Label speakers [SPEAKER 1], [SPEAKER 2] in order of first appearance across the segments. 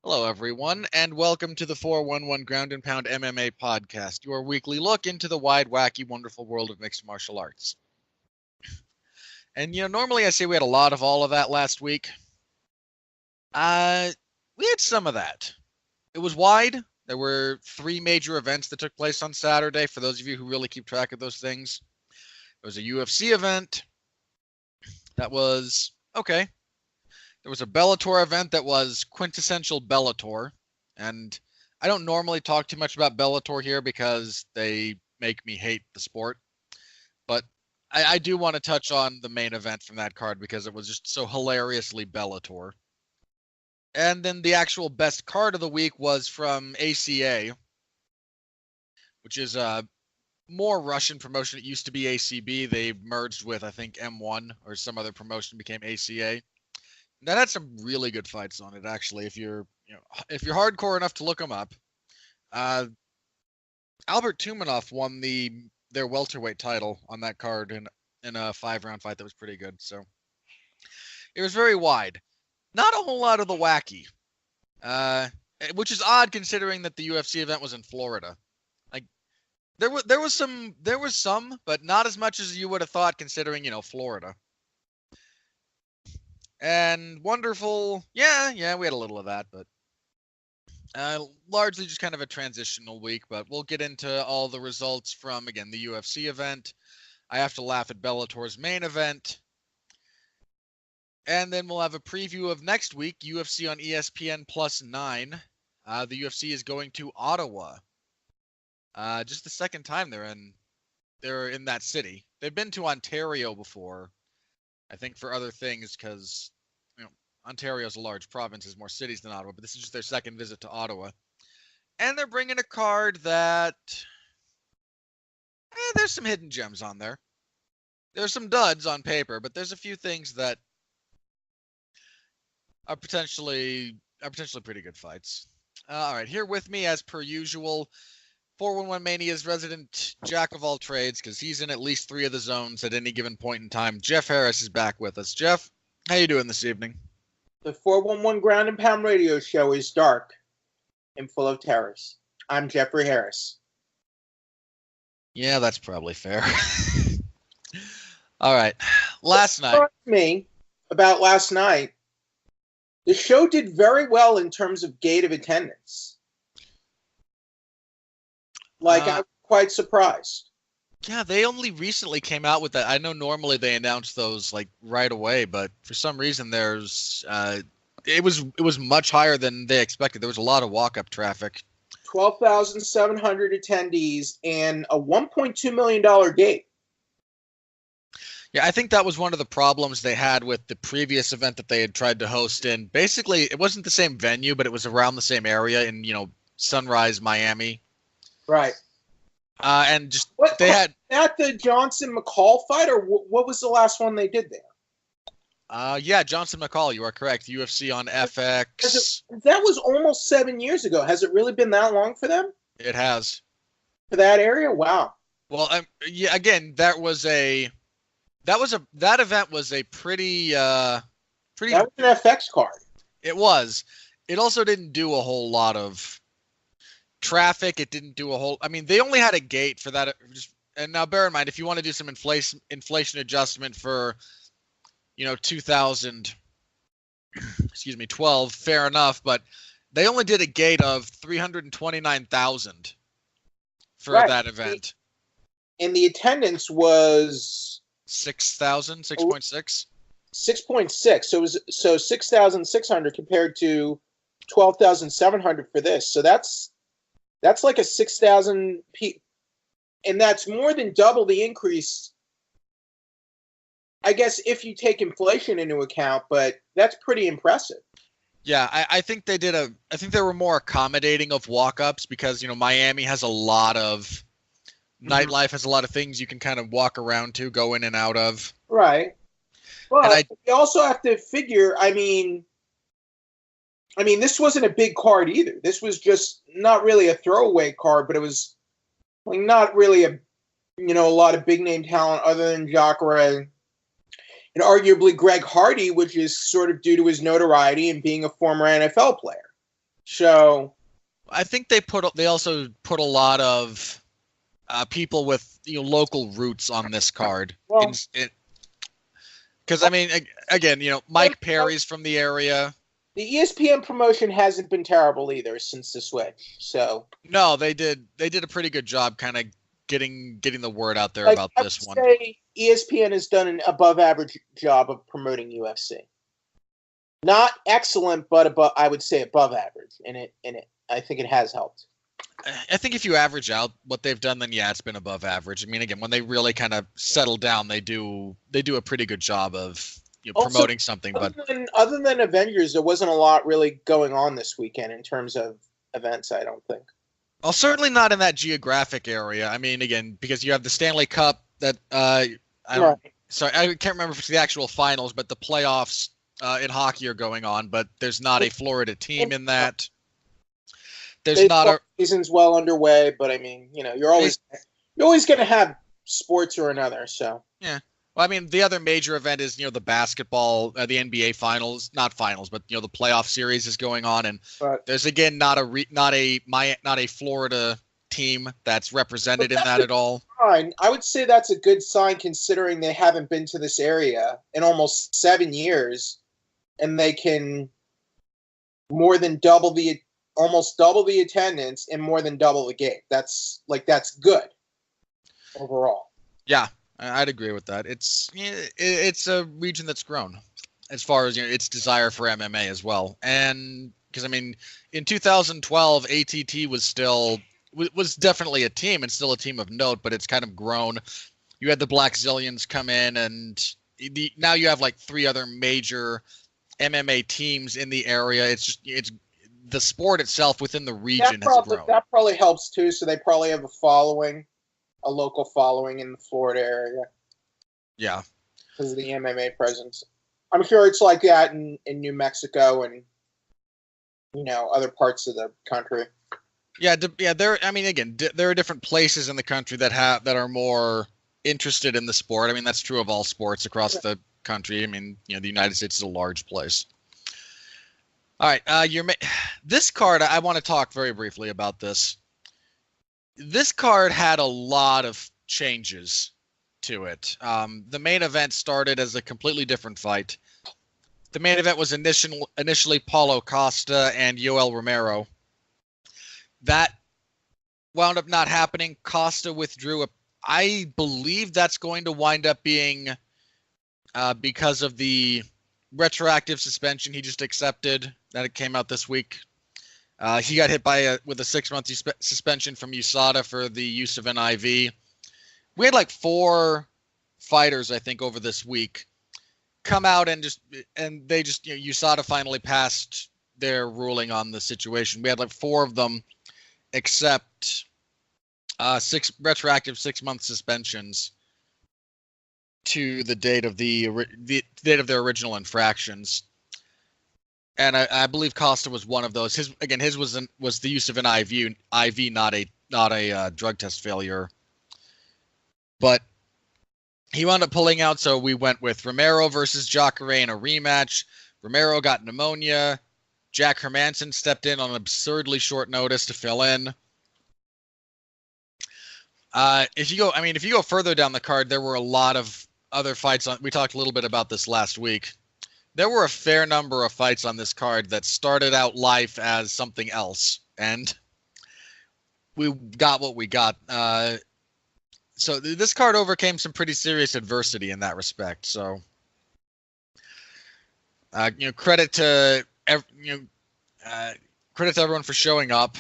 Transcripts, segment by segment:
[SPEAKER 1] Hello, everyone, and welcome to the 411 Ground and Pound MMA podcast, your weekly look into the wide, wacky, wonderful world of mixed martial arts. And, normally I say we had a lot of all of that last week. We had some of that. It was wide. There were 3 major events that took place on Saturday, for those of you who really keep track of those things. There was a UFC event. That was okay. There was a Bellator event that was quintessential Bellator, and I don't normally talk too much about Bellator here because they make me hate the sport, but I do want to touch on the main event from that card because it was just so hilariously Bellator. And then the actual best card of the week was from ACA, which is a more Russian promotion. It used to be ACB. They merged with, I think, M1 or some other promotion became ACA. That had some really good fights on it, actually. If you're hardcore enough to look them up, Albert Tumanov won their welterweight title on that card in a 5-round fight that was pretty good. So it was very wide, not a whole lot of the wacky, which is odd considering that the UFC event was in Florida. Like there was some, but not as much as you would have thought considering Florida. And wonderful, yeah, we had a little of that, but largely just kind of a transitional week. But we'll get into all the results from, again, the UFC event. I have to laugh at Bellator's main event. And then we'll have a preview of next week, UFC on ESPN Plus 9. The UFC is going to Ottawa. Just the second time they're in that city. They've been to Ontario before, I think, for other things, because Ontario is a large province, has more cities than Ottawa, but this is just their second visit to Ottawa. And they're bringing a card that there's some hidden gems on there. There's some duds on paper, but there's a few things that are potentially pretty good fights. All right, here with me, as per usual, 411 Mania's resident jack of all trades, because he's in at least 3 of the zones at any given point in time. Jeff Harris is back with us. Jeff, how you doing this evening?
[SPEAKER 2] The 411 Ground and Pound radio show is dark and full of terrors. I'm Jeffrey Harris.
[SPEAKER 1] Yeah, that's probably fair. All right. Last night.
[SPEAKER 2] Me about last night. The show did very well in terms of gate of attendance. I'm quite surprised.
[SPEAKER 1] Yeah, they only recently came out with that. I know normally they announce those right away, but for some reason it was much higher than they expected. There was a lot of walk-up traffic.
[SPEAKER 2] 12,700 attendees and a $1.2 million gate.
[SPEAKER 1] Yeah, I think that was one of the problems they had with the previous event that they had tried to host in. Basically, it wasn't the same venue, but it was around the same area in, Sunrise, Miami.
[SPEAKER 2] Right.
[SPEAKER 1] And just they had
[SPEAKER 2] that the Johnson McCall fight, or what was the last one they did there?
[SPEAKER 1] Yeah, Johnson McCall. You are correct. UFC on FX.
[SPEAKER 2] That was almost 7 years ago. Has it really been that long for them?
[SPEAKER 1] It has.
[SPEAKER 2] For that area, wow.
[SPEAKER 1] Well, yeah. Again, that event was a pretty. That
[SPEAKER 2] was an FX card.
[SPEAKER 1] It was. It also didn't do a whole lot of traffic. It didn't do a whole. I mean, they only had a gate for that. And now, bear in mind, if you want to do some inflation adjustment for, 2012, fair enough. But they only did a gate of 329,000 for that event.
[SPEAKER 2] And the attendance was
[SPEAKER 1] 6,000, 6.6.
[SPEAKER 2] 6.6. So it was 6,600 compared to 12,700 for this. So that's like a 6,000 and that's more than double the increase, I guess, if you take inflation into account, but that's pretty impressive.
[SPEAKER 1] Yeah, I think they were more accommodating of walk-ups because, Miami has a lot of nightlife, has a lot of things you can kind of walk around to, go in and out of.
[SPEAKER 2] Right. But you also have to figure, I mean, this wasn't a big card either. This was just not really a throwaway card, but it was not really a lot of big name talent other than Jacare and arguably Greg Hardy, which is sort of due to his notoriety and being a former NFL player. So
[SPEAKER 1] I think they also put a lot of people with local roots on this card.
[SPEAKER 2] well,
[SPEAKER 1] Because I mean, again, Mike Perry's from the area.
[SPEAKER 2] the ESPN promotion hasn't been terrible either since the switch. So
[SPEAKER 1] No, they did a pretty good job, kind of getting the word out there about this one.
[SPEAKER 2] Say ESPN has done an above average job of promoting UFC. Not excellent, but I would say above average, and I think it has helped.
[SPEAKER 1] I think if you average out what they've done, then yeah, it's been above average. I mean, again, when they really kind of settle down, they do a pretty good job of promoting something. But
[SPEAKER 2] other than Avengers, there wasn't a lot really going on this weekend in terms of events. I don't think.
[SPEAKER 1] Well, certainly not in that geographic area. I mean, again, because you have the Stanley Cup that sorry, I can't remember if it's the actual finals, but the playoffs in hockey are going on. But there's not a Florida team in that. There's not a
[SPEAKER 2] season's well underway, but I mean, you're always going to have sports or another. So
[SPEAKER 1] yeah. Well, I mean, the other major event is the basketball, the NBA finals, not finals, but the playoff series is going on, and there's again not a Florida team that's represented in that at all.
[SPEAKER 2] Fine. I would say that's a good sign considering they haven't been to this area in almost 7 years, and they can almost double the attendance and more than double the game. That's good overall.
[SPEAKER 1] Yeah, I'd agree with that. It's a region that's grown as far as its desire for MMA as well. And because I mean, in 2012, ATT was definitely a team and still a team of note, but it's kind of grown. You had the Black Zillions come in, and now you have like 3 other major MMA teams in the area. It's the sport itself within the region has grown.
[SPEAKER 2] That probably helps too. So they probably have a local following in the Florida area.
[SPEAKER 1] Yeah,
[SPEAKER 2] because of the MMA presence. I'm sure it's like that in New Mexico and other parts of the country.
[SPEAKER 1] Yeah. There are different places in the country that are more interested in the sport. I mean, that's true of all sports across the country. I mean, the United States is a large place. All right, this card, I want to talk very briefly about this. This card had a lot of changes to it. The main event started as a completely different fight. The main event was initially Paulo Costa and Yoel Romero. That wound up not happening. Costa withdrew. I believe that's going to wind up being because of the retroactive suspension he just accepted that it came out this week. He got hit with a 6-month suspension from USADA for the use of an IV. We had like 4 fighters, I think, over this week come out and they USADA finally passed their ruling on the situation. We had like 4 of them accept retroactive 6-month suspensions to the date of the date of their original infractions, and I believe Costa was one of those. His was the use of an IV, not a drug test failure. But he wound up pulling out, so we went with Romero versus Jacare in a rematch. Romero got pneumonia. Jack Hermanson stepped in on absurdly short notice to fill in. If you go further down the card, there were a lot of other fights we talked a little bit about this last week. There were a fair number of fights on this card that started out life as something else, and we got what we got. So this card overcame some pretty serious adversity in that respect. So, credit to everyone for showing up,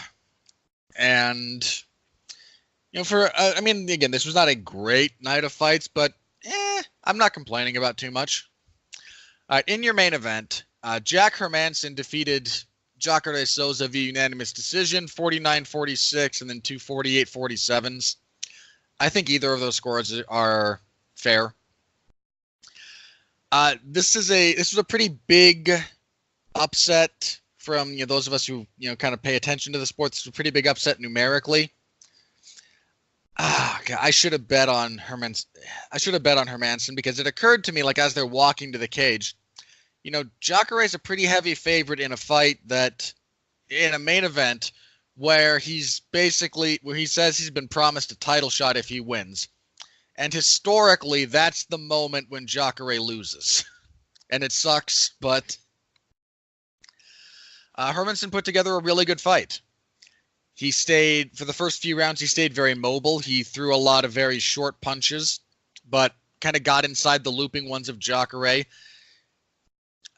[SPEAKER 1] and again, this was not a great night of fights, but I'm not complaining about too much. All right, in your main event, Jack Hermanson defeated Jacare Souza via unanimous decision, 49-46, and then 2 48-47s. I think either of those scores are fair. This was a pretty big upset from those of us who kind of pay attention to the sport. This was a pretty big upset numerically. God, I should have bet on Hermanson because it occurred to me, like, as they're walking to the cage, Jacare is a pretty heavy favorite in a fight that in a main event where he says he's been promised a title shot if he wins. And historically, that's the moment when Jacare loses. And it sucks, but Hermansson put together a really good fight. He stayed, for the first few rounds, he stayed very mobile. He threw a lot of very short punches, but kind of got inside the looping ones of Jacare.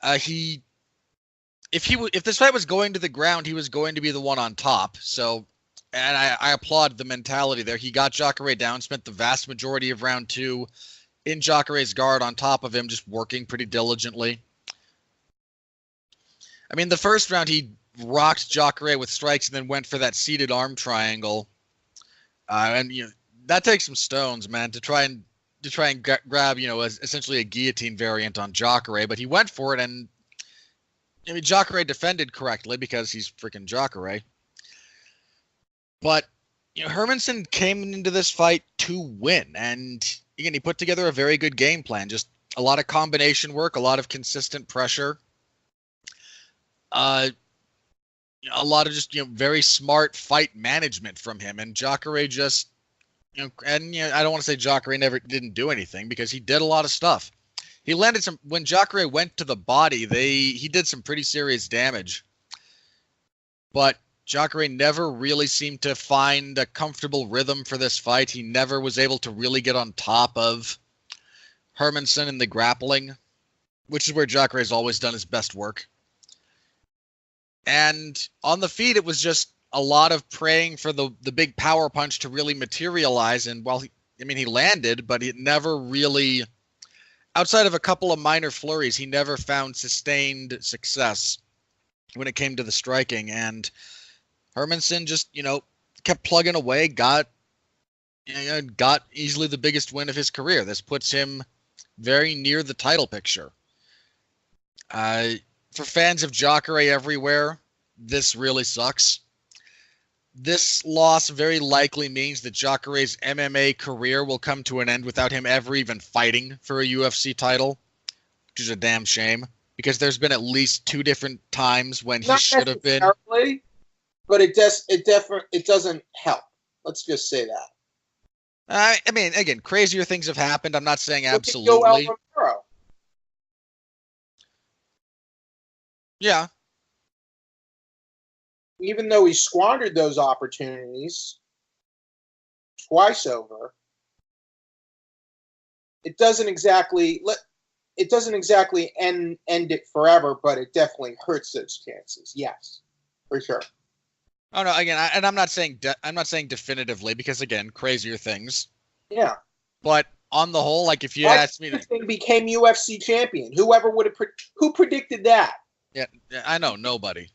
[SPEAKER 1] If this fight was going to the ground, he was going to be the one on top. So, and I applaud the mentality there. He got Jacare down, spent the vast majority of round 2 in Jacare's guard on top of him, just working pretty diligently. I mean, the first round, he rocked Jacare with strikes and then went for that seated arm triangle. And that takes some stones, man, to try and grab, essentially a guillotine variant on Jacare. But he went for it, and I mean, Jacare defended correctly because he's freaking Jacare. But Hermansson came into this fight to win, and again, he put together a very good game plan. Just a lot of combination work, a lot of consistent pressure, a lot of just very smart fight management from him. And Jacare just I don't want to say Jacare didn't do anything, because he did a lot of stuff. He landed some, when Jacare went to the body, he did some pretty serious damage. But Jacare never really seemed to find a comfortable rhythm for this fight. He never was able to really get on top of Hermansson in the grappling, which is where Jacare has always done his best work. And on the feet, it was just a lot of praying for the big power punch to really materialize. And while he landed, but it never really, outside of a couple of minor flurries, he never found sustained success when it came to the striking. And Hermansson just, kept plugging away, got easily the biggest win of his career. This puts him very near the title picture. For fans of Jacare everywhere, this really sucks. This loss very likely means that Jacare's MMA career will come to an end without him ever even fighting for a UFC title, which is a damn shame, because there's been at least 2 different times when he should have been.
[SPEAKER 2] But it doesn't help. Let's just say that.
[SPEAKER 1] I mean, again, crazier things have happened. I'm not saying absolutely. Yeah.
[SPEAKER 2] Even though he squandered those opportunities twice over, it doesn't exactly end it forever, but it definitely hurts those chances. Yes, for sure.
[SPEAKER 1] Oh no! Again, I'm not saying definitively, because again, crazier things.
[SPEAKER 2] Yeah.
[SPEAKER 1] But on the whole, like, if you asked me,
[SPEAKER 2] became UFC champion. Who predicted that?
[SPEAKER 1] Yeah, I know, nobody.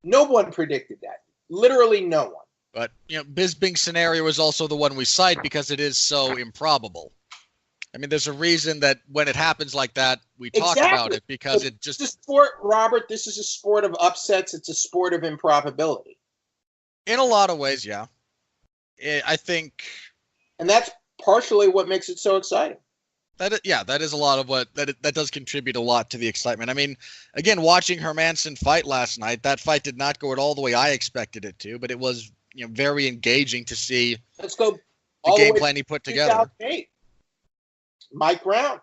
[SPEAKER 2] No one predicted that. Literally no one.
[SPEAKER 1] But Bisping's scenario is also the one we cite because it is so improbable. I mean, there's a reason that when it happens like that, we talk about it, because it just.
[SPEAKER 2] It's a sport, Robert. This is a sport of upsets. It's a sport of improbability.
[SPEAKER 1] In a lot of ways, yeah. I think.
[SPEAKER 2] And that's partially what makes it so exciting.
[SPEAKER 1] That is a lot of what that does contribute a lot to the excitement. I mean, again, watching Hermansson fight last night, that fight did not go at all the way I expected it to, but it was very engaging to see.
[SPEAKER 2] Let's go
[SPEAKER 1] the game plan he put together.
[SPEAKER 2] Mike Brown.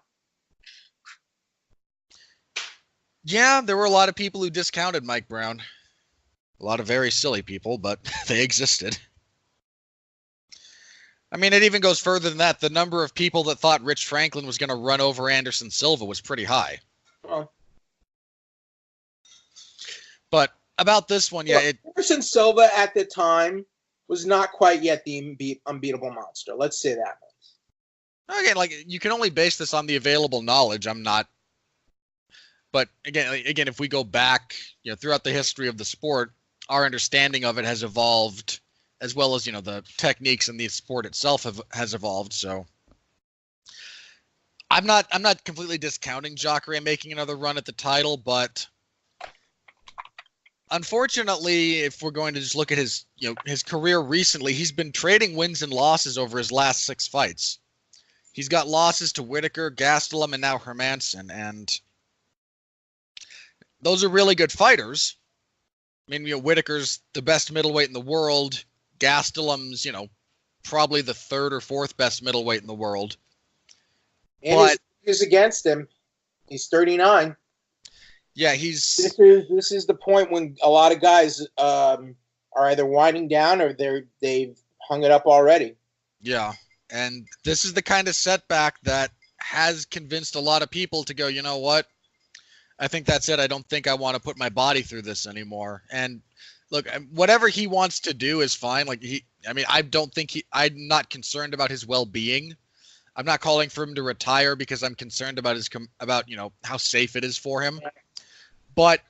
[SPEAKER 1] Yeah, there were a lot of people who discounted Mike Brown. A lot of very silly people, but they existed. I mean, it even goes further than that. The number of people that thought Rich Franklin was going to run over Anderson Silva was pretty high.
[SPEAKER 2] Oh.
[SPEAKER 1] But about this one, yeah.
[SPEAKER 2] Anderson Silva at the time was not quite yet the unbeatable monster. Let's say that.
[SPEAKER 1] Again, like, you can only base this on the available knowledge. I'm not. But again, if we go back, throughout the history of the sport, our understanding of it has evolved, as well as the techniques in the sport itself has evolved. So I'm not completely discounting Jacare making another run at the title, but unfortunately, if we're going to just look at his career recently, he's been trading wins and losses over his last 6 fights. He's got losses to Whitaker, Gastelum, and now Hermansson, and those are really good fighters. I mean, Whitaker's the best middleweight in the world. Gastelum's, probably the third or fourth best middleweight in the world.
[SPEAKER 2] And he's against him. He's 39.
[SPEAKER 1] Yeah,
[SPEAKER 2] This is the point when a lot of guys are either winding down or they've hung it up already.
[SPEAKER 1] Yeah, and this is the kind of setback that has convinced a lot of people to go, you know what? I think that's it. I don't think I want to put my body through this anymore. And look, whatever he wants to do is fine. I'm not concerned about his well-being. I'm not calling for him to retire because I'm concerned about how safe it is for him. But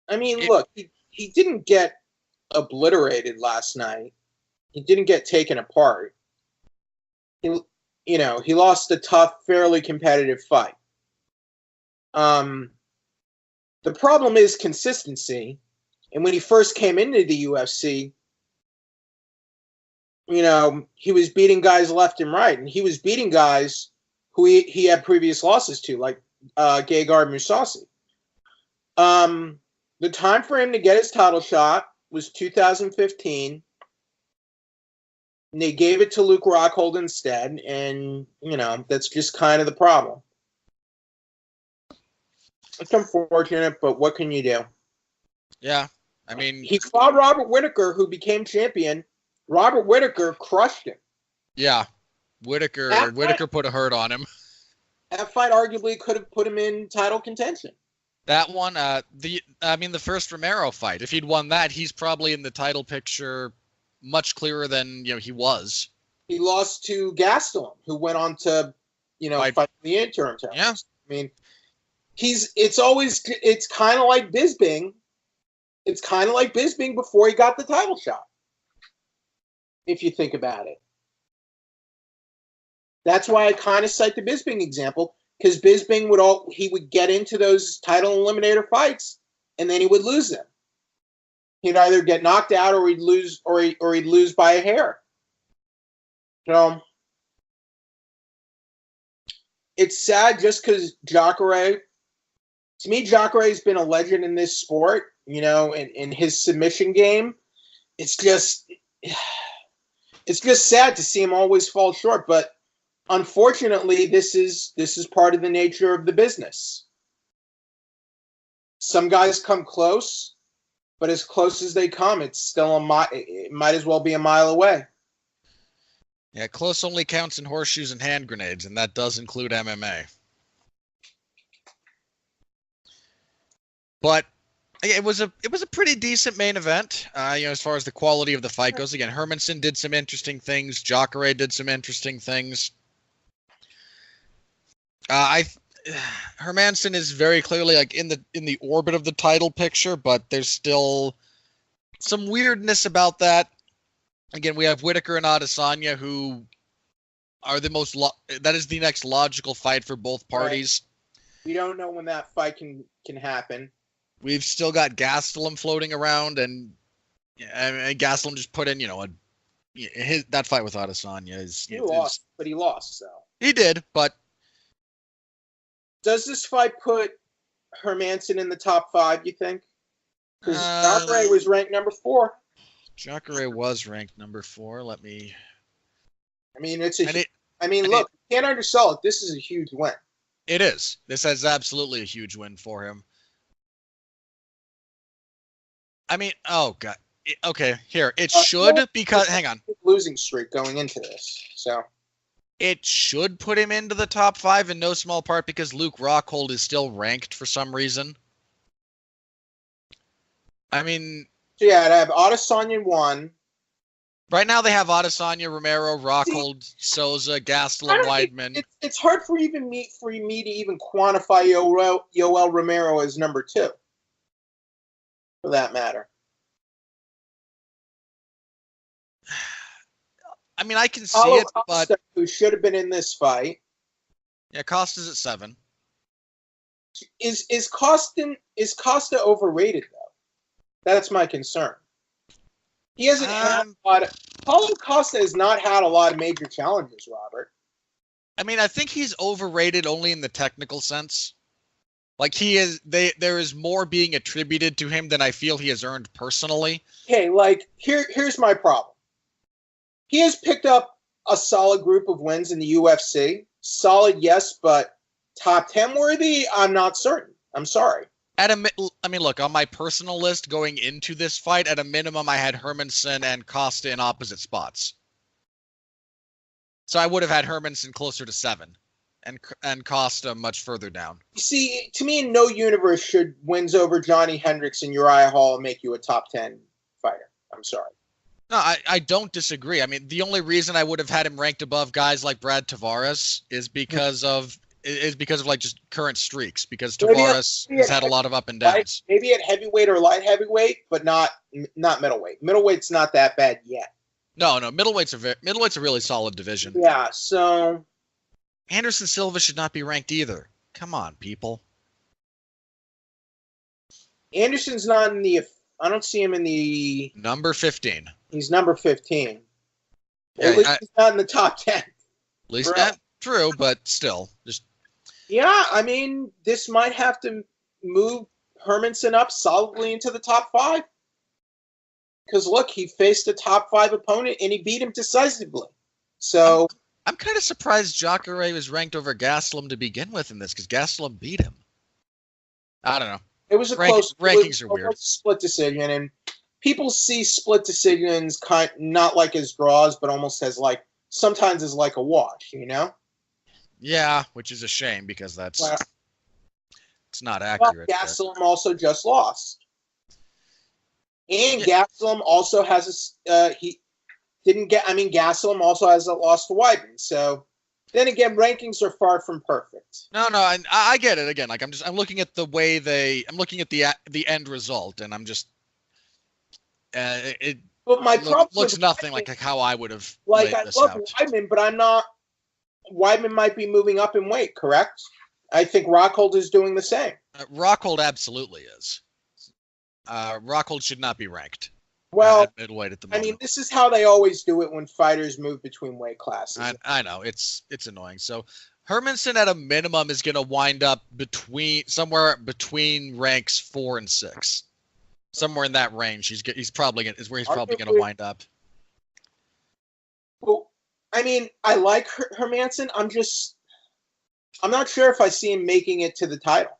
[SPEAKER 2] I mean, look, he didn't get obliterated last night. He didn't get taken apart. He lost a tough, fairly competitive fight. The problem is consistency. And when he first came into the UFC, he was beating guys left and right, and he was beating guys who he had previous losses to, like Gegard Mousasi. The time for him to get his title shot was 2015. And they gave it to Luke Rockhold instead, and that's just kind of the problem. It's unfortunate, but what can you do?
[SPEAKER 1] Yeah, I mean,
[SPEAKER 2] he fought Robert Whitaker, who became champion. Robert Whitaker crushed him.
[SPEAKER 1] Yeah, Whitaker put a hurt on him.
[SPEAKER 2] That fight arguably could have put him in title contention.
[SPEAKER 1] That one, the first Romero fight. If he'd won that, he's probably in the title picture much clearer than he was.
[SPEAKER 2] He lost to Gastelum, who went on to fight the interim title.
[SPEAKER 1] Yeah,
[SPEAKER 2] I mean, it's kind of like Bisping. It's kind of like Bisping before he got the title shot. If you think about it. That's why I kind of cite the Bisping example, because Bisping would get into those title eliminator fights, and then he would lose them. He'd either get knocked out or he'd lose by a hair. So it's sad just because Jacare, to me, Jacare's been a legend in this sport, in his submission game. It's just sad to see him always fall short, but unfortunately, this is part of the nature of the business. Some guys come close, but as close as they come, it's still it might as well be a mile away.
[SPEAKER 1] Yeah, close only counts in horseshoes and hand grenades, and that does include MMA. But it was a pretty decent main event, as far as the quality of the fight goes. Again, Hermansson did some interesting things. Jacare did some interesting things. Hermansson is very clearly in the orbit of the title picture, but there's still some weirdness about that. Again, we have Whitaker and Adesanya, who are that is the next logical fight for both parties.
[SPEAKER 2] Right. We don't know when that fight can happen.
[SPEAKER 1] We've still got Gastelum floating around, and Gastelum just put in, that fight with Adesanya
[SPEAKER 2] He lost, but he lost, so.
[SPEAKER 1] He did, but.
[SPEAKER 2] Does this fight put Hermansson in the top 5, you think? Because Jacare was ranked number 4.
[SPEAKER 1] Jacare was ranked number 4. Let me.
[SPEAKER 2] I mean, look, you can't undersell it. This is a huge win.
[SPEAKER 1] It is. This is absolutely a huge win for him. I mean, oh god. Okay, here it should because hang on.
[SPEAKER 2] Losing streak going into this, so.
[SPEAKER 1] It should put him into the top 5 in no small part because Luke Rockhold is still ranked for some reason. I mean...
[SPEAKER 2] So yeah, I have Adesanya 1.
[SPEAKER 1] Right now they have Adesanya, Romero, Rockhold, Souza, Gastelum, Weidman.
[SPEAKER 2] It's hard for me to even quantify Yoel Romero as number 2. For that matter.
[SPEAKER 1] I mean, I can see it,
[SPEAKER 2] Costa,
[SPEAKER 1] but
[SPEAKER 2] who should have been in this fight.
[SPEAKER 1] Yeah, Costa's at 7.
[SPEAKER 2] Is Costa overrated though? That's my concern. He hasn't had a lot of. Paulo Costa has not had a lot of major challenges, Robert.
[SPEAKER 1] I mean, I think he's overrated only in the technical sense. Like there is more being attributed to him than I feel he has earned personally.
[SPEAKER 2] Okay, like here's my problem. He has picked up a solid group of wins in the UFC. Solid, yes, but top 10 worthy, I'm not certain. I'm sorry.
[SPEAKER 1] I mean, look, on my personal list going into this fight, at a minimum, I had Hermanson and Costa in opposite spots. So I would have had Hermanson closer to 7 and Costa much further down.
[SPEAKER 2] You see, to me, in no universe should wins over Johnny Hendricks and Uriah Hall make you a top 10 fighter. I'm sorry.
[SPEAKER 1] No, I don't disagree. I mean, the only reason I would have had him ranked above guys like Brad Tavares is because of like just current streaks. Because Tavares has had a lot of up and downs.
[SPEAKER 2] Maybe at heavyweight or light heavyweight, but not middleweight. Middleweight's not that bad yet.
[SPEAKER 1] No, middleweight's a really solid division.
[SPEAKER 2] Yeah, so
[SPEAKER 1] Anderson Silva should not be ranked either. Come on, people.
[SPEAKER 2] Anderson's not in the. I don't see him in the
[SPEAKER 1] number 15.
[SPEAKER 2] He's number 15.
[SPEAKER 1] Yeah,
[SPEAKER 2] at least he's not in the top 10.
[SPEAKER 1] At least not true, but still, just.
[SPEAKER 2] Yeah, I mean, this might have to move Hermanson up solidly into the top 5. Because look, he faced a top 5 opponent and he beat him decisively. So
[SPEAKER 1] I'm kind of surprised Jacare was ranked over Gastelum to begin with in this, because Gastelum beat him. I don't know.
[SPEAKER 2] It was a close
[SPEAKER 1] rankings are weird.
[SPEAKER 2] Split decision, and people see split decisions not like as draws, but almost as like sometimes as like a wash, you know?
[SPEAKER 1] Yeah, which is a shame because it's not accurate.
[SPEAKER 2] Well, Gastelum also just lost. And Gastelum also has Gastelum also has a loss to Weidman. So then again, rankings are far from perfect.
[SPEAKER 1] No, I get it. Again, like I'm looking at the way I'm looking at the end result, and I'm just
[SPEAKER 2] But my problem
[SPEAKER 1] looks nothing like how I would have.
[SPEAKER 2] Like I love Weidman, but I'm not. Weidman might be moving up in weight, correct? I think Rockhold is doing the same.
[SPEAKER 1] Rockhold absolutely is. Rockhold should not be ranked.
[SPEAKER 2] Well,
[SPEAKER 1] at middleweight at the moment.
[SPEAKER 2] I mean, this is how they always do it when fighters move between weight classes.
[SPEAKER 1] I know it's annoying. So Hermanson at a minimum is going to wind up somewhere between ranks 4 and 6, somewhere in that range. He's probably going to wind up.
[SPEAKER 2] Well, I mean, I like Hermanson. I'm not sure if I see him making it to the title.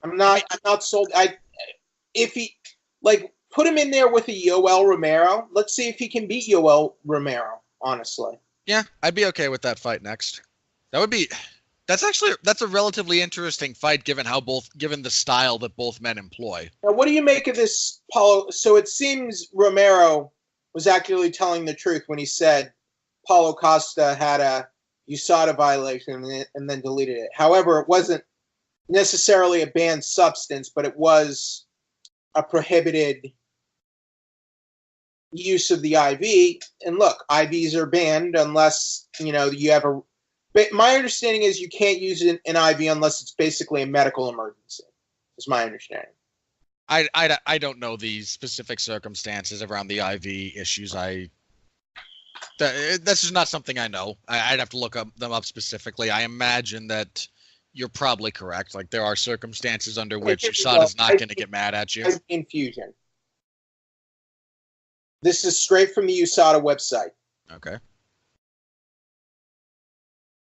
[SPEAKER 2] I'm not sold. If he put him in there with a Yoel Romero, let's see if he can beat Yoel Romero. Honestly,
[SPEAKER 1] yeah, I'd be okay with that fight next. That's a relatively interesting fight given the style that both men employ.
[SPEAKER 2] Now, what do you make of this, Paulo? So it seems Romero was actually telling the truth when he said Paulo Costa had a USADA violation and then deleted it. However, it wasn't necessarily a banned substance, but it was a prohibited use of the IV. And look, IVs are banned unless, you have a... But my understanding is you can't use an IV unless it's basically a medical emergency, is my understanding.
[SPEAKER 1] I don't know the specific circumstances around the IV issues. That's just not something I know. I'd have to look them up specifically. I imagine that you're probably correct. Like, there are circumstances under which USADA's not going to get mad at you.
[SPEAKER 2] Infusion. This is straight from the USADA website.
[SPEAKER 1] Okay.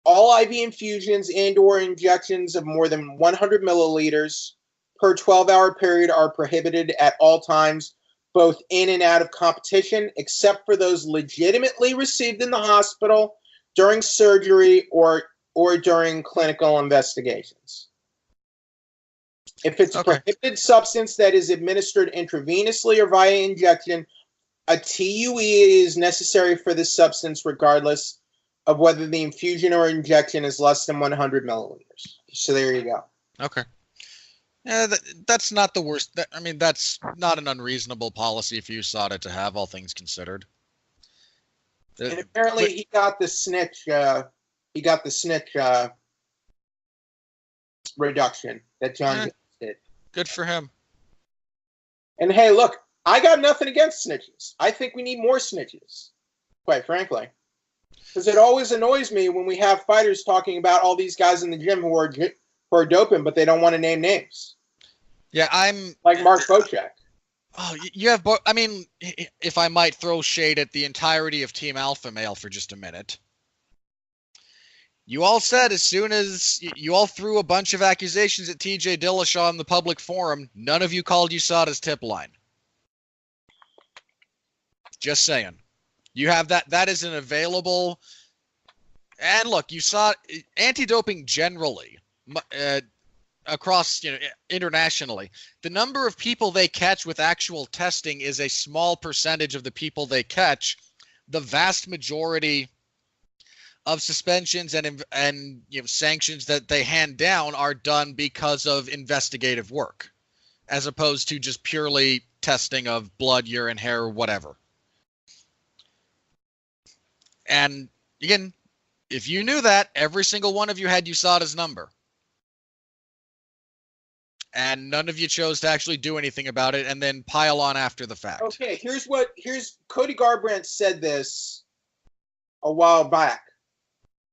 [SPEAKER 2] All IV infusions and/or injections of more than 100 milliliters per 12-hour period are prohibited at all times, both in and out of competition, except for those legitimately received in the hospital during surgery or during clinical investigations. If it's a prohibited substance that is administered intravenously or via injection, a TUE is necessary for this substance regardless of whether the infusion or injection is less than 100 milliliters. So there you go.
[SPEAKER 1] Okay. Yeah, that's not the worst. That's not an unreasonable policy if you sought it to have, all things considered.
[SPEAKER 2] And apparently he got the snitch. Reduction that John did.
[SPEAKER 1] Good for him.
[SPEAKER 2] And hey, look, I got nothing against snitches. I think we need more snitches, quite frankly. Because it always annoys me when we have fighters talking about all these guys in the gym who are doping, but they don't want to name names.
[SPEAKER 1] Yeah, I'm
[SPEAKER 2] like Mark Bocek.
[SPEAKER 1] Oh, you have. I mean, if I might throw shade at the entirety of Team Alpha Male for just a minute. You all said as soon as you all threw a bunch of accusations at TJ Dillashaw in the public forum, none of you called USADA's tip line. Just saying. You have that. That is an available. And look, you saw anti-doping generally across, internationally. The number of people they catch with actual testing is a small percentage of the people they catch. The vast majority of suspensions and sanctions that they hand down are done because of investigative work, as opposed to just purely testing of blood, urine, hair, whatever. And again, if you knew that, every single one of you had USADA's number. And none of you chose to actually do anything about it and then pile on after the fact.
[SPEAKER 2] Okay, here's Cody Garbrandt said this a while back.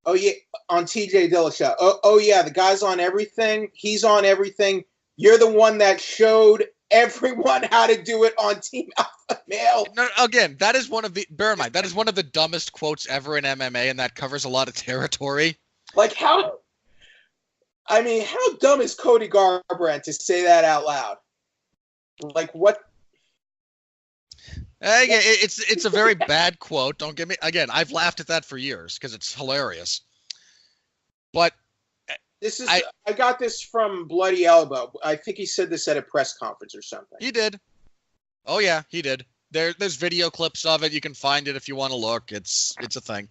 [SPEAKER 2] Oh yeah, on TJ Dillashaw. Oh yeah, the guy's on everything. He's on everything. You're the one that showed everyone how to do it on Team Alpha Male.
[SPEAKER 1] No, again, that is one of the, bear in mind, that is one of the dumbest quotes ever in MMA, and that covers a lot of territory.
[SPEAKER 2] Like how dumb is Cody Garbrandt to say that out loud? Like what?
[SPEAKER 1] Again, it's a very bad quote. Don't get me. Again, I've laughed at that for years because it's hilarious. But
[SPEAKER 2] I got this from Bloody Elbow. I think he said this at a press conference or something.
[SPEAKER 1] He did. Oh yeah, he did. There's video clips of it. You can find it if you want to look. It's a thing.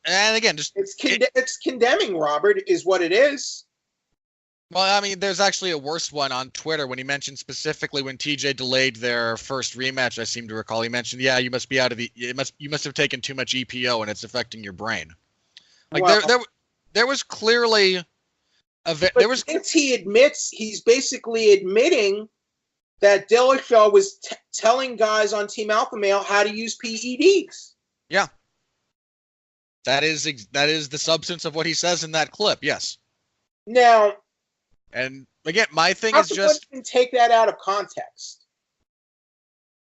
[SPEAKER 1] And again,
[SPEAKER 2] it's condemning, Robert, is what it is.
[SPEAKER 1] Well, I mean, there's actually a worse one on Twitter when he mentioned specifically when TJ delayed their first rematch. I seem to recall he mentioned, "Yeah, you must be out of you must have taken too much EPO and it's affecting your brain." Like there was clearly
[SPEAKER 2] he's basically admitting that Dillashaw was telling guys on Team Alpha Male how to use PEDs.
[SPEAKER 1] Yeah. That is the substance of what he says in that clip. Yes.
[SPEAKER 2] Now,
[SPEAKER 1] and again, my thing is just
[SPEAKER 2] can take that out of context.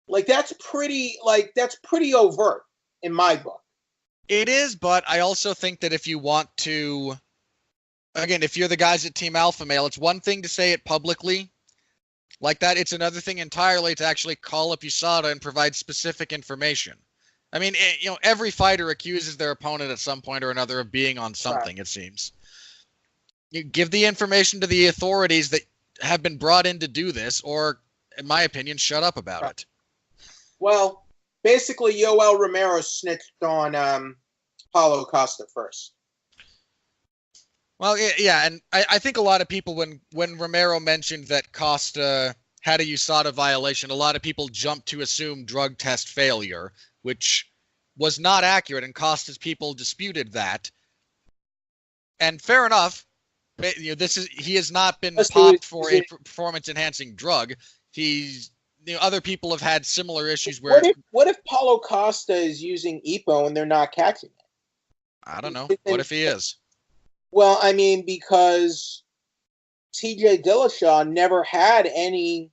[SPEAKER 2] Like that's pretty overt in my book.
[SPEAKER 1] It is, but I also think that if you want to, again, if you're the guys at Team Alpha Male, it's one thing to say it publicly like that. It's another thing entirely to actually call up USADA and provide specific information. I mean, every fighter accuses their opponent at some point or another of being on something, It seems. You give the information to the authorities that have been brought in to do this, or, in my opinion, shut up about it.
[SPEAKER 2] Well, basically, Yoel Romero snitched on Paulo Costa first.
[SPEAKER 1] Well, yeah, and I think a lot of people, when Romero mentioned that Costa had a USADA violation, a lot of people jumped to assume drug test failure, which was not accurate, and Costa's people disputed that. And fair enough, he has not been popped for a performance-enhancing drug. Other people have had similar issues where.
[SPEAKER 2] What if Paulo Costa is using EPO and they're not catching it?
[SPEAKER 1] I don't know. What if he is?
[SPEAKER 2] Well, I mean, because TJ Dillashaw never had any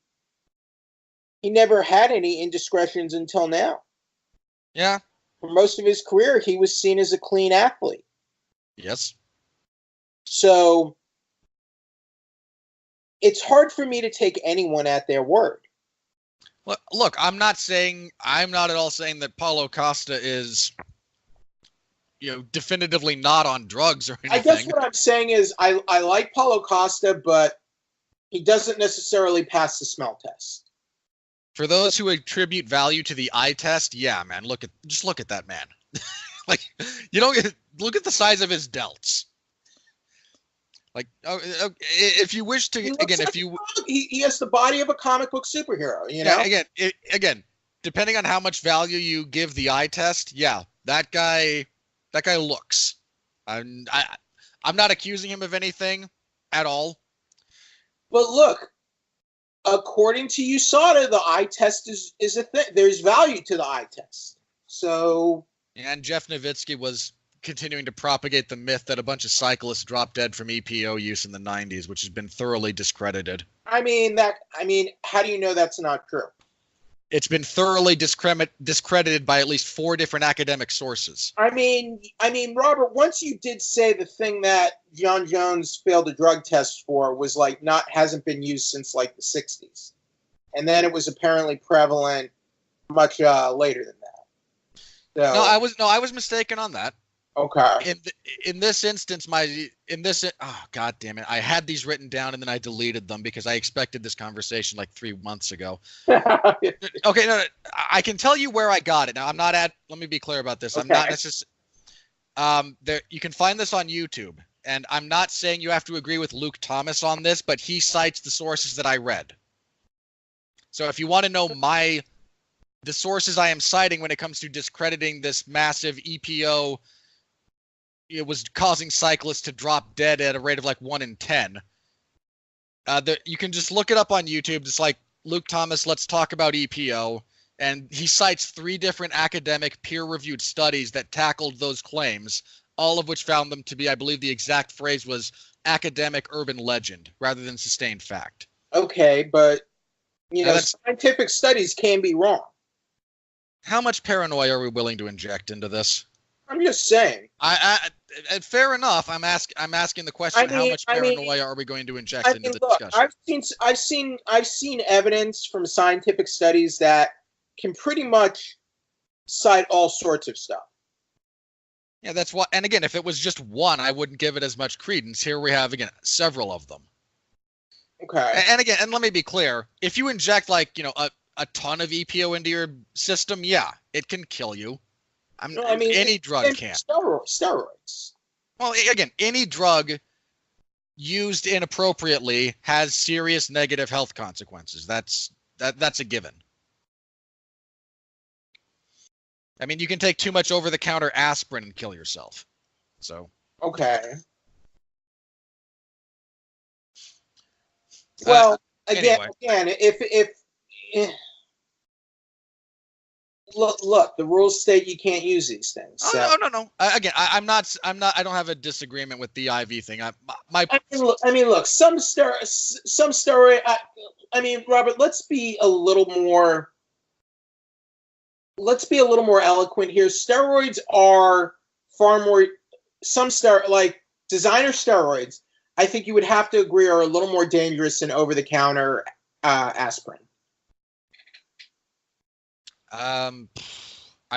[SPEAKER 2] indiscretions until now.
[SPEAKER 1] Yeah.
[SPEAKER 2] For most of his career, he was seen as a clean athlete.
[SPEAKER 1] Yes.
[SPEAKER 2] So it's hard for me to take anyone at their word.
[SPEAKER 1] Look, I'm not at all saying that Paulo Costa is, definitively not on drugs or anything.
[SPEAKER 2] I guess what I'm saying is I like Paulo Costa, but he doesn't necessarily pass the smell test.
[SPEAKER 1] For those who attribute value to the eye test, yeah, man, just look at that man. Like, look at the size of his delts. Like, if you wish to,
[SPEAKER 2] he has the body of a comic book superhero,
[SPEAKER 1] Yeah, again, depending on how much value you give the eye test, yeah, that guy looks. I'm not accusing him of anything at all.
[SPEAKER 2] But look, according to USADA, the eye test is a thing. There's value to the eye test. So.
[SPEAKER 1] And Jeff Nowitzki was continuing to propagate the myth that a bunch of cyclists dropped dead from EPO use in the 90s, which has been thoroughly discredited.
[SPEAKER 2] I mean, how do you know that's not true?
[SPEAKER 1] It's been thoroughly discredited by at least 4 different academic sources.
[SPEAKER 2] I mean, Robert, once you did say the thing that John Jones failed a drug test for was like hasn't been used since like the 60s. And then it was apparently prevalent much later than that. So,
[SPEAKER 1] I was mistaken on that.
[SPEAKER 2] Okay.
[SPEAKER 1] In this instance, God damn it, I had these written down and then I deleted them because I expected this conversation like 3 months ago. Okay, no, I can tell you where I got it. Now, I'm not at. Let me be clear about this. Okay. I'm not necessarily. There, you can find this on YouTube, and I'm not saying you have to agree with Luke Thomas on this, but he cites the sources that I read. So if you want to know the sources I am citing when it comes to discrediting this massive EPO. It was causing cyclists to drop dead at a rate of like 1 in 10. You can just look it up on YouTube. It's like Luke Thomas, let's talk about EPO. And he cites 3 different academic peer-reviewed studies that tackled those claims, all of which found them to be, I believe the exact phrase was academic urban legend rather than sustained fact.
[SPEAKER 2] Okay, but, scientific studies can be wrong.
[SPEAKER 1] How much paranoia are we willing to inject into this?
[SPEAKER 2] I'm just saying.
[SPEAKER 1] Fair enough. I'm asking the question: how much paranoia are we going to inject into the discussion?
[SPEAKER 2] I've seen evidence from scientific studies that can pretty much cite all sorts of stuff.
[SPEAKER 1] Yeah, that's what. And again, if it was just one, I wouldn't give it as much credence. Here we have several of them.
[SPEAKER 2] Okay.
[SPEAKER 1] And let me be clear: if you inject a ton of EPO into your system, yeah, it can kill you. Any drug can.
[SPEAKER 2] Steroids.
[SPEAKER 1] Well, again, any drug used inappropriately has serious negative health consequences. That's a given. I mean, you can take too much over-the-counter aspirin and kill yourself. So.
[SPEAKER 2] Okay. Well, again, if Look, the rules state you can't use these things. So.
[SPEAKER 1] Oh, no. Again, I'm not. I don't have a disagreement with the IV thing.
[SPEAKER 2] Look, some steroid. Robert, let's be a little more eloquent here. Steroids are far more. Like designer steroids, I think you would have to agree are a little more dangerous than over-the-counter aspirin.
[SPEAKER 1] I'm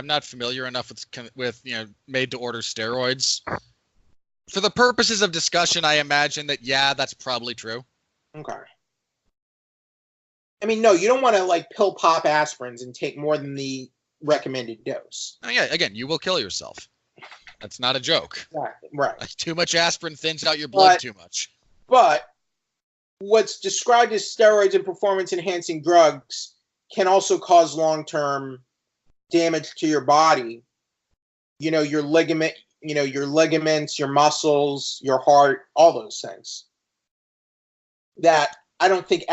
[SPEAKER 1] not familiar enough with made-to-order steroids. For the purposes of discussion, I imagine that that's probably true.
[SPEAKER 2] Okay. No, you don't want to pill pop aspirins and take more than the recommended dose.
[SPEAKER 1] Oh, yeah, again, you will kill yourself. That's not a joke.
[SPEAKER 2] Right.
[SPEAKER 1] Too much aspirin thins out your blood too much.
[SPEAKER 2] But what's described as steroids and performance-enhancing drugs can also cause long-term damage to your body. Your ligaments, your muscles, your heart, all those things. That I don't think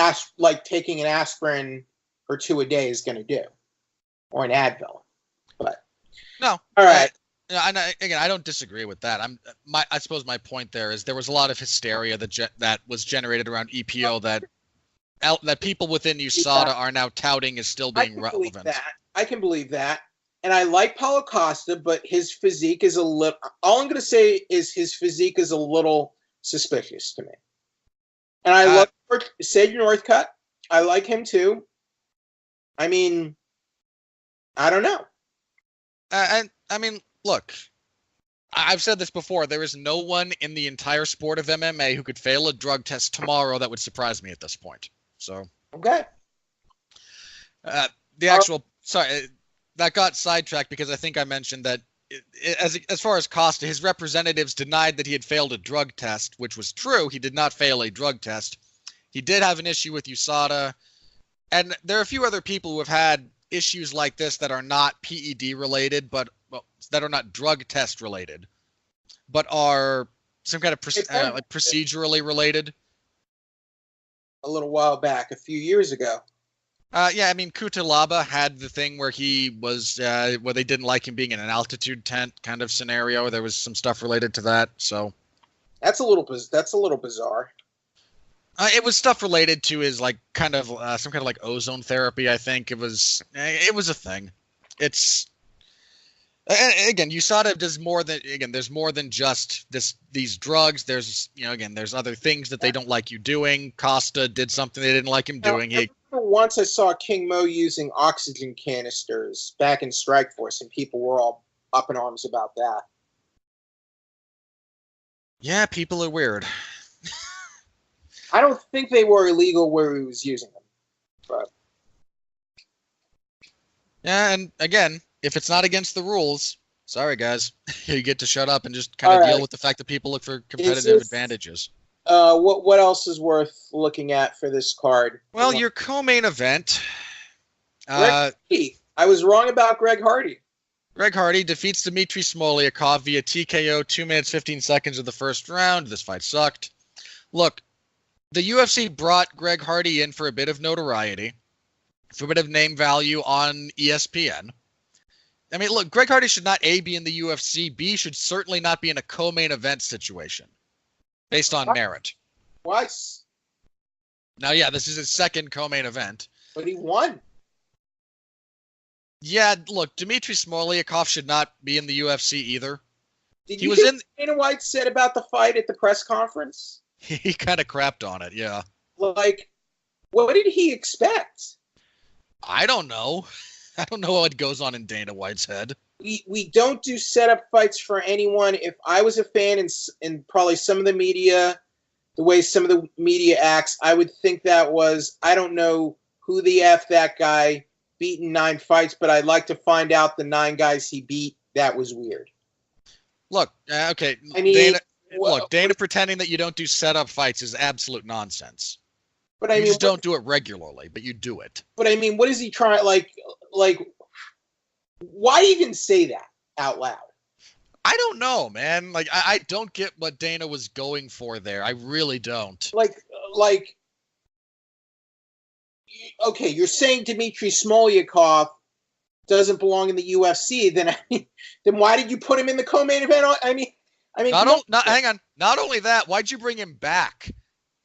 [SPEAKER 2] taking an aspirin or 2 a day is going to do, or an Advil. But
[SPEAKER 1] no,
[SPEAKER 2] all right.
[SPEAKER 1] I don't disagree with that. I suppose my point there is there was a lot of hysteria that was generated around EPO that people within USADA are now touting as still being relevant.
[SPEAKER 2] I can believe that. And I like Paulo Costa, but his physique is a little... All I'm going to say is his physique is a little suspicious to me. And I love Sage Northcutt. I like him too. I don't know.
[SPEAKER 1] Look, I've said this before. There is no one in the entire sport of MMA who could fail a drug test tomorrow that would surprise me at this point. So
[SPEAKER 2] okay.
[SPEAKER 1] That got sidetracked because I think I mentioned that as far as Costa, his representatives denied that he had failed a drug test, which was true. He did not fail a drug test. He did have an issue with USADA, and there are a few other people who have had issues like this that are not PED related, that are not drug test related, but are some kind of procedurally related.
[SPEAKER 2] A little while back, a few years ago.
[SPEAKER 1] Yeah, I mean, Kutalaba had the thing where he was, where they didn't like him being in an altitude tent kind of scenario. There was some stuff related to that. So
[SPEAKER 2] That's a little bizarre.
[SPEAKER 1] it was stuff related to his like kind of some kind of like ozone therapy. I think it was a thing. It's again, USADA does more than there's more than just these drugs. There's again, there's other things that they don't like you doing. Costa did something they didn't like him doing.
[SPEAKER 2] I remember once I saw King Mo using oxygen canisters back in Strikeforce, and people were all up in arms about that.
[SPEAKER 1] Yeah, people are weird.
[SPEAKER 2] I don't think they were illegal where he was using them, but
[SPEAKER 1] yeah, and again, if it's not against the rules, sorry guys, you get to shut up and just kind of deal with the fact that people look for competitive advantages.
[SPEAKER 2] What else is worth looking at for this card?
[SPEAKER 1] Well, your co-main event.
[SPEAKER 2] Greg Hardy. I was wrong about Greg Hardy.
[SPEAKER 1] Greg Hardy defeats Dmitry Smoliakov via TKO 2 minutes 15 seconds of the first round. This fight sucked. Look, the UFC brought Greg Hardy in for a bit of notoriety, for a bit of name value on ESPN. I mean, look, Greg Hardy should not A, be in the UFC, B, should certainly not be in a co-main event situation based on merit.
[SPEAKER 2] Twice.
[SPEAKER 1] Now, yeah, this is his second co-main event.
[SPEAKER 2] But he won.
[SPEAKER 1] Yeah, look, Dmitry Smoliakov should not be in the UFC either.
[SPEAKER 2] Did you hear what Dana White said about the fight at the press conference?
[SPEAKER 1] He kind of crapped on it, yeah.
[SPEAKER 2] Like, what did he expect?
[SPEAKER 1] I don't know. I don't know what goes on in Dana White's head.
[SPEAKER 2] We don't do setup fights for anyone. If I was a fan and probably some of the media, the way some of the media acts, I would think that was, I don't know who the F that guy beat in 9 fights, but I'd like to find out the 9 guys he beat. That was weird.
[SPEAKER 1] Look, okay. I mean, Dana pretending that you don't do setup fights is absolute nonsense. But you just don't do it regularly, but you do it.
[SPEAKER 2] But I mean, what is he trying? Like, why even say that out loud?
[SPEAKER 1] I don't know, man. Like, I don't get what Dana was going for there. I really don't.
[SPEAKER 2] Like, okay, you're saying Dmitry Smoliakov doesn't belong in the UFC. Then why did you put him in the co-main event? I mean,
[SPEAKER 1] hang on. Not only that, why'd you bring him back?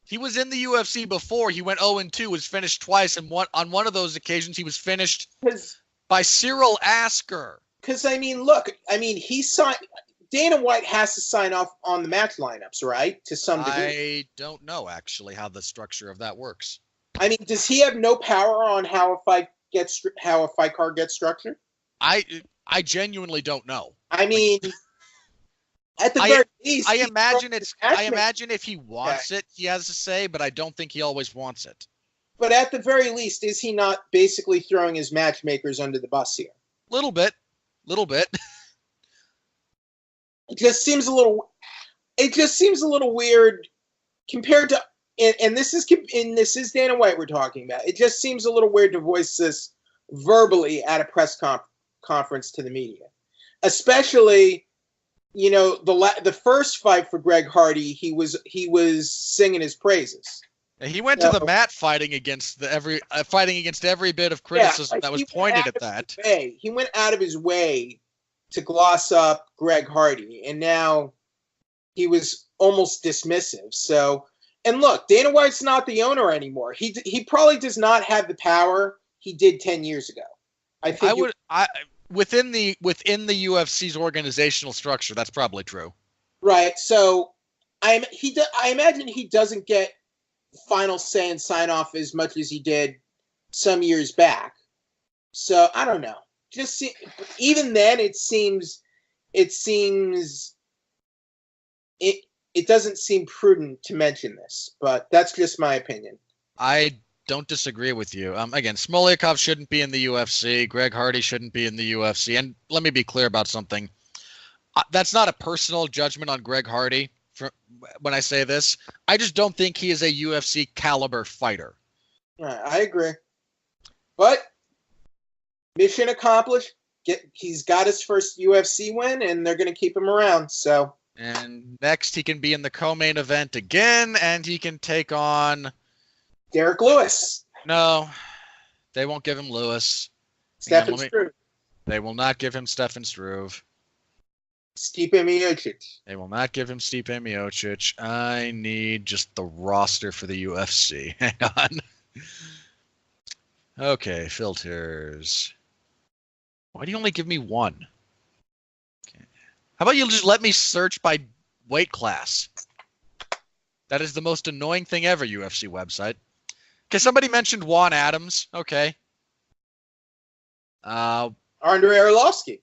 [SPEAKER 1] He was in the UFC before. He went 0-2, was finished twice, and on one of those occasions, he was finished by Cyril Asker.
[SPEAKER 2] Because, I mean, look, he signed. Dana White has to sign off on the match lineups, right? To some degree.
[SPEAKER 1] I don't know, actually, how the structure of that works.
[SPEAKER 2] I mean, does he have no power on how a fight card gets structured?
[SPEAKER 1] I genuinely don't know.
[SPEAKER 2] I mean, at the very least,
[SPEAKER 1] I imagine if he wants it, he has a say, but I don't think he always wants it.
[SPEAKER 2] But at the very least, is he not basically throwing his matchmakers under the bus here?
[SPEAKER 1] Little bit.
[SPEAKER 2] It just seems a little weird compared to, and this is Dana White we're talking about. It just seems a little weird to voice this verbally at a press conference to the media, especially, the first fight for Greg Hardy, he was singing his praises.
[SPEAKER 1] He went to the mat fighting against every bit of criticism that was pointed at that.
[SPEAKER 2] He went out of his way to gloss up Greg Hardy, and now he was almost dismissive. So, and look, Dana White's not the owner anymore. He probably does not have the power he did 10 years ago.
[SPEAKER 1] Within the UFC's organizational structure, that's probably true.
[SPEAKER 2] Right. So, I imagine he doesn't get final say and sign off as much as he did some years back. So I don't know. Even then, it doesn't seem prudent to mention this, but that's just my opinion.
[SPEAKER 1] I don't disagree with you. Again, Smoliakov shouldn't be in the UFC. Greg Hardy shouldn't be in the UFC. And let me be clear about something. That's not a personal judgment on Greg Hardy. When I say this, I just don't think he is a UFC caliber fighter.
[SPEAKER 2] I agree. But mission accomplished. He's got his first UFC win, and they're going to keep him around. So.
[SPEAKER 1] And next, he can be in the co-main event again, and he can take on
[SPEAKER 2] Derek Lewis.
[SPEAKER 1] No, They won't give him Lewis.
[SPEAKER 2] Stefan Struve.
[SPEAKER 1] They will not give him Stefan Struve.
[SPEAKER 2] Stipe Miocic.
[SPEAKER 1] They will not give him Stipe Miocic. I need just the roster for the UFC. Hang on. Okay, filters. Why do you only give me one? Okay. How about you just let me search by weight class? That is the most annoying thing ever, UFC website. Okay, somebody mentioned Juan Adams. Okay.
[SPEAKER 2] Andrei Arlovsky.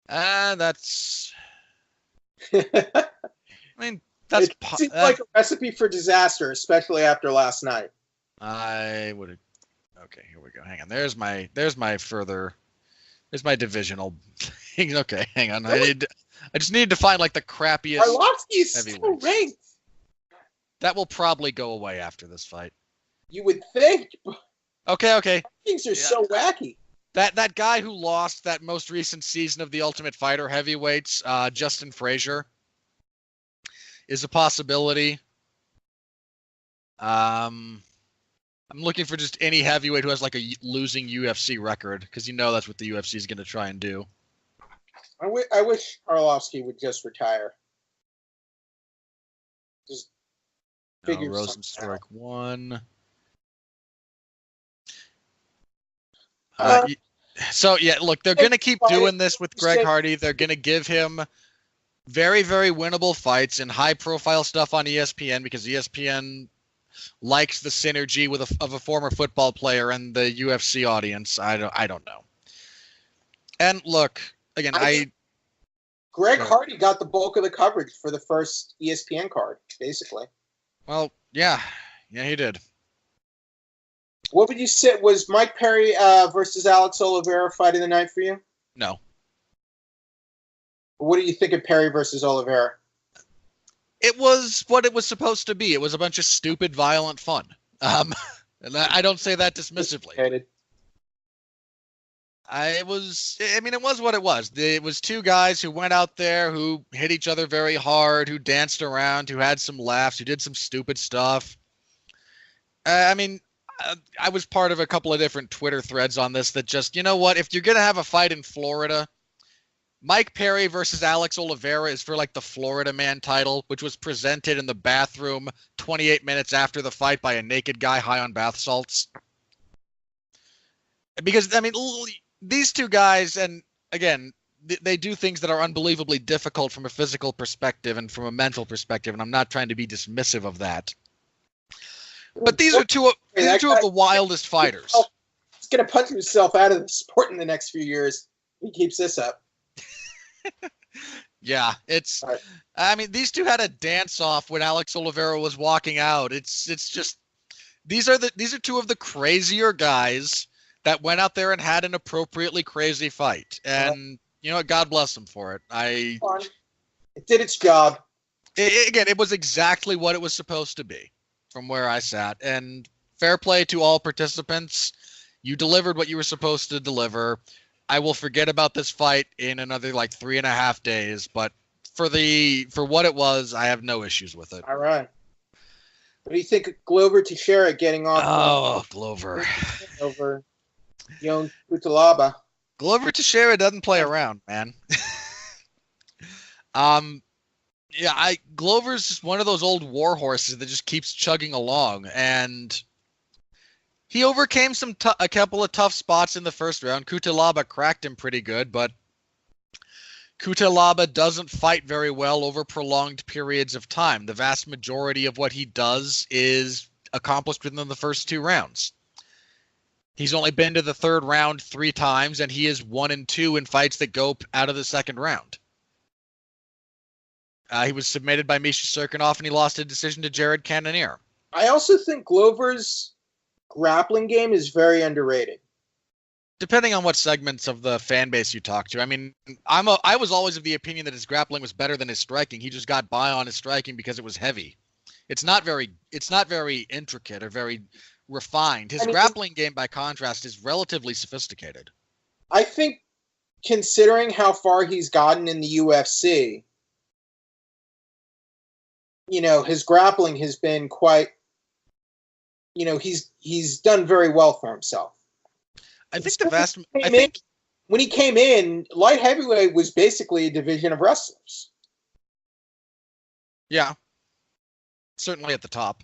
[SPEAKER 1] That's... I mean, that's...
[SPEAKER 2] It seems like a recipe for disaster, especially after last night.
[SPEAKER 1] I would have... Okay, here we go. Hang on. There's my divisional things. Okay, hang on. I just need to find like the crappiest.
[SPEAKER 2] Arlovsky is still ranked.
[SPEAKER 1] That will probably go away after this fight.
[SPEAKER 2] You would think.
[SPEAKER 1] Okay.
[SPEAKER 2] Things are so wacky.
[SPEAKER 1] That guy who lost that most recent season of the Ultimate Fighter heavyweights, Justin Frazier, is a possibility. I'm looking for just any heavyweight who has like a losing UFC record, because you know that's what the UFC is going to try and do.
[SPEAKER 2] I wish Arlovsky would just retire. Just figure
[SPEAKER 1] Rosenstruck won. So yeah, look, they're going to keep doing this with Greg Hardy. They're going to give him very, very winnable fights and high-profile stuff on ESPN, because ESPN likes the synergy of a former football player and the UFC audience. I don't know. And look, again,
[SPEAKER 2] Greg Hardy got the bulk of the coverage for the first ESPN card, basically.
[SPEAKER 1] Well, yeah, he did.
[SPEAKER 2] What would you say? Was Mike Perry versus Alex Oliveira fight of the night for you?
[SPEAKER 1] No.
[SPEAKER 2] What do you think of Perry versus Oliveira?
[SPEAKER 1] It was what it was supposed to be. It was a bunch of stupid, violent fun. And I don't say that dismissively. It was what it was. It was two guys who went out there, who hit each other very hard, who danced around, who had some laughs, who did some stupid stuff. I was part of a couple of different Twitter threads on this that just, you know what, if you're going to have a fight in Florida, Mike Perry versus Alex Oliveira is for like the Florida Man title, which was presented in the bathroom 28 minutes after the fight by a naked guy high on bath salts. Because, these two guys, and again, they do things that are unbelievably difficult from a physical perspective and from a mental perspective, and I'm not trying to be dismissive of that. But these are two of the wildest fighters.
[SPEAKER 2] He's going to punch himself out of the sport in the next few years. He keeps this up.
[SPEAKER 1] Yeah, it's. Right. These two had a dance off when Alex Oliveira was walking out. It's just these are two of the crazier guys that went out there and had an appropriately crazy fight, and you know what? God bless them for it.
[SPEAKER 2] It did its job.
[SPEAKER 1] It was exactly what it was supposed to be, from where I sat, and fair play to all participants. You delivered what you were supposed to deliver. I will forget about this fight in another 3.5 days, but for what it was, I have no issues with it.
[SPEAKER 2] All right. What do you think of Glover Teixeira getting off?
[SPEAKER 1] Oh, Glover.
[SPEAKER 2] Over Young Kutalaba.
[SPEAKER 1] Glover Teixeira doesn't play around, man. Glover's just one of those old war horses that just keeps chugging along, and he overcame a couple of tough spots in the first round. Kutalaba cracked him pretty good, but Kutalaba doesn't fight very well over prolonged periods of time. The vast majority of what he does is accomplished within the first 2 rounds. He's only been to the 3rd round 3 times, and he is 1-2 in fights that go out of the 2nd round. He was submitted by Misha Serkinov, and he lost a decision to Jared Cannonier.
[SPEAKER 2] I also think Glover's grappling game is very underrated.
[SPEAKER 1] Depending on what segments of the fan base you talk to. I was always of the opinion that his grappling was better than his striking. He just got by on his striking because it was heavy. It's not very intricate or very refined. His grappling game, by contrast, is relatively sophisticated.
[SPEAKER 2] I think, considering how far he's gotten in the UFC, his grappling has been quite he's done very well for himself.
[SPEAKER 1] I think
[SPEAKER 2] When he came in, light heavyweight was basically a division of wrestlers.
[SPEAKER 1] Yeah, certainly at the top.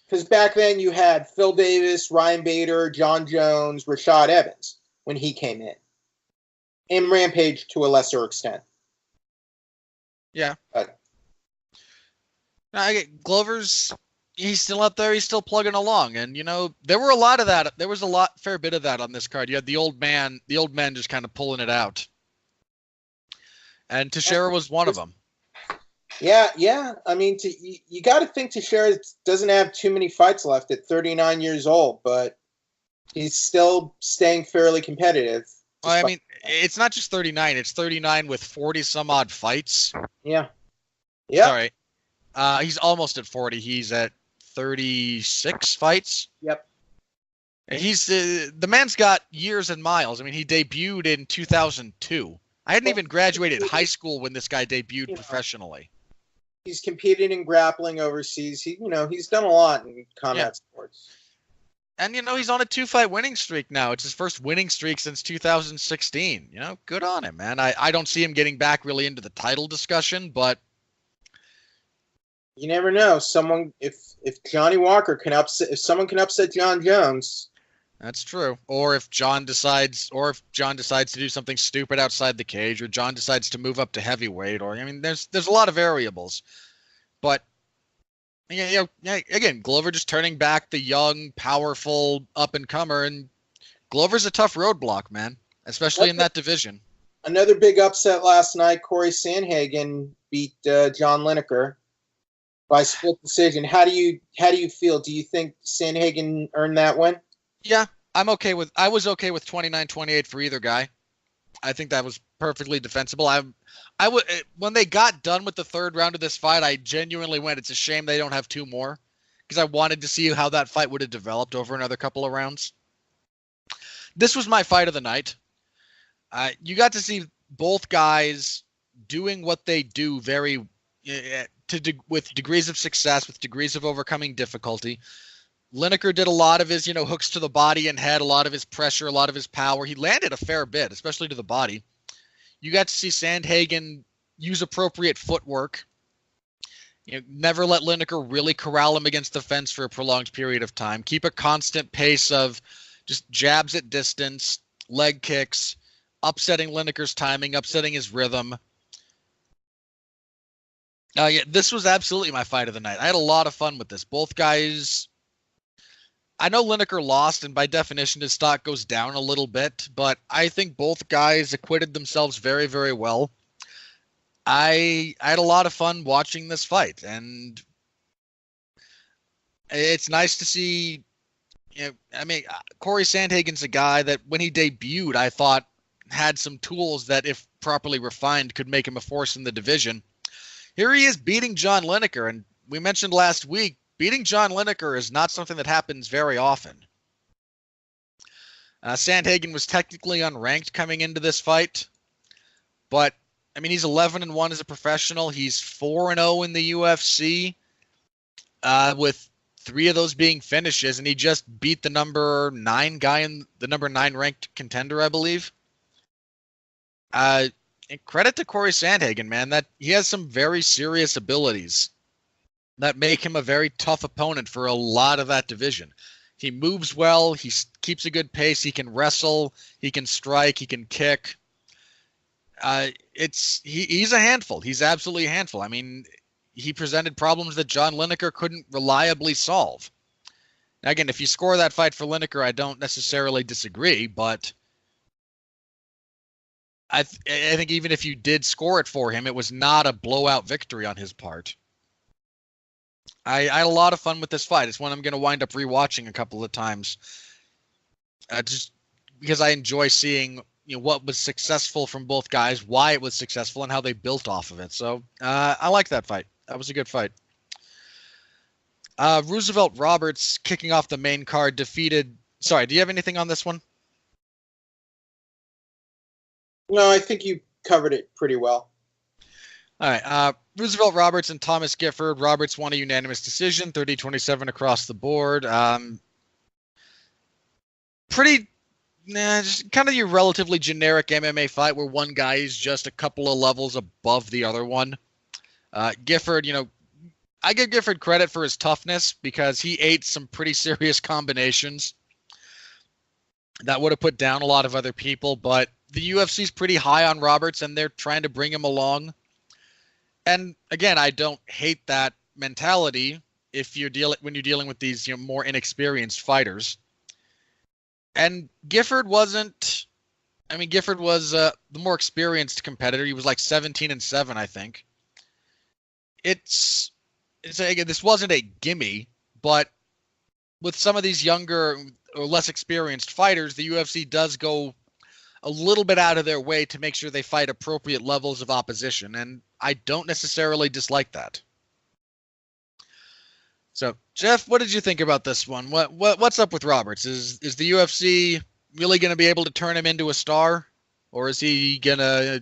[SPEAKER 2] Because back then you had Phil Davis, Ryan Bader, John Jones, Rashad Evans when he came in. And Rampage to a lesser extent.
[SPEAKER 1] Yeah. Glover's, he's still out there. He's still plugging along. And, there were a lot of that. There was fair bit of that on this card. You had the old men just kind of pulling it out. And Teixeira was one of them.
[SPEAKER 2] Yeah. I mean, you got to think Teixeira doesn't have too many fights left at 39 years old, but he's still staying fairly competitive.
[SPEAKER 1] Well, I mean, it's not just 39. It's 39 with 40 some odd fights.
[SPEAKER 2] Yeah.
[SPEAKER 1] Sorry. He's almost at 40. He's at 36 fights.
[SPEAKER 2] Yep.
[SPEAKER 1] And he's the man's got years and miles. I mean, he debuted in 2002. I hadn't even graduated high school when this guy debuted professionally.
[SPEAKER 2] He's competed in grappling overseas. He's done a lot in combat sports.
[SPEAKER 1] And, he's on a 2-fight winning streak now. It's his first winning streak since 2016. Good on him, man. I don't see him getting back really into the title discussion, but
[SPEAKER 2] you never know. If Johnny Walker if someone can upset John Jones.
[SPEAKER 1] That's true. Or if John decides to do something stupid outside the cage, or John decides to move up to heavyweight, there's a lot of variables. But again, Glover just turning back the young, powerful up-and-comer, and Glover's a tough roadblock, man, especially in that division.
[SPEAKER 2] Another big upset last night, Corey Sandhagen beat John Lineker by split decision. How do you feel? Do you think Sandhagen earned that win?
[SPEAKER 1] Yeah, I was okay with 29-28 for either guy. I think that was perfectly defensible. When they got done with the third round of this fight, I genuinely went, it's a shame they don't have two more, because I wanted to see how that fight would have developed over another couple of rounds. This was my fight of the night. You got to see both guys doing what they do with degrees of success, with degrees of overcoming difficulty. Lineker did a lot of his, hooks to the body and head, a lot of his pressure, a lot of his power. He landed a fair bit, especially to the body. You got to see Sandhagen use appropriate footwork. Never let Lineker really corral him against the fence for a prolonged period of time. Keep a constant pace of just jabs at distance, leg kicks, upsetting Lineker's timing, upsetting his rhythm. This was absolutely my fight of the night. I had a lot of fun with this. Both guys, I know Lineker lost, and by definition, his stock goes down a little bit, but I think both guys acquitted themselves very, very well. I had a lot of fun watching this fight, and it's nice to see, Corey Sandhagen's a guy that when he debuted, I thought had some tools that, if properly refined, could make him a force in the division. Here he is beating John Lineker, and we mentioned last week, beating John Lineker is not something that happens very often. Sandhagen was technically unranked coming into this fight, but he's 11-1 as a professional. He's 4-0 in the UFC, with 3 of those being finishes, and he just beat the number 9 guy in the number 9 ranked contender, I believe. And credit to Corey Sandhagen, man, that he has some very serious abilities that make him a very tough opponent for a lot of that division. He moves well. He keeps a good pace. He can wrestle. He can strike. He can kick. He's a handful. He's absolutely a handful. He presented problems that John Lineker couldn't reliably solve. Now, again, if you score that fight for Lineker, I don't necessarily disagree, but I think even if you did score it for him, it was not a blowout victory on his part. I had a lot of fun with this fight. It's one I'm going to wind up rewatching a couple of times, just because I enjoy seeing what was successful from both guys, why it was successful, and how they built off of it. So I like that fight. That was a good fight. Roosevelt Roberts, kicking off the main card, defeated. Sorry, do you have anything on this one?
[SPEAKER 2] No, I think you covered it pretty well.
[SPEAKER 1] All right. Roosevelt Roberts and Thomas Gifford. Roberts won a unanimous decision, 30-27 across the board. Just kind of your relatively generic MMA fight where one guy is just a couple of levels above the other one. Gifford, I give Gifford credit for his toughness because he ate some pretty serious combinations that would have put down a lot of other people, but the UFC's pretty high on Roberts and they're trying to bring him along. And again, I don't hate that mentality when you're dealing with these more inexperienced fighters. And Gifford was the more experienced competitor. He was like 17-7, I think. Again, this wasn't a gimme, but with some of these younger or less experienced fighters, the UFC does go a little bit out of their way to make sure they fight appropriate levels of opposition, and I don't necessarily dislike that. So, Jeff, what did you think about this one? What's up with Roberts? Is the UFC really going to be able to turn him into a star, or is he gonna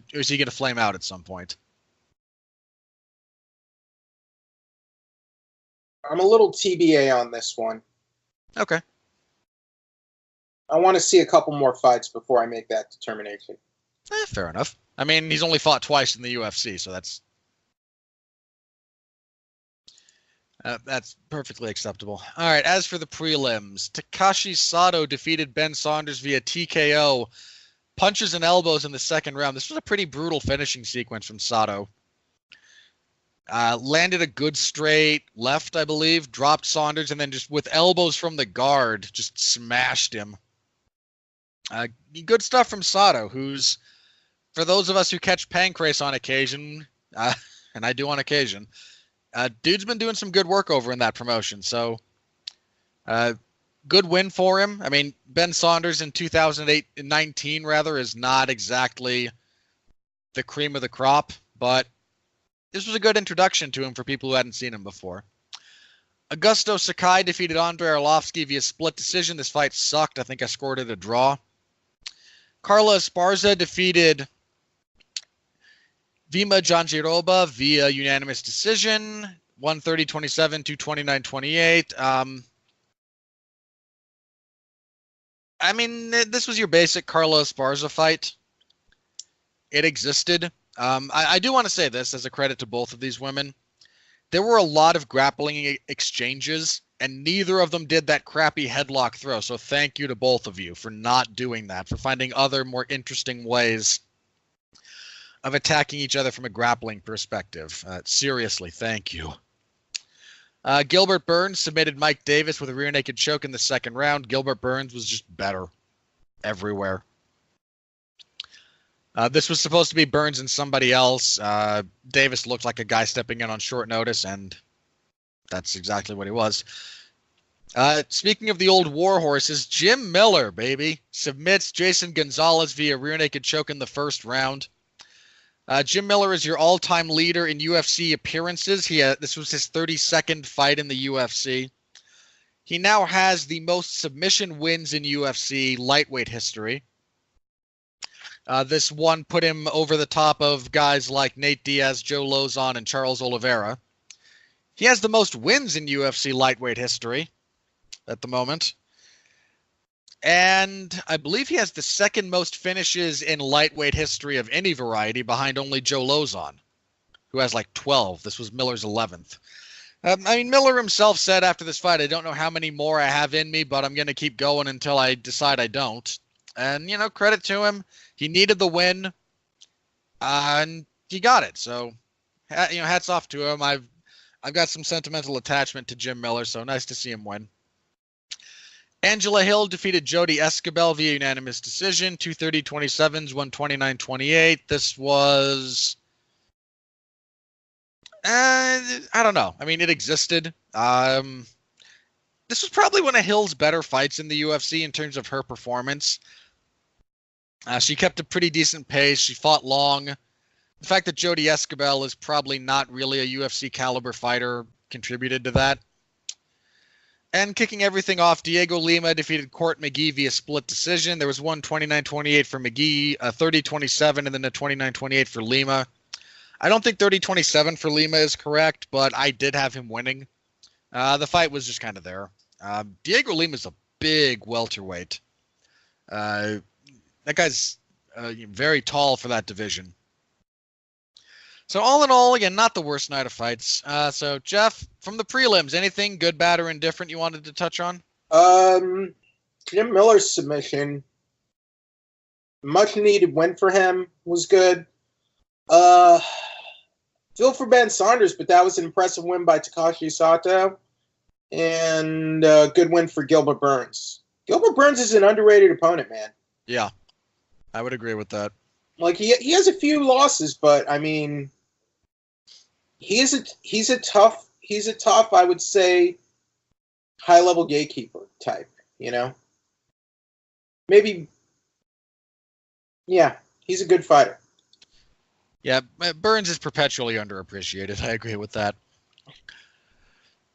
[SPEAKER 1] flame out at some point?
[SPEAKER 2] I'm a little TBA on this one.
[SPEAKER 1] Okay.
[SPEAKER 2] I want to see a couple more fights before I make that determination.
[SPEAKER 1] Fair enough. I mean, he's only fought twice in the UFC, so that's perfectly acceptable. All right, as for the prelims, Takashi Sato defeated Ben Saunders via TKO, punches and elbows in the second round. This was a pretty brutal finishing sequence from Sato. Landed a good straight left, I believe, dropped Saunders, and then just with elbows from the guard, just smashed him. Good stuff from Sato, who's, for those of us who catch Pancrase on occasion, and I do on occasion, dude's been doing some good work over in that promotion. So, good win for him. I mean, Ben Saunders in 2019 is not exactly the cream of the crop, but this was a good introduction to him for people who hadn't seen him before. Augusto Sakai defeated Andrei Arlovsky via split decision. This fight sucked. I think I scored it a draw. Carla Esparza defeated Vima Janjiroba via unanimous decision. 130-27 to 29-28. I mean, this was your basic Carla Esparza fight. It existed. I do want to say this as a credit to both of these women. There were a lot of grappling exchanges, and neither of them did that crappy headlock throw. So thank you to both of you for not doing that, for finding other more interesting ways of attacking each other from a grappling perspective. Seriously, thank you. Gilbert Burns submitted Mike Davis with a rear naked choke in the second round. Gilbert Burns was just better everywhere. This was supposed to be Burns and somebody else. Davis looked like a guy stepping in on short notice, and that's exactly what he was. Speaking of the old war horses, Jim Miller, baby, submits Jason Gonzalez via rear naked choke in the first round. Jim Miller is your all-time leader in UFC appearances. This was his 32nd fight in the UFC. He now has the most submission wins in UFC lightweight history. This one put him over the top of guys like Nate Diaz, Joe Lozon, and Charles Oliveira. He has the most wins in UFC lightweight history at the moment. And I believe he has the second most finishes in lightweight history of any variety, behind only Joe Lozon, who has like 12. This was Miller's 11th. Miller himself said after this fight, I don't know how many more I have in me, but I'm going to keep going until I decide I don't. And, credit to him. He needed the win, and he got it. So, hats off to him. I've got some sentimental attachment to Jim Miller, so nice to see him win. Angela Hill defeated Jody Escobel via unanimous decision. 230-27s, 129-28. This was... I don't know. I mean, it existed. This was probably one of Hill's better fights in the UFC in terms of her performance. She kept a pretty decent pace. She fought long. The fact that Jody Escobel is probably not really a UFC caliber fighter contributed to that. And kicking everything off, Diego Lima defeated Court McGee via split decision. There was one 29-28 for McGee, a 30-27, and then a 29-28 for Lima. I don't think 30-27 for Lima is correct, but I did have him winning. The fight was just kind of there. Diego Lima's a big welterweight. That guy's very tall for that division. So all in all, again, not the worst night of fights. So Jeff, from the prelims, anything good, bad, or indifferent you wanted to touch on?
[SPEAKER 2] Jim Miller's submission, much needed win for him, was good. Feel for Ben Saunders, but that was an impressive win by Takashi Sato, and a good win for Gilbert Burns. Gilbert Burns is an underrated opponent, man.
[SPEAKER 1] Yeah, I would agree with that.
[SPEAKER 2] Like he has a few losses, but I mean, he's a tough, I would say, high level gatekeeper type. You know, maybe, yeah, he's a good fighter.
[SPEAKER 1] Yeah, Burns is perpetually underappreciated. I agree with that.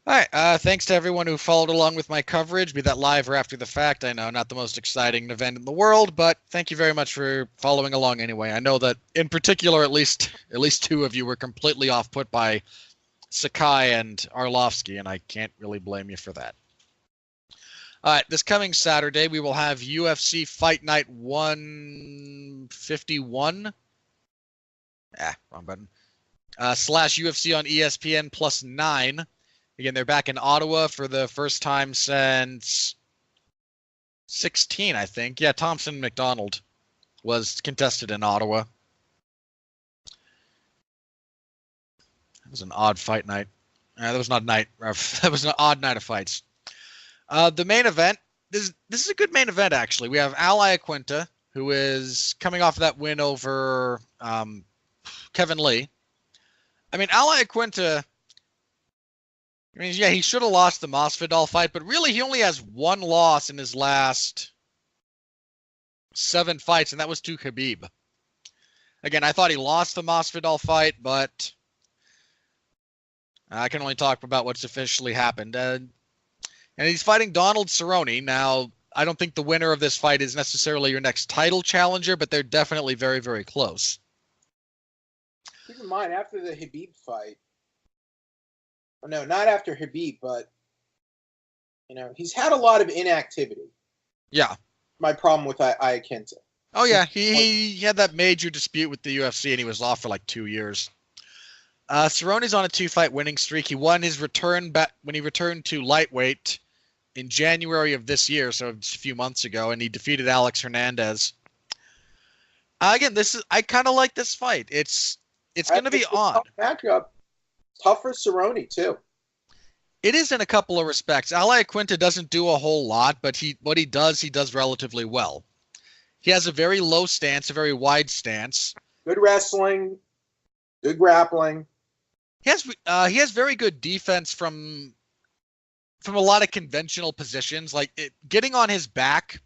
[SPEAKER 1] All right. Thanks to everyone who followed along with my coverage, be that live or after the fact. I know, not the most exciting event in the world, but thank you very much for following along anyway. I know that, in particular, at least two of you were completely off-put by Sakai and Arlovsky, and I can't really blame you for that. All right, this coming Saturday, we will have UFC Fight Night 151. Wrong button. / UFC on ESPN plus 9. Again, they're back in Ottawa for the first time since 16, I think. Yeah, Thompson McDonald was contested in Ottawa. That was an odd fight night. That was not night. That was an odd night of fights. The main event. This is a good main event, actually. We have Al Iaquinta, who is coming off of that win over Kevin Lee. I mean, Al Iaquinta, I mean, yeah, he should have lost the Masvidal fight, but really he only has one loss in his last 7 fights, and that was to Khabib. Again, I thought he lost the Masvidal fight, but I can only talk about what's officially happened. And he's fighting Donald Cerrone. Now, I don't think the winner of this fight is necessarily your next title challenger, but they're definitely very, very close.
[SPEAKER 2] Keep in mind, after the Khabib fight, no, not after Khabib, but, you know, he's had a lot of inactivity.
[SPEAKER 1] Yeah.
[SPEAKER 2] My problem with Iaquinta.
[SPEAKER 1] Oh, yeah. He had that major dispute with the UFC, and he was off for like 2 years. Cerrone's on a 2-fight winning streak. He won his return back when he returned to lightweight in January of this year, so just a few months ago, and he defeated Alex Hernandez. Again, I kind of like this fight. It's going to be on.
[SPEAKER 2] Tough matchup. Tough for Cerrone, too.
[SPEAKER 1] It is in a couple of respects. Al Iaquinta doesn't do a whole lot, but what he does relatively well. He has a very low stance, a very wide stance.
[SPEAKER 2] Good wrestling, good grappling.
[SPEAKER 1] He has very good defense from a lot of conventional positions. Like getting on his back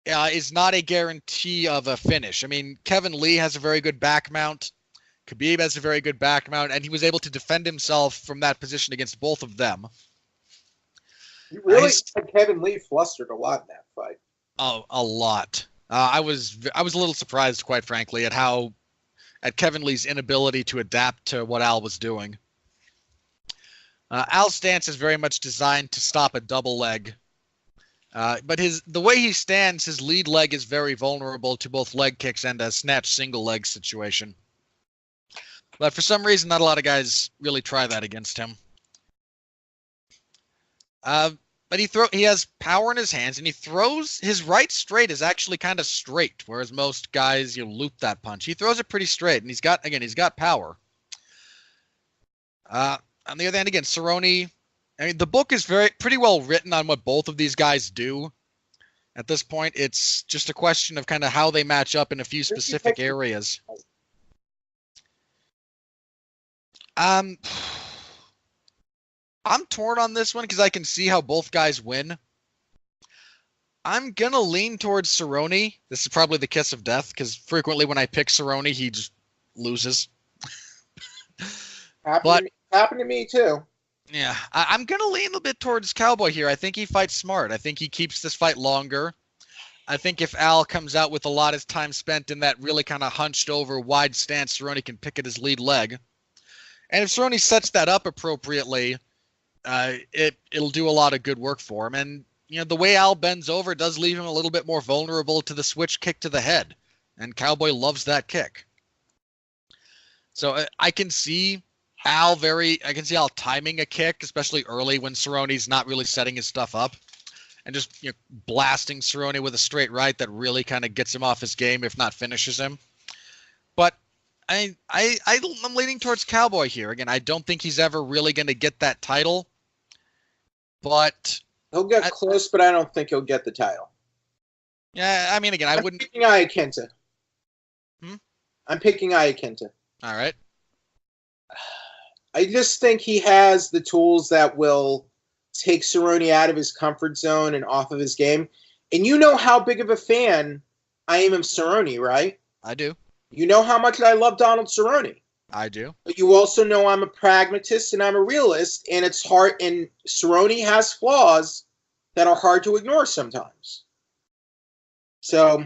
[SPEAKER 1] is not a guarantee of a finish. I mean, Kevin Lee has a very good back mount. Khabib has a very good back mount, and he was able to defend himself from that position against both of them.
[SPEAKER 2] You really had Kevin Lee flustered a lot in that fight.
[SPEAKER 1] Oh, a lot. I was a little surprised, quite frankly, at Kevin Lee's inability to adapt to what Al was doing. Al's stance is very much designed to stop a double leg. But the way he stands, his lead leg is very vulnerable to both leg kicks and a snatch single leg situation. But for some reason, not a lot of guys really try that against him. But he has power in his hands, and he throws his right straight is actually kind of straight, whereas most guys loop that punch. He throws it pretty straight, and he's got power. On the other hand, again, Cerrone, I mean, the book is pretty well written on what both of these guys do. At this point, it's just a question of kind of how they match up in a few specific areas. I'm torn on this one because I can see how both guys win. I'm going to lean towards Cerrone. This is probably the kiss of death because frequently when I pick Cerrone, he just loses.
[SPEAKER 2] Happened to me too.
[SPEAKER 1] Yeah, I'm going to lean a bit towards Cowboy here. I think he fights smart. I think he keeps this fight longer. I think if Al comes out with a lot of time spent in that really kind of hunched over wide stance, Cerrone can pick at his lead leg. And if Cerrone sets that up appropriately, it'll do a lot of good work for him. And the way Al bends over does leave him a little bit more vulnerable to the switch kick to the head. And Cowboy loves that kick. So I can see Al timing a kick, especially early when Cerrone's not really setting his stuff up, and just blasting Cerrone with a straight right that really kind of gets him off his game, if not finishes him. But I'm leaning towards Cowboy here. Again, I don't think he's ever really going to get that title, but
[SPEAKER 2] he'll get close. But I don't think he'll get the title.
[SPEAKER 1] Yeah, I mean, again, I wouldn't.
[SPEAKER 2] Picking Iaquinta. I'm picking Iaquinta.
[SPEAKER 1] All right.
[SPEAKER 2] I just think he has the tools that will take Cerrone out of his comfort zone and off of his game. And you know how big of a fan I am of Cerrone, right?
[SPEAKER 1] I do.
[SPEAKER 2] You know how much I love Donald Cerrone.
[SPEAKER 1] I do.
[SPEAKER 2] But you also know I'm a pragmatist and I'm a realist, and it's hard. And Cerrone has flaws that are hard to ignore sometimes. So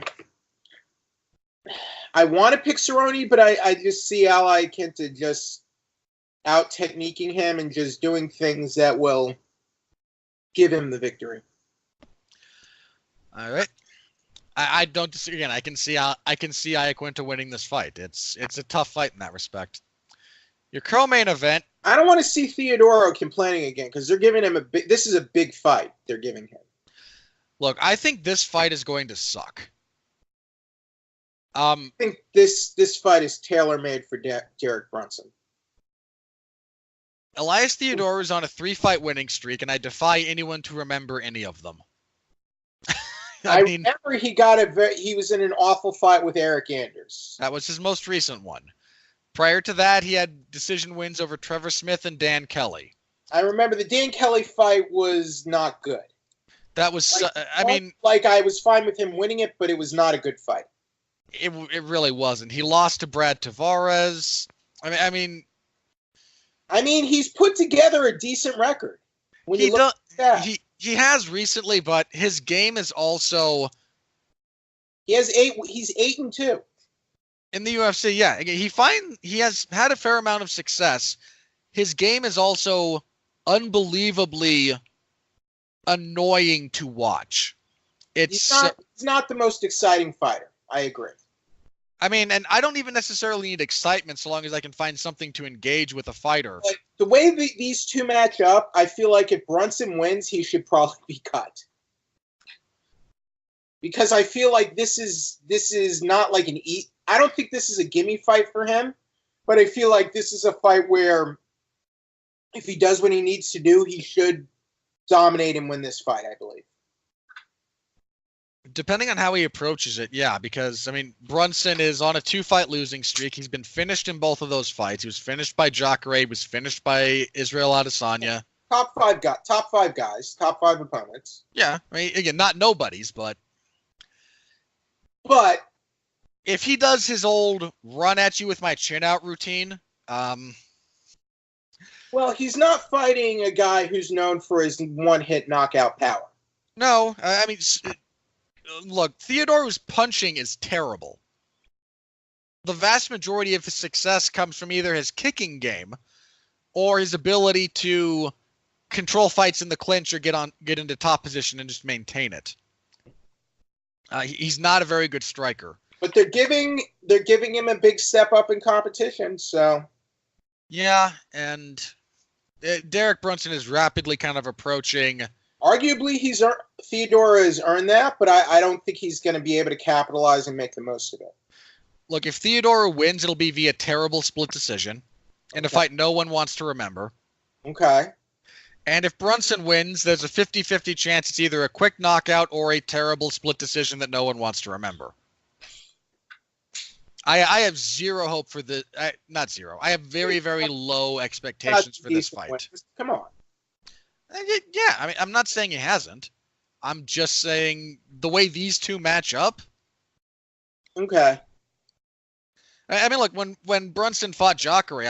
[SPEAKER 2] I want to pick Cerrone, but I just see Al Iaquinta just out-techniquing him and just doing things that will give him the victory.
[SPEAKER 1] All right. I don't disagree. Again, I can see Iaquinta winning this fight. It's a tough fight in that respect. Your co-main event.
[SPEAKER 2] I don't want to see Theodoro complaining again because they're giving him this is a big fight they're giving him.
[SPEAKER 1] Look, I think this fight is going to suck.
[SPEAKER 2] I think this fight is tailor-made for Derek Brunson.
[SPEAKER 1] Elias Theodorou is on a 3-fight winning streak, and I defy anyone to remember any of them.
[SPEAKER 2] I remember he was in an awful fight with Eric Anders.
[SPEAKER 1] That was his most recent one. Prior to that, he had decision wins over Trevor Smith and Dan Kelly.
[SPEAKER 2] I remember the Dan Kelly fight was not good.
[SPEAKER 1] That was,
[SPEAKER 2] I was fine with him winning it, but it was not a good fight.
[SPEAKER 1] It really wasn't. He lost to Brad Tavares. I mean, he's put together a decent record. He has recently, but his game is also.
[SPEAKER 2] He's 8-2
[SPEAKER 1] in the UFC. Yeah, he has had a fair amount of success. His game is also unbelievably annoying to watch. He's
[SPEAKER 2] not the most exciting fighter. I agree.
[SPEAKER 1] I mean, and I don't even necessarily need excitement so long as I can find something to engage with a fighter.
[SPEAKER 2] But the way these two match up, I feel like if Brunson wins, he should probably be cut. Because I feel like this is not like I don't think this is a gimme fight for him, but I feel like this is a fight where if he does what he needs to do, he should dominate and win this fight, I believe.
[SPEAKER 1] Depending on how he approaches it, yeah, because, Brunson is on a 2-fight losing streak. He's been finished in both of those fights. He was finished by Jacare. He was finished by Israel Adesanya.
[SPEAKER 2] Top five guys, top 5 opponents.
[SPEAKER 1] Yeah, again, not nobodies, but...
[SPEAKER 2] But...
[SPEAKER 1] if he does his old run at you with my chin out routine...
[SPEAKER 2] Well, he's not fighting a guy who's known for his one-hit knockout power.
[SPEAKER 1] No, look, Theodorou's punching is terrible. The vast majority of his success comes from either his kicking game or his ability to control fights in the clinch or get into top position and just maintain it. He's not a very good striker.
[SPEAKER 2] But they're giving him a big step up in competition, so...
[SPEAKER 1] Yeah, and Derek Brunson is rapidly kind of approaching...
[SPEAKER 2] Arguably, Theodorou has earned that, but I don't think he's going to be able to capitalize and make the most of it.
[SPEAKER 1] Look, if Theodorou wins, it'll be via terrible split decision in a fight no one wants to remember.
[SPEAKER 2] Okay.
[SPEAKER 1] And if Brunson wins, there's a 50-50 chance it's either a quick knockout or a terrible split decision that no one wants to remember. I have zero hope for not zero. I have very, very low expectations for this fight.
[SPEAKER 2] Come on.
[SPEAKER 1] Yeah, I'm not saying he hasn't. I'm just saying the way these two match up.
[SPEAKER 2] Okay.
[SPEAKER 1] Look, when Brunson fought Jacare,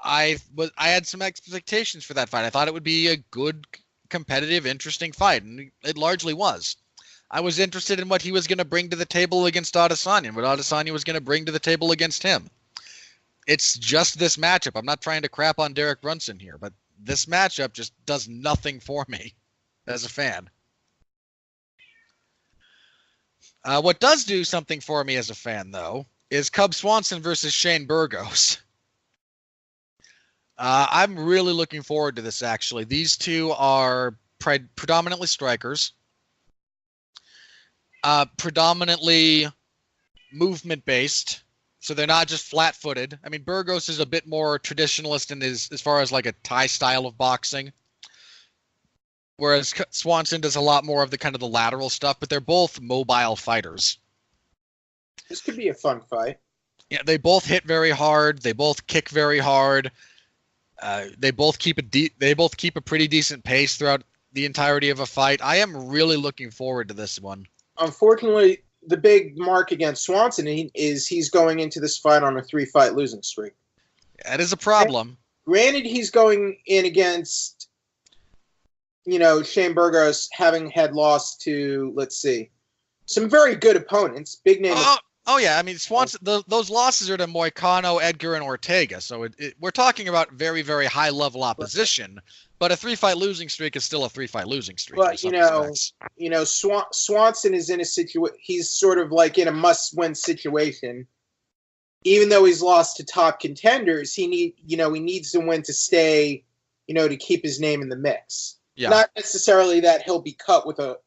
[SPEAKER 1] I had some expectations for that fight. I thought it would be a good, competitive, interesting fight, and it largely was. I was interested in what he was going to bring to the table against Adesanya, and what Adesanya was going to bring to the table against him. It's just this matchup. I'm not trying to crap on Derek Brunson here, but this matchup just does nothing for me as a fan. What does do something for me as a fan, though, is Cub Swanson versus Shane Burgos. I'm really looking forward to this, actually. These two are predominantly strikers, predominantly movement-based, so they're not just flat-footed. I mean, Burgos is a bit more traditionalist in his, as far as like a Thai style of boxing, whereas Swanson does a lot more of the kind of the lateral stuff, but they're both mobile fighters.
[SPEAKER 2] This could be a fun fight.
[SPEAKER 1] Yeah, they both hit very hard. They both kick very hard. They both keep a pretty decent pace throughout the entirety of a fight. I am really looking forward to this one.
[SPEAKER 2] Unfortunately, the big mark against Swanson is he's going into this fight on a 3-fight losing streak.
[SPEAKER 1] That is a problem.
[SPEAKER 2] Granted, he's going in against, Shane Burgos, having had lost to, let's see, some very good opponents. Big name.
[SPEAKER 1] Oh yeah, I mean Swanson. Those losses are to Moicano, Edgar, and Ortega. So we're talking about very, very high level opposition. But a 3-fight losing streak is still a 3-fight losing streak.
[SPEAKER 2] But Swanson is in a situation. He's sort of like in a must-win situation. Even though he's lost to top contenders, he needs to win to stay, to keep his name in the mix. Yeah. Not necessarily that he'll be cut with a,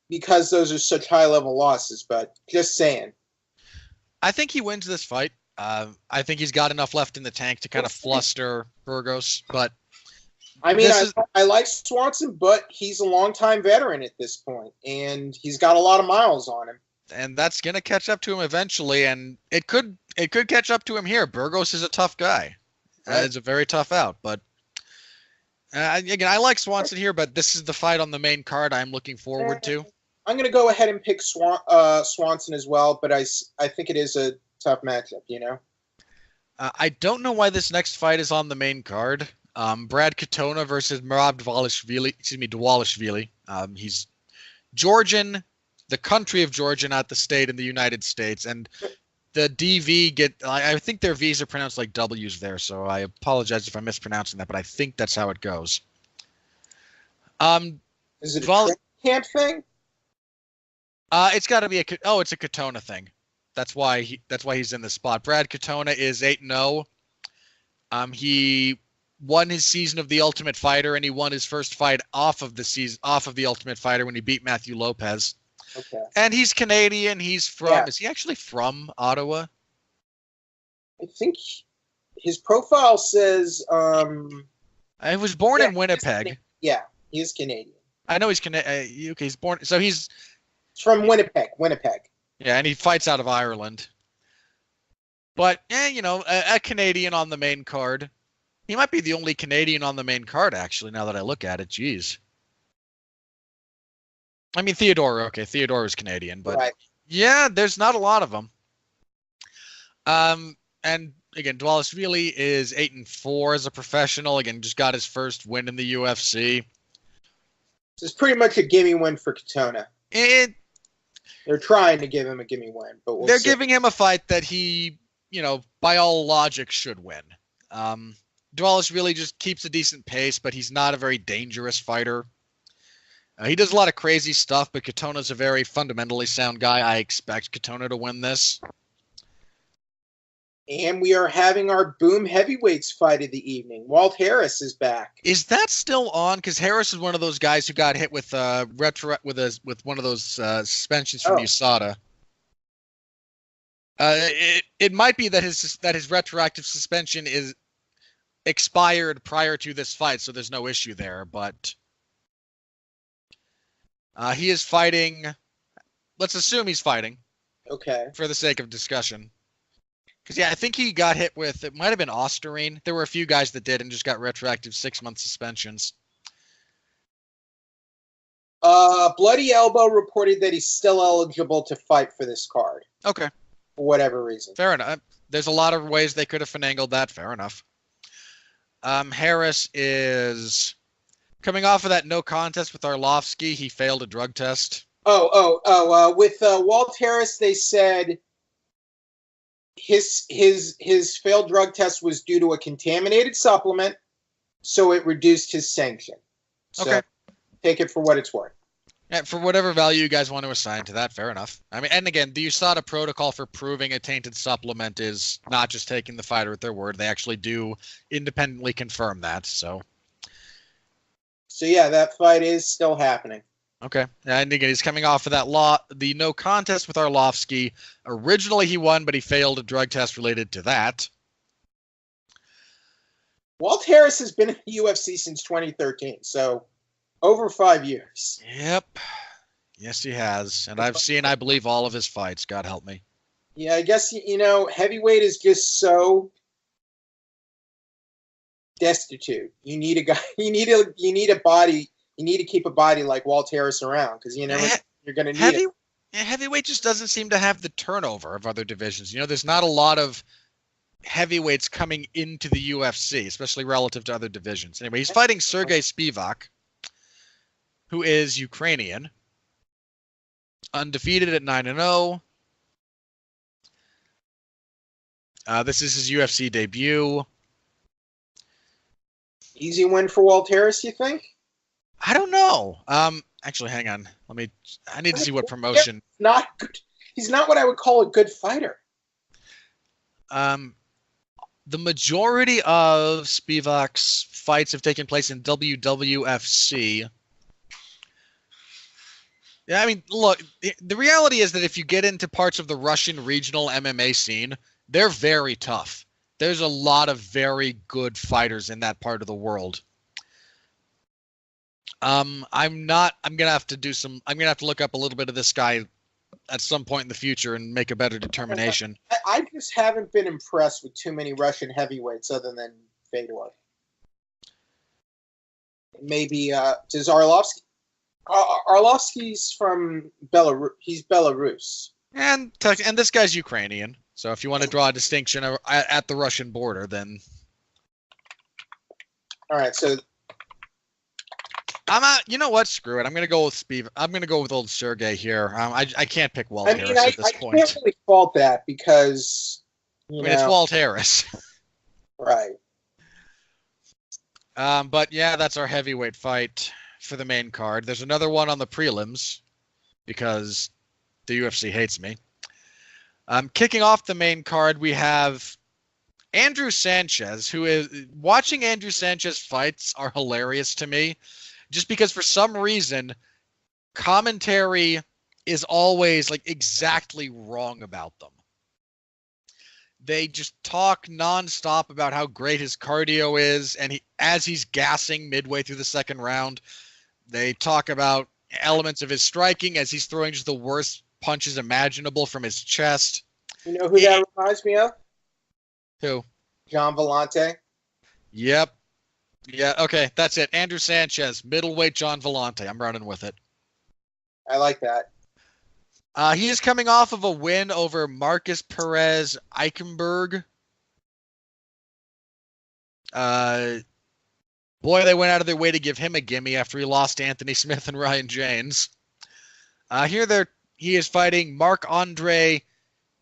[SPEAKER 2] because those are such high-level losses, but just saying.
[SPEAKER 1] I think he wins this fight. I think he's got enough left in the tank to kind of fluster Burgos, but
[SPEAKER 2] I mean, I like Swanson, but he's a longtime veteran at this point, and he's got a lot of miles on him.
[SPEAKER 1] And that's gonna catch up to him eventually, and it could catch up to him here. Burgos is a tough guy. Right. It's a very tough out, but again, I like Swanson here, but this is the fight on the main card I'm looking forward to.
[SPEAKER 2] I'm going to go ahead and pick Swanson as well, but I think it is a tough matchup,
[SPEAKER 1] I don't know why this next fight is on the main card. Brad Katona versus Merab Dvalishvili. He's Georgian, the country of Georgia, not the state in the United States. And the DV I think their V's are pronounced like W's there, so I apologize if I'm mispronouncing that, but I think that's how it goes.
[SPEAKER 2] Is it a camp thing?
[SPEAKER 1] It's got to be it's a Katona thing. That's why he's in this spot. Brad Katona is 8-0. He won his season of The Ultimate Fighter, and he won his first fight off of The Ultimate Fighter when he beat Matthew Lopez.
[SPEAKER 2] Okay.
[SPEAKER 1] And he's Canadian. He's from. Is he actually from Ottawa?
[SPEAKER 2] I think his profile says.
[SPEAKER 1] I was born in Winnipeg.
[SPEAKER 2] Yeah, he is Canadian.
[SPEAKER 1] I know he's Canadian. Okay, he's born. So he's
[SPEAKER 2] from Winnipeg. Winnipeg.
[SPEAKER 1] Yeah, and he fights out of Ireland. But a Canadian on the main card. He might be the only Canadian on the main card, actually. Now that I look at it, jeez. I mean, Theodore. Okay, Theodore is Canadian, but right. Yeah, there's not a lot of them. And again, Dvalishvili is 8-4 as a professional. Again, just got his first win in the UFC.
[SPEAKER 2] This is pretty much a gimme win for Katona. They're trying to give him a gimme win, but
[SPEAKER 1] they're giving him a fight that he, by all logic, should win. Dvalishvili just keeps a decent pace, but he's not a very dangerous fighter. He does a lot of crazy stuff, but Katona's a very fundamentally sound guy. I expect Katona to win this.
[SPEAKER 2] And we are having our Boom Heavyweights fight of the evening. Walt Harris is back.
[SPEAKER 1] Is that still on? Because Harris is one of those guys who got hit with with one of those suspensions from USADA. It might be that his retroactive suspension is expired prior to this fight, so there's no issue there. But he is fighting. Let's assume he's fighting.
[SPEAKER 2] Okay.
[SPEAKER 1] For the sake of discussion. Because, I think he got hit with, it might have been Ostarine. There were a few guys that did and just got retroactive 6-month suspensions.
[SPEAKER 2] Bloody Elbow reported that he's still eligible to fight for this card.
[SPEAKER 1] Okay.
[SPEAKER 2] For whatever reason.
[SPEAKER 1] Fair enough. There's a lot of ways they could have finagled that. Fair enough. Harris is Coming off of that no contest with Arlovsky, he failed a drug test.
[SPEAKER 2] With Walt Harris, they said his failed drug test was due to a contaminated supplement, so it reduced his sanction. So
[SPEAKER 1] Okay.
[SPEAKER 2] Take it for what it's worth.
[SPEAKER 1] Yeah, for whatever value you guys want to assign to that, fair enough. I mean, and again, the USADA protocol for proving a tainted supplement is not just taking the fighter at their word. They actually do independently confirm that. So
[SPEAKER 2] yeah, that fight is still happening.
[SPEAKER 1] Okay. And again, he's coming off of the no contest with Arlovsky. Originally, he won, but he failed a drug test related to that.
[SPEAKER 2] Walt Harris has been in the UFC since 2013, so over 5 years.
[SPEAKER 1] Yep. Yes, he has. And I've seen, I believe, all of his fights. God help me.
[SPEAKER 2] Yeah, I guess, heavyweight is just so destitute. You need a guy, you need a body. You need to keep a body like Walt Harris around because you're going to need it.
[SPEAKER 1] Heavyweight just doesn't seem to have the turnover of other divisions. There's not a lot of heavyweights coming into the UFC, especially relative to other divisions. Anyway, he's fighting Sergey Spivak, who is Ukrainian, undefeated at 9-0. This is his UFC debut. Easy
[SPEAKER 2] win for Walt Harris, you think?
[SPEAKER 1] I don't know. Actually, hang on. I need to see what promotion.
[SPEAKER 2] Not good. He's not what I would call a good fighter.
[SPEAKER 1] The majority of Spivak's fights have taken place in WWFC. Yeah, I mean, look, the reality is that if you get into parts of the Russian regional MMA scene, they're very tough. There's a lot of very good fighters in that part of the world. I'm gonna have to look up a little bit of this guy at some point in the future and make a better determination.
[SPEAKER 2] I just haven't been impressed with too many Russian heavyweights other than Fedor. Maybe does Arlovsky? Arlovsky's from Belarus. He's Belarus.
[SPEAKER 1] And this guy's Ukrainian. So if you want to draw a distinction at the Russian border, then.
[SPEAKER 2] All right. So.
[SPEAKER 1] I'm not. You know what? Screw it. I'm gonna go with Spivak. I'm gonna go with old Sergey here. I can't pick Walt Harris at this point. I
[SPEAKER 2] can't really fault that because.
[SPEAKER 1] It's Walt Harris.
[SPEAKER 2] Right.
[SPEAKER 1] But yeah, that's our heavyweight fight for the main card. There's another one on the prelims because the UFC hates me. Kicking off the main card, we have Andrew Sanchez, who is watching Andrew Sanchez fights are hilarious to me. Just because for some reason, commentary is always like exactly wrong about them. They just talk nonstop about how great his cardio is, and as he's gassing midway through the second round, they talk about elements of his striking as he's throwing just the worst punches imaginable from his chest.
[SPEAKER 2] You know who that reminds me of?
[SPEAKER 1] Who?
[SPEAKER 2] John Vellante.
[SPEAKER 1] Yep. Yeah, okay, that's it. Andrew Sanchez, middleweight John Vellante. I'm running with it.
[SPEAKER 2] I like that.
[SPEAKER 1] He is coming off of a win over Marcus Perez Eichenberg. Boy, they went out of their way to give him a gimme after he lost to Anthony Smith and Ryan James. He is fighting Marc-Andre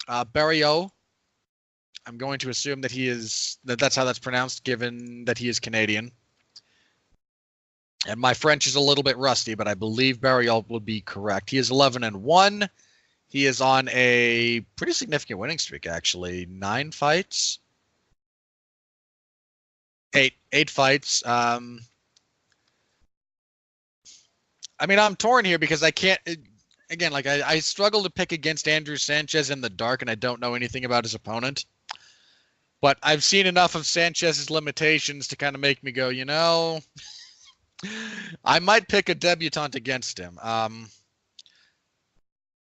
[SPEAKER 1] Barriault. I'm going to assume that's how that's pronounced, given that he is Canadian. And my French is a little bit rusty, but I believe Barriault will be correct. He is 11-1. He is on a pretty significant winning streak, actually. 9 fights. 8 fights. I mean, I'm torn here because I can't. Again, like I struggle to pick against Andrew Sanchez in the dark, and I don't know anything about his opponent. But I've seen enough of Sanchez's limitations to kind of make me go, I might pick a debutant against him. I'm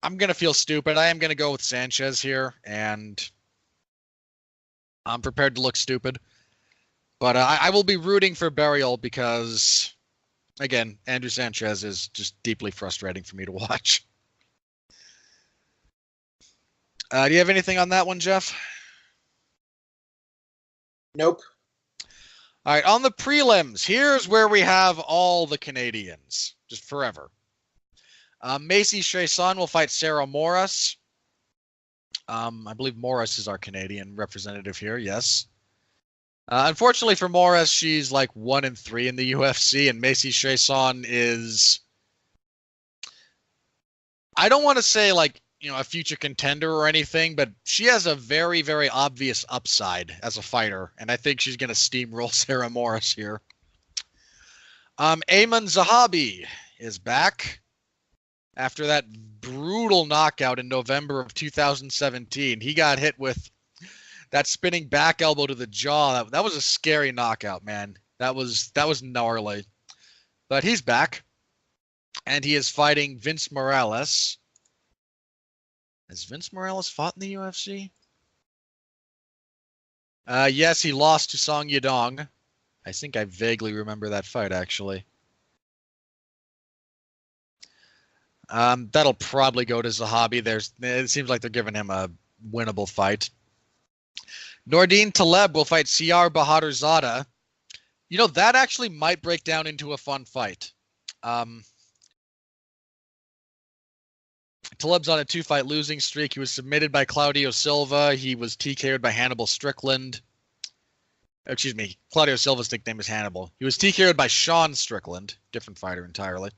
[SPEAKER 1] going to feel stupid. I am going to go with Sanchez here, and I'm prepared to look stupid. But I will be rooting for Barriault because, again, Andrew Sanchez is just deeply frustrating for me to watch. Do you have anything on that one, Jeff?
[SPEAKER 2] Nope.
[SPEAKER 1] All right, on the prelims, here's where we have all the Canadians, just forever. Macy Chiasson will fight Sarah Morris. I believe Morris is our Canadian representative here, yes. Unfortunately for Morris, she's like 1-3 in the UFC, and Macy Chiasson is, I don't want to say like, a future contender or anything, but she has a very, very obvious upside as a fighter, and I think she's going to steamroll Sarah Morris here. Ayman Zahabi is back after that brutal knockout in November of 2017. He got hit with that spinning back elbow to the jaw. That was a scary knockout, man. That was gnarly. But he's back, and he is fighting Vince Morales. Has Vince Morales fought in the UFC? Yes, he lost to Song Yadong. I think I vaguely remember that fight, actually. That'll probably go to Zahabi. It seems like they're giving him a winnable fight. Nordine Taleb will fight Siar Bahadurzada. That actually might break down into a fun fight. Taleb's on a 2-fight losing streak. He was submitted by Claudio Silva. He was TKO'd by Hannibal Strickland. Excuse me, Claudio Silva's nickname is Hannibal. He was TKO'd by Sean Strickland, different fighter entirely.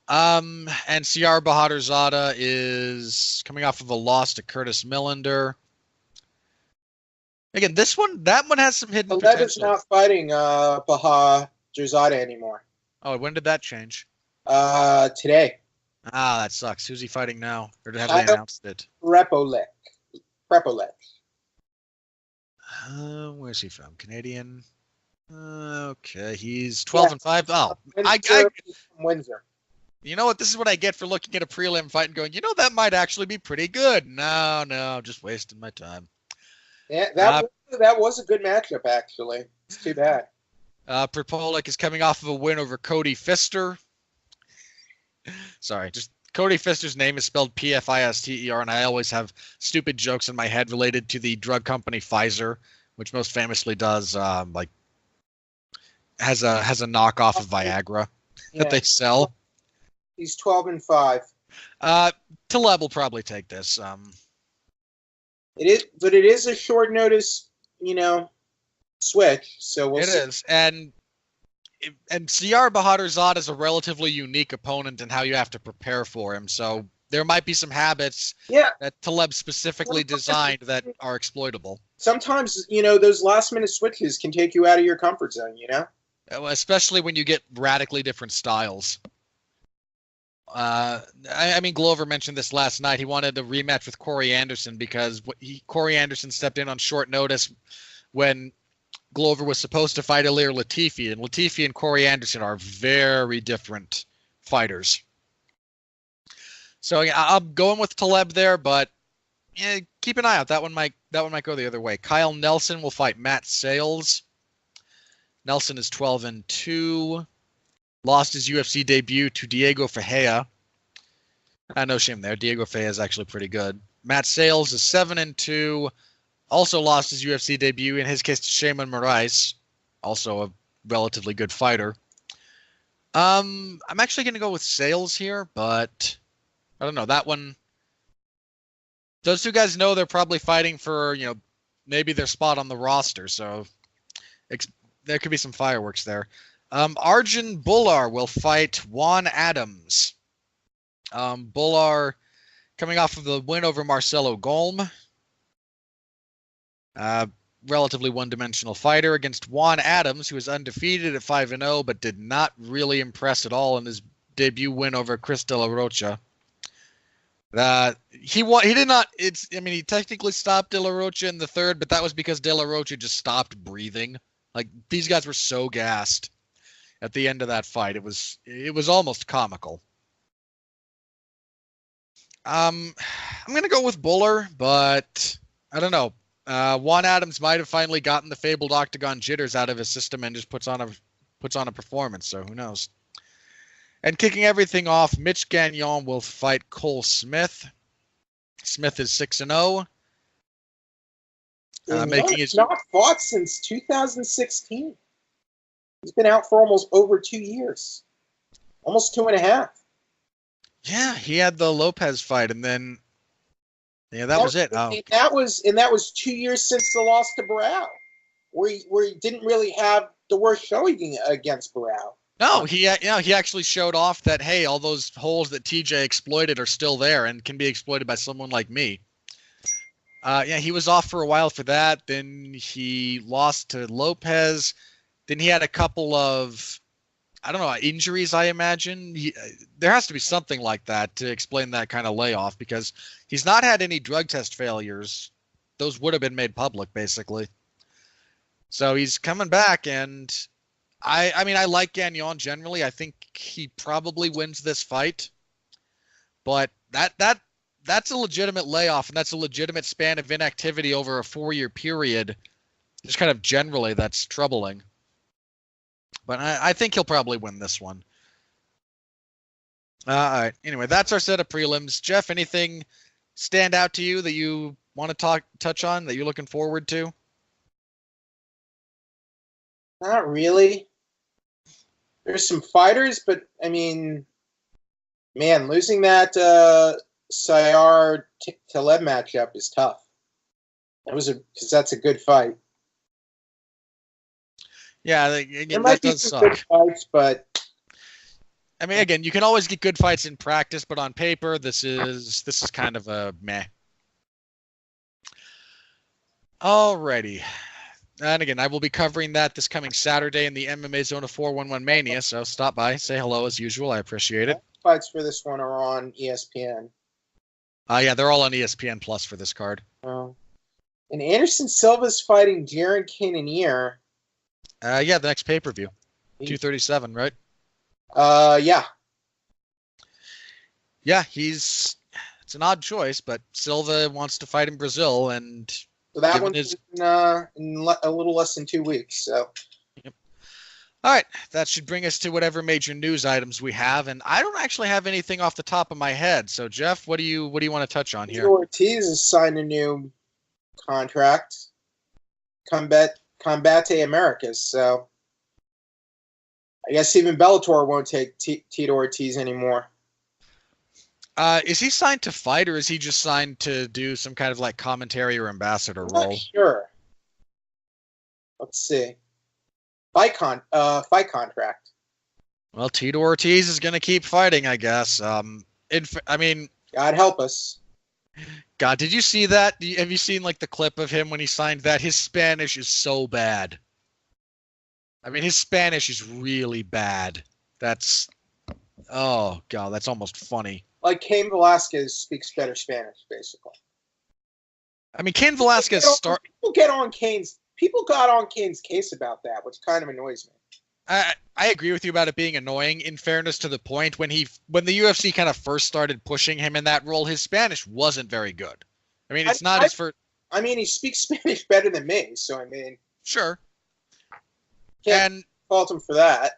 [SPEAKER 1] And Siar Bahadurzada is coming off of a loss to Curtis Millender. Again, that one has some hidden potential.
[SPEAKER 2] Taleb is not fighting Bahadurzada anymore.
[SPEAKER 1] Oh, when did that change?
[SPEAKER 2] Today.
[SPEAKER 1] Ah, that sucks. Who's he fighting now? Or have they announced it?
[SPEAKER 2] Prepolek.
[SPEAKER 1] Where's he from? Canadian? Okay, he's 12-5. Oh,
[SPEAKER 2] Windsor.
[SPEAKER 1] You know what? This is what I get for looking at a prelim fight and going, that might actually be pretty good. No, I'm just wasting my time.
[SPEAKER 2] Yeah, that was a good matchup, actually. It's too bad.
[SPEAKER 1] Prepolek is coming off of a win over Cody Pfister. Sorry, just Cody Pfister's name is spelled Pfister, and I always have stupid jokes in my head related to the drug company Pfizer, which most famously does has a knockoff of Viagra that they sell.
[SPEAKER 2] He's 12-5.
[SPEAKER 1] Taleb will probably take this.
[SPEAKER 2] It is a short notice, switch. So we'll see.
[SPEAKER 1] It is, and Siar Bahadurzada is a relatively unique opponent in how you have to prepare for him. So there might be some habits that Taleb specifically designed that are exploitable.
[SPEAKER 2] Sometimes, those last-minute switches can take you out of your comfort zone,
[SPEAKER 1] Especially when you get radically different styles. I mean, Glover mentioned this last night. He wanted a rematch with Corey Anderson because Corey Anderson stepped in on short notice when Glover was supposed to fight Ilir Latifi, and Latifi and Corey Anderson are very different fighters. So I'm going with Taleb there, but keep an eye out. That one might go the other way. Kyle Nelson will fight Matt Sales. Nelson is 12-2. Lost his UFC debut to Diego Ferreira. No shame there. Diego Ferreira is actually pretty good. Matt Sales is 7-2. Also lost his UFC debut, in his case, to Shayman Moraes. Also a relatively good fighter. I'm actually going to go with Sales here, but I don't know. That one, those two guys know they're probably fighting for, maybe their spot on the roster. So there could be some fireworks there. Arjun Bullar will fight Juan Adams. Bullar coming off of the win over Marcelo Golm. Relatively one-dimensional fighter against Juan Adams, who is undefeated at 5-0, but did not really impress at all in his debut win over Chris De La Rocha. He did not. He technically stopped De La Rocha in the third, but that was because De La Rocha just stopped breathing. Like, these guys were so gassed at the end of that fight. It was almost comical. I'm gonna go with Bullar, but I don't know. Juan Adams might have finally gotten the fabled octagon jitters out of his system and just puts on a performance. So who knows? And kicking everything off, Mitch Gagnon will fight Cole Smith. Smith is 6-0. making his
[SPEAKER 2] not fought since 2016. He's been out for almost over 2 years, almost 2.5.
[SPEAKER 1] Yeah, he had the Lopez fight, and then that was it. Oh.
[SPEAKER 2] That was 2 years since the loss to Barao, where he didn't really have the worst showing against Barao.
[SPEAKER 1] No, he actually showed off that, hey, all those holes that TJ exploited are still there and can be exploited by someone like me. He was off for a while for that. Then he lost to Lopez. Then he had a couple of, I don't know, injuries, I imagine. There has to be something like that to explain that kind of layoff, because he's not had any drug test failures. Those would have been made public, basically. So he's coming back, and I like Gagnon generally. I think he probably wins this fight. But that's a legitimate layoff, and that's a legitimate span of inactivity over a 4-year period. Just kind of generally, that's troubling. But I think he'll probably win this one. All right. Anyway, that's our set of prelims. Jeff, anything stand out to you that you want to touch on that you're looking forward to?
[SPEAKER 2] Not really. There's some fighters, but I mean, man, losing that Sayar Taleb matchup is tough. Because that's a good fight.
[SPEAKER 1] Yeah, that does suck.
[SPEAKER 2] Good fights, but
[SPEAKER 1] I mean, again, you can always get good fights in practice, but on paper, this is kind of a meh. Alrighty. And again, I will be covering that this coming Saturday in the MMA Zone of 411 Mania, so stop by, say hello as usual. I appreciate it.
[SPEAKER 2] Fights for this one are on ESPN.
[SPEAKER 1] Yeah, they're all on ESPN Plus for this card.
[SPEAKER 2] Oh. And Anderson Silva's fighting Jaron Cannonier.
[SPEAKER 1] Yeah, the next pay-per-view. 237, right?
[SPEAKER 2] Yeah.
[SPEAKER 1] Yeah, it's an odd choice, but Silva wants to fight in Brazil, and
[SPEAKER 2] so that one's in a little less than 2 weeks. So,
[SPEAKER 1] yep. All right, that should bring us to whatever major news items we have, and I don't actually have anything off the top of my head. So, Jeff, what do you want to touch on here?
[SPEAKER 2] Tito Ortiz has signed a new contract. Combate Americas. So, I guess even Bellator won't take Tito Ortiz anymore.
[SPEAKER 1] Is he signed to fight, or is he just signed to do some kind of like commentary or ambassador role?
[SPEAKER 2] Not sure. Let's see. Fight contract.
[SPEAKER 1] Well, Tito Ortiz is going to keep fighting, I guess. I mean,
[SPEAKER 2] God help us.
[SPEAKER 1] God, did you see that? Have you seen like the clip of him when he signed that? His Spanish is so bad. I mean, his Spanish is really bad. Oh God, that's almost funny.
[SPEAKER 2] Like Cain Velasquez speaks better Spanish, basically.
[SPEAKER 1] I mean, Cain Velasquez
[SPEAKER 2] People got on Cain's case about that, which kind of annoys me.
[SPEAKER 1] I agree with you about it being annoying. In fairness to the point, when the UFC kind of first started pushing him in that role, his Spanish wasn't very good. I mean, it's not his first.
[SPEAKER 2] I mean, he speaks Spanish better than me, so I mean,
[SPEAKER 1] sure.
[SPEAKER 2] Can't fault him for that.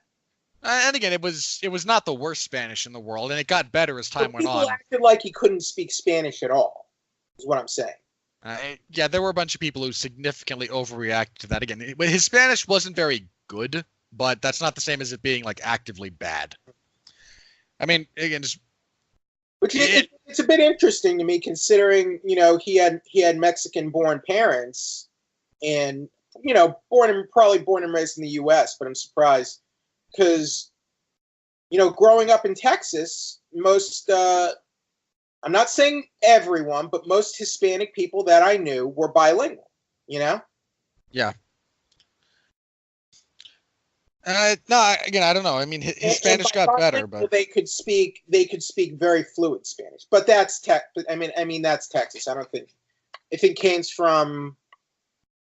[SPEAKER 1] And again, it was not the worst Spanish in the world, and it got better as time went on.
[SPEAKER 2] People acted like he couldn't speak Spanish at all, is what I'm saying.
[SPEAKER 1] Yeah, there were a bunch of people who significantly overreacted to that. Again, his Spanish wasn't very good, but that's not the same as it being like actively bad. I mean, again,
[SPEAKER 2] it's a bit interesting to me, considering he had Mexican-born parents, and probably born and raised in the U.S. But I'm surprised because growing up in Texas, most I'm not saying everyone, but most Hispanic people that I knew were bilingual. Yeah.
[SPEAKER 1] No, again, I don't know. I mean, his Spanish got better, but
[SPEAKER 2] they could speak very fluid Spanish. But that's I mean that's Texas. I think Cain's from.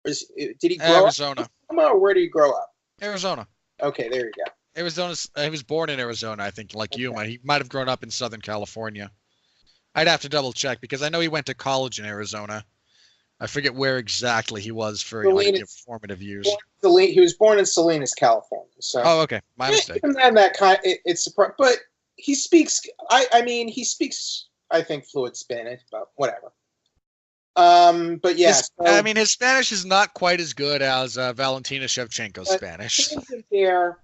[SPEAKER 2] Did he grow
[SPEAKER 1] Arizona?
[SPEAKER 2] Up? Or where did he grow up?
[SPEAKER 1] Arizona.
[SPEAKER 2] Okay, there you go.
[SPEAKER 1] Arizona. He was born in Arizona, I think, like you. He might have grown up in Southern California. I'd have to double check because I know he went to college in Arizona. I forget where exactly he was for formative years.
[SPEAKER 2] He was born in Salinas, California. So.
[SPEAKER 1] Oh, okay, my mistake.
[SPEAKER 2] And then it's surprising, but he speaks. I mean, he speaks. I think fluid Spanish, but whatever. But yeah,
[SPEAKER 1] I mean, his Spanish is not quite as good as Valentina Shevchenko's Spanish.
[SPEAKER 2] There,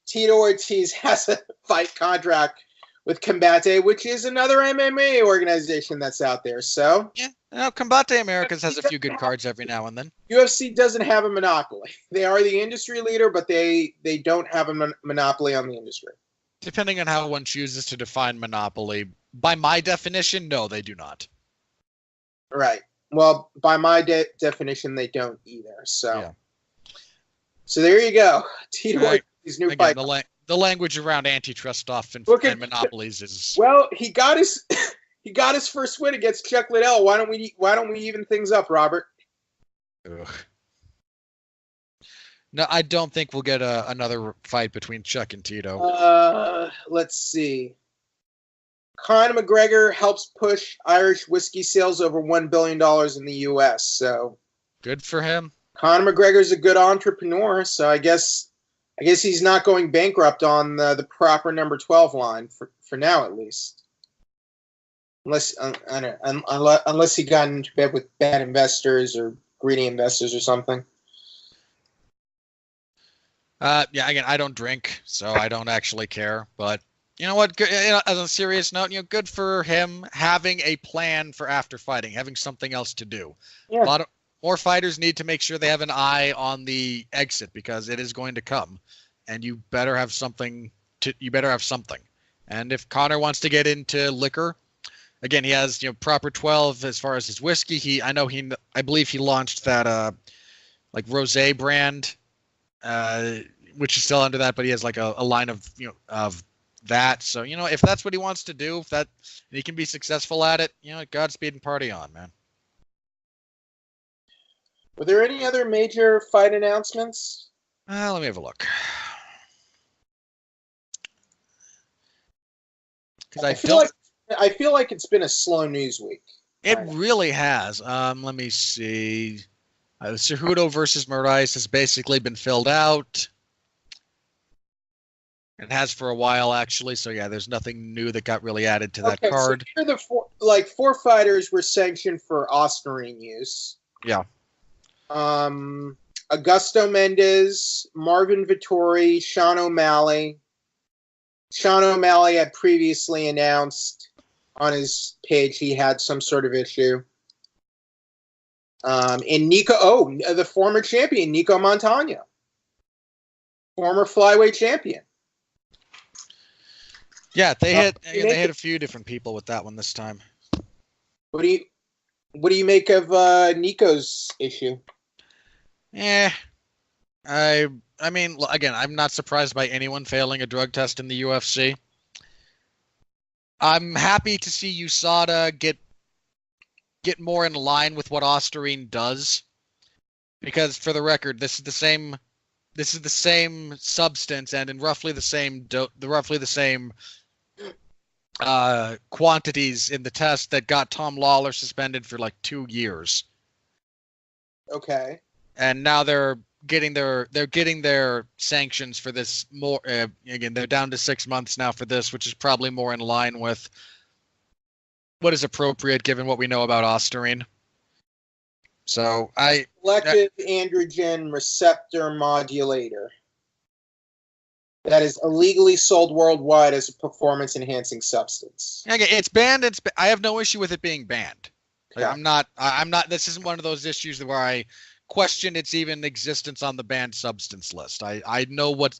[SPEAKER 2] Tito Ortiz has a fight contract with Combate, which is another MMA organization that's out there. So
[SPEAKER 1] yeah, Combate Americas has a few good cards every now and then.
[SPEAKER 2] UFC doesn't have a monopoly. They are the industry leader, but they don't have a monopoly on the industry.
[SPEAKER 1] Depending on how one chooses to define monopoly, by my definition, no, they do not.
[SPEAKER 2] Right. Well, by my definition, they don't either. So, So there you go. Tito Ortiz new fight.
[SPEAKER 1] The language around antitrust stuff and monopolies is
[SPEAKER 2] he got his first win against Chuck Liddell. Why don't we even things up, Robert?
[SPEAKER 1] Ugh. No, I don't think we'll get another fight between Chuck and Tito.
[SPEAKER 2] Let's see. Conor McGregor helps push Irish whiskey sales over $1 billion in the U.S. So
[SPEAKER 1] good for him.
[SPEAKER 2] Conor McGregor's a good entrepreneur, so I guess he's not going bankrupt on the proper number 12 line for now, at least. Unless he got into bed with bad investors or greedy investors or something.
[SPEAKER 1] Again, I don't drink, so I don't actually care. But you know what? As a serious note, good for him having a plan for after fighting, having something else to do.
[SPEAKER 2] Yeah.
[SPEAKER 1] A lot more fighters need to make sure they have an eye on the exit because it is going to come, and you better have something. And if Conor wants to get into liquor, again, he has proper 12 as far as his whiskey. I believe he launched that like rosé brand. Which is still under that, but he has like a line of that. So if that's what he wants to do, if he can be successful at it, Godspeed and party on, man.
[SPEAKER 2] Were there any other major fight announcements?
[SPEAKER 1] Let me have a look. Because
[SPEAKER 2] I feel like it's been a slow news week.
[SPEAKER 1] It really has. Let me see. Cejudo versus Moraes has basically been filled out. It has for a while, actually. So, there's nothing new that got really added to that card.
[SPEAKER 2] So here the four fighters were sanctioned for Ostarine use.
[SPEAKER 1] Yeah.
[SPEAKER 2] Augusto Mendez, Marvin Vettori, Sean O'Malley. Sean O'Malley had previously announced on his page he had some sort of issue. And the former champion, Nico Montano. Former flyweight champion.
[SPEAKER 1] Yeah, they hit a few different people with that one this time.
[SPEAKER 2] What do you make of Nico's issue?
[SPEAKER 1] I mean, again, I'm not surprised by anyone failing a drug test in the UFC. I'm happy to see USADA get more in line with what Ostarine does, because for the record, this is the same substance and in roughly the same quantities in the test that got Tom Lawler suspended for like 2 years.
[SPEAKER 2] Okay.
[SPEAKER 1] And now they're getting their sanctions for this more. Again, they're down to 6 months now for this, which is probably more in line with what is appropriate given what we know about Ostarine. So
[SPEAKER 2] selective androgen receptor modulator that is illegally sold worldwide as a performance enhancing substance.
[SPEAKER 1] Okay, it's banned. I have no issue with it being banned. Like,
[SPEAKER 2] Yeah.
[SPEAKER 1] I'm not. This isn't one of those issues where I question its even existence on the banned substance list. I know what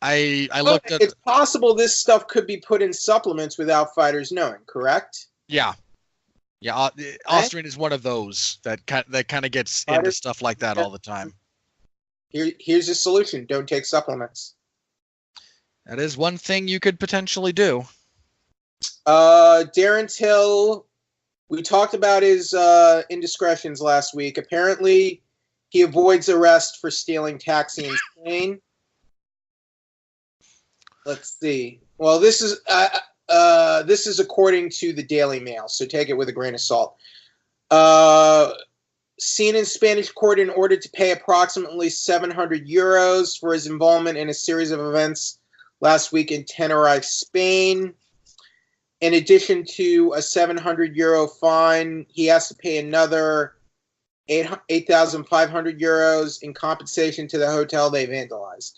[SPEAKER 1] I looked at.
[SPEAKER 2] It's possible this stuff could be put in supplements without fighters knowing. Correct?
[SPEAKER 1] Yeah. Ostarine is one of those that kind of gets into stuff like that all the time.
[SPEAKER 2] Here's a solution: don't take supplements.
[SPEAKER 1] That is one thing you could potentially do.
[SPEAKER 2] Darren Till, we talked about his indiscretions last week. Apparently, he avoids arrest for stealing taxi in Spain. Let's see. Well, this is according to the Daily Mail, so take it with a grain of salt. Seen in Spanish court and ordered to pay approximately €700 for his involvement in a series of events last week in Tenerife, Spain. in addition to a 700 euro fine, he has to pay another 8,500 euros in compensation to the hotel they vandalized.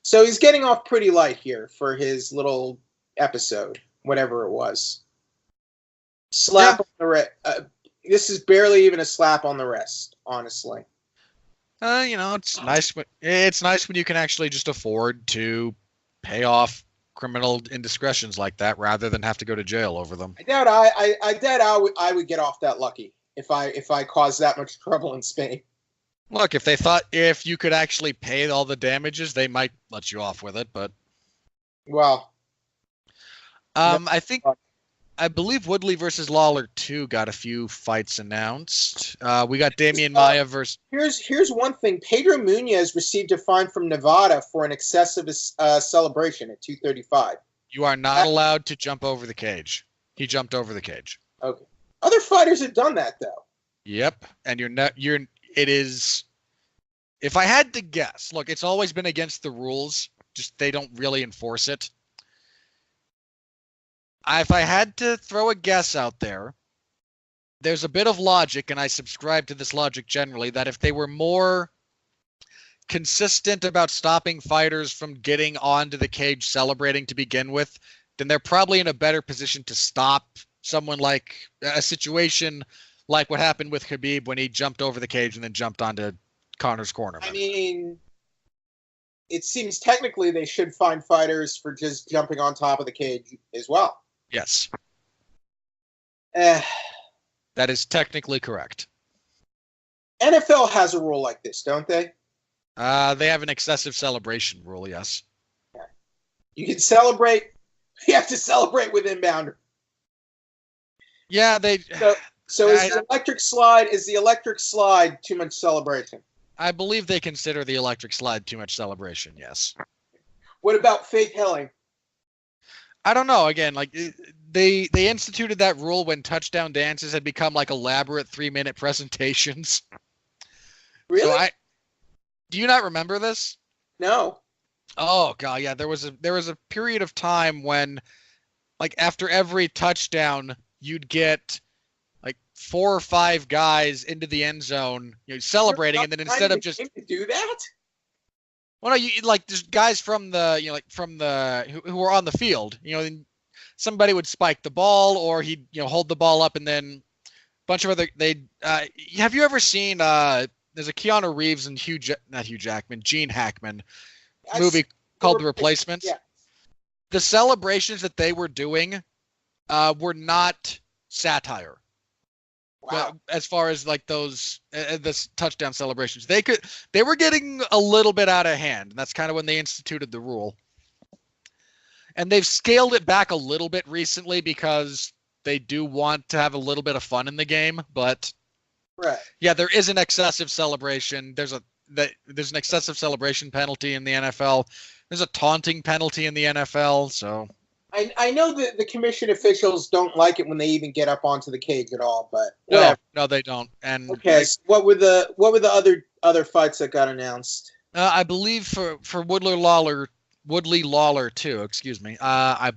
[SPEAKER 2] So he's getting off pretty light here for his little episode, whatever it was. Slap on the wrist. This is barely even a slap on the wrist, honestly.
[SPEAKER 1] It's nice. It's nice when you can actually just afford to pay off criminal indiscretions like that rather than have to go to jail over them.
[SPEAKER 2] I doubt I would get off that lucky if I caused that much trouble in Spain.
[SPEAKER 1] Look, if they thought if you could actually pay all the damages, they might let you off with it, but
[SPEAKER 2] well,
[SPEAKER 1] I believe Woodley versus Lawler 2 got a few fights announced. We got Damian Maia versus...
[SPEAKER 2] Here's one thing. Pedro Munoz received a fine from Nevada for an excessive celebration at 235.
[SPEAKER 1] You are not allowed to jump over the cage. He jumped over the cage.
[SPEAKER 2] Okay. Other fighters have done that, though.
[SPEAKER 1] Yep, and it is... If I had to guess, look, it's always been against the rules, just they don't really enforce it. If I had to throw a guess out there, there's a bit of logic, and I subscribe to this logic generally, that if they were more consistent about stopping fighters from getting onto the cage celebrating to begin with, then they're probably in a better position to stop someone like a situation like what happened with Khabib when he jumped over the cage and then jumped onto Conor's cornerman.
[SPEAKER 2] I mean, it seems technically they should fine fighters for just jumping on top of the cage as well.
[SPEAKER 1] Yes. That is technically correct.
[SPEAKER 2] NFL has a rule like this, don't they?
[SPEAKER 1] They have an excessive celebration rule, yes.
[SPEAKER 2] Yeah. You can celebrate. You have to celebrate with inbounder.
[SPEAKER 1] Yeah, they...
[SPEAKER 2] So is the electric slide too much celebration?
[SPEAKER 1] I believe they consider the electric slide too much celebration, yes.
[SPEAKER 2] What about fake hilling?
[SPEAKER 1] I don't know. Again, like they instituted that rule when touchdown dances had become like elaborate 3-minute presentations.
[SPEAKER 2] Really?
[SPEAKER 1] So do you not remember this?
[SPEAKER 2] No.
[SPEAKER 1] Oh god, yeah. There was a period of time when, like, after every touchdown, you'd get like 4 or 5 guys into the end zone, celebrating, and then instead of just
[SPEAKER 2] to do that.
[SPEAKER 1] Well, no, like just guys from the, who were on the field, and somebody would spike the ball or he'd, hold the ball up, and then a bunch of other, have you ever seen, there's a Keanu Reeves and Gene Hackman movie called The Replacements.
[SPEAKER 2] Yeah.
[SPEAKER 1] The celebrations that they were doing, were not satire.
[SPEAKER 2] Wow.
[SPEAKER 1] As far as like those this touchdown celebrations, they were getting a little bit out of hand, and that's kind of when they instituted the rule. And they've scaled it back a little bit recently because they do want to have a little bit of fun in the game. But
[SPEAKER 2] right,
[SPEAKER 1] yeah, there is an excessive celebration. There's an excessive celebration penalty in the NFL. There's a taunting penalty in the NFL. So
[SPEAKER 2] I know that the commission officials don't like it when they even get up onto the cage at all, but whatever.
[SPEAKER 1] No, they don't. And
[SPEAKER 2] okay, so what were the other fights that got announced?
[SPEAKER 1] I believe for Woodley Lawler 2, excuse me. I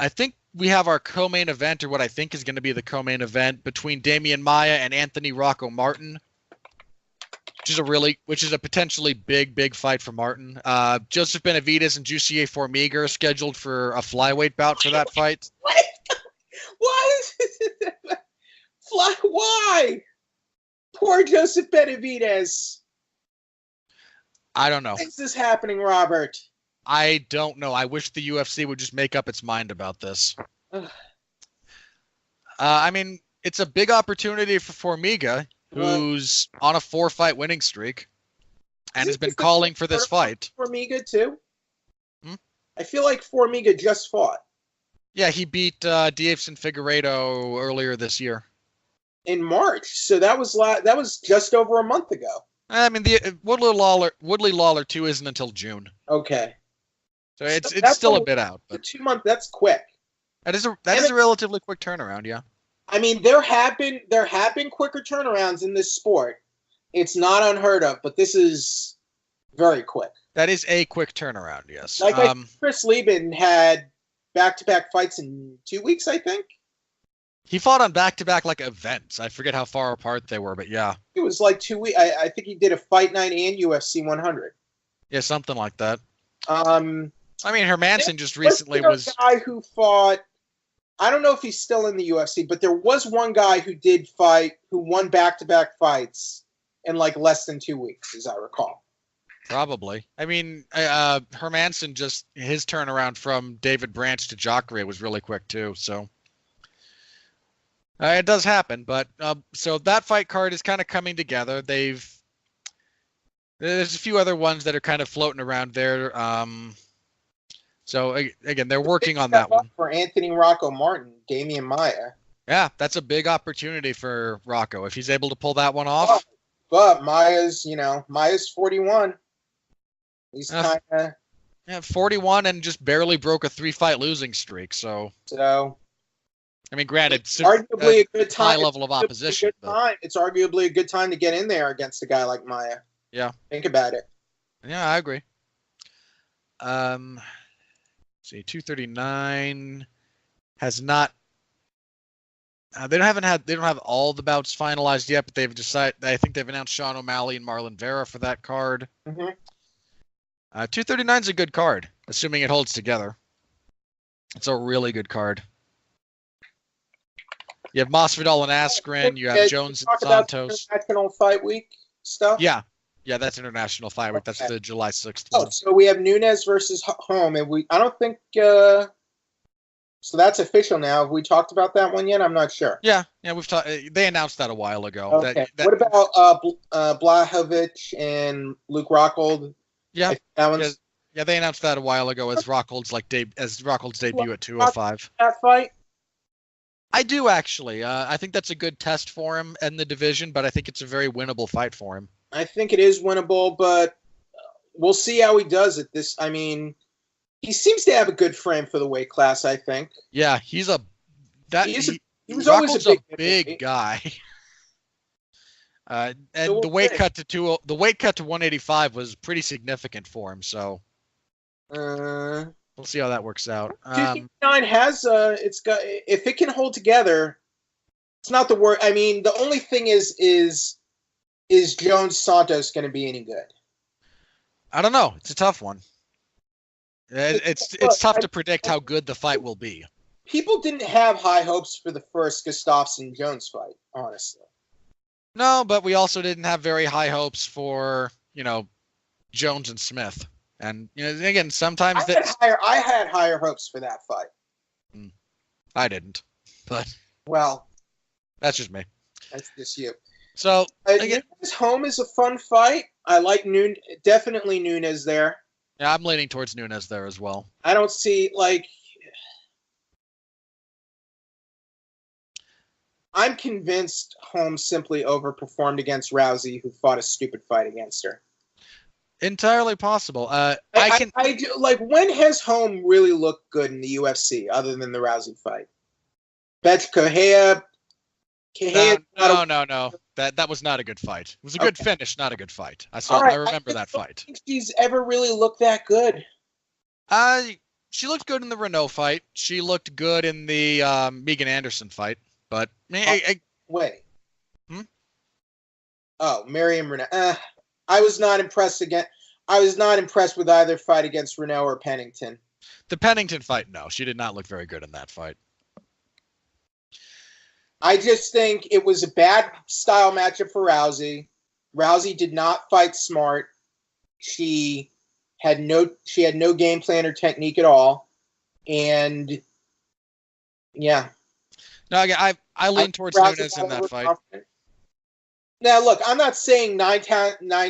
[SPEAKER 1] think we have our co-main event, or what I think is going to be the co-main event, between Damian Maia and Anthony Rocco Martin, which is a potentially big fight for Martin. Joseph Benavidez and Jussier Formiga are scheduled for a flyweight bout for that fight.
[SPEAKER 2] What? Why is it? Why? Poor Joseph Benavidez.
[SPEAKER 1] I don't know.
[SPEAKER 2] Why is this happening, Robert?
[SPEAKER 1] I don't know. I wish the UFC would just make up its mind about this. I mean, it's a big opportunity for Formiga, who's on a 4-fight winning streak and has been calling for this fight.
[SPEAKER 2] Formiga too? I feel like Formiga just fought.
[SPEAKER 1] Yeah, he beat Deiveson Figueiredo earlier this year.
[SPEAKER 2] In March, so that was just over a month ago.
[SPEAKER 1] I mean, the Woodley Lawler 2 isn't until June.
[SPEAKER 2] Okay.
[SPEAKER 1] So it's still a bit out. But
[SPEAKER 2] 2 months, that's quick.
[SPEAKER 1] That is a relatively quick turnaround, yeah.
[SPEAKER 2] I mean, there have been quicker turnarounds in this sport. It's not unheard of, but this is very quick.
[SPEAKER 1] That is a quick turnaround, yes.
[SPEAKER 2] Like Chris Lieben had back-to-back fights in 2 weeks, I think.
[SPEAKER 1] He fought on back-to-back like events. I forget how far apart they were, but yeah.
[SPEAKER 2] It was like 2 weeks. I think he did a Fight Night and UFC 100.
[SPEAKER 1] Yeah, something like that.
[SPEAKER 2] I
[SPEAKER 1] mean, Hermanson just recently was
[SPEAKER 2] a guy who fought. I don't know if he's still in the UFC, but there was one guy who did fight, who won back-to-back fights in like less than 2 weeks, as I recall.
[SPEAKER 1] Probably. I mean, Hermanson just his turnaround from David Branch to Jacare was really quick too. So it does happen, but so that fight card is kind of coming together. There's a few other ones that are kind of floating around there. So again, they're working on that one.
[SPEAKER 2] For Anthony Rocco Martin, Damian Maia.
[SPEAKER 1] Yeah, that's a big opportunity for Rocco if he's able to pull that one off.
[SPEAKER 2] But Maia's 41. He's kind of
[SPEAKER 1] 41 and just barely broke a 3-fight losing streak. So I mean, granted,
[SPEAKER 2] it's arguably a good time.
[SPEAKER 1] High level of opposition.
[SPEAKER 2] It's arguably a good time to get in there against a guy like Maia.
[SPEAKER 1] Yeah,
[SPEAKER 2] think about it.
[SPEAKER 1] Yeah, I agree. See, 239 has not. They don't have all the bouts finalized yet, but they've decided. I think they've announced Sean O'Malley and Marlon Vera for that card. 239 is a good card, assuming it holds together. It's a really good card. You have Masvidal and Askren. You have Jones and Santos.
[SPEAKER 2] International Fight Week stuff.
[SPEAKER 1] Yeah, that's International Fight Week. That's the July 6th one.
[SPEAKER 2] Oh, so we have Nunes versus Holm, and I don't think. So that's official now. Have we talked about that one yet? I'm not sure.
[SPEAKER 1] Yeah, we've talked. They announced that a while ago.
[SPEAKER 2] Okay. What about Blachowicz and Luke Rockhold?
[SPEAKER 1] Yeah, that one's. Yeah, they announced that a while ago as Rockhold's debut at 205.
[SPEAKER 2] That fight.
[SPEAKER 1] I do actually. I think that's a good test for him in the division, but I think it's a very winnable fight for him.
[SPEAKER 2] I think it is winnable, but we'll see how he does it. I mean, he seems to have a good frame for the weight class, I think.
[SPEAKER 1] Yeah, he was
[SPEAKER 2] always a
[SPEAKER 1] big guy. And the weight cut to 185 was pretty significant for him. So we'll see how that works out.
[SPEAKER 2] 269 has if it can hold together, it's not the word. I mean, the only thing is Jones Santos going to be any good?
[SPEAKER 1] I don't know. It's a tough one. It's tough to predict how good the fight will be.
[SPEAKER 2] People didn't have high hopes for the first Gustafsson Jones fight, honestly.
[SPEAKER 1] No, but we also didn't have very high hopes for Jones and Smith. And again, sometimes
[SPEAKER 2] I had higher hopes for that fight.
[SPEAKER 1] I didn't, but
[SPEAKER 2] that's
[SPEAKER 1] just me.
[SPEAKER 2] That's just you.
[SPEAKER 1] So
[SPEAKER 2] again, Home is a fun fight. I like definitely Nunes there.
[SPEAKER 1] Yeah, I'm leaning towards Nunes there as well.
[SPEAKER 2] I don't see I'm convinced Holmes simply overperformed against Rousey, who fought a stupid fight against her.
[SPEAKER 1] Entirely possible. I
[SPEAKER 2] do, when has Holmes really looked good in the UFC other than the Rousey fight? Bet Correa.
[SPEAKER 1] No. That was not a good fight. It was a good finish, not a good fight. I remember that fight. I don't
[SPEAKER 2] think she's ever really looked that good.
[SPEAKER 1] She looked good in the Renault fight. She looked good in the Megan Anderson fight. But
[SPEAKER 2] wait. Oh, Miriam Renault. I was not impressed with either fight against Renault or Pennington.
[SPEAKER 1] The Pennington fight, no, she did not look very good in that fight.
[SPEAKER 2] I just think it was a bad style matchup for Rousey. Rousey did not fight smart. She had no game plan or technique at all, and yeah.
[SPEAKER 1] No, I lean towards Nunes in that fight.
[SPEAKER 2] Now, look, I'm not saying 9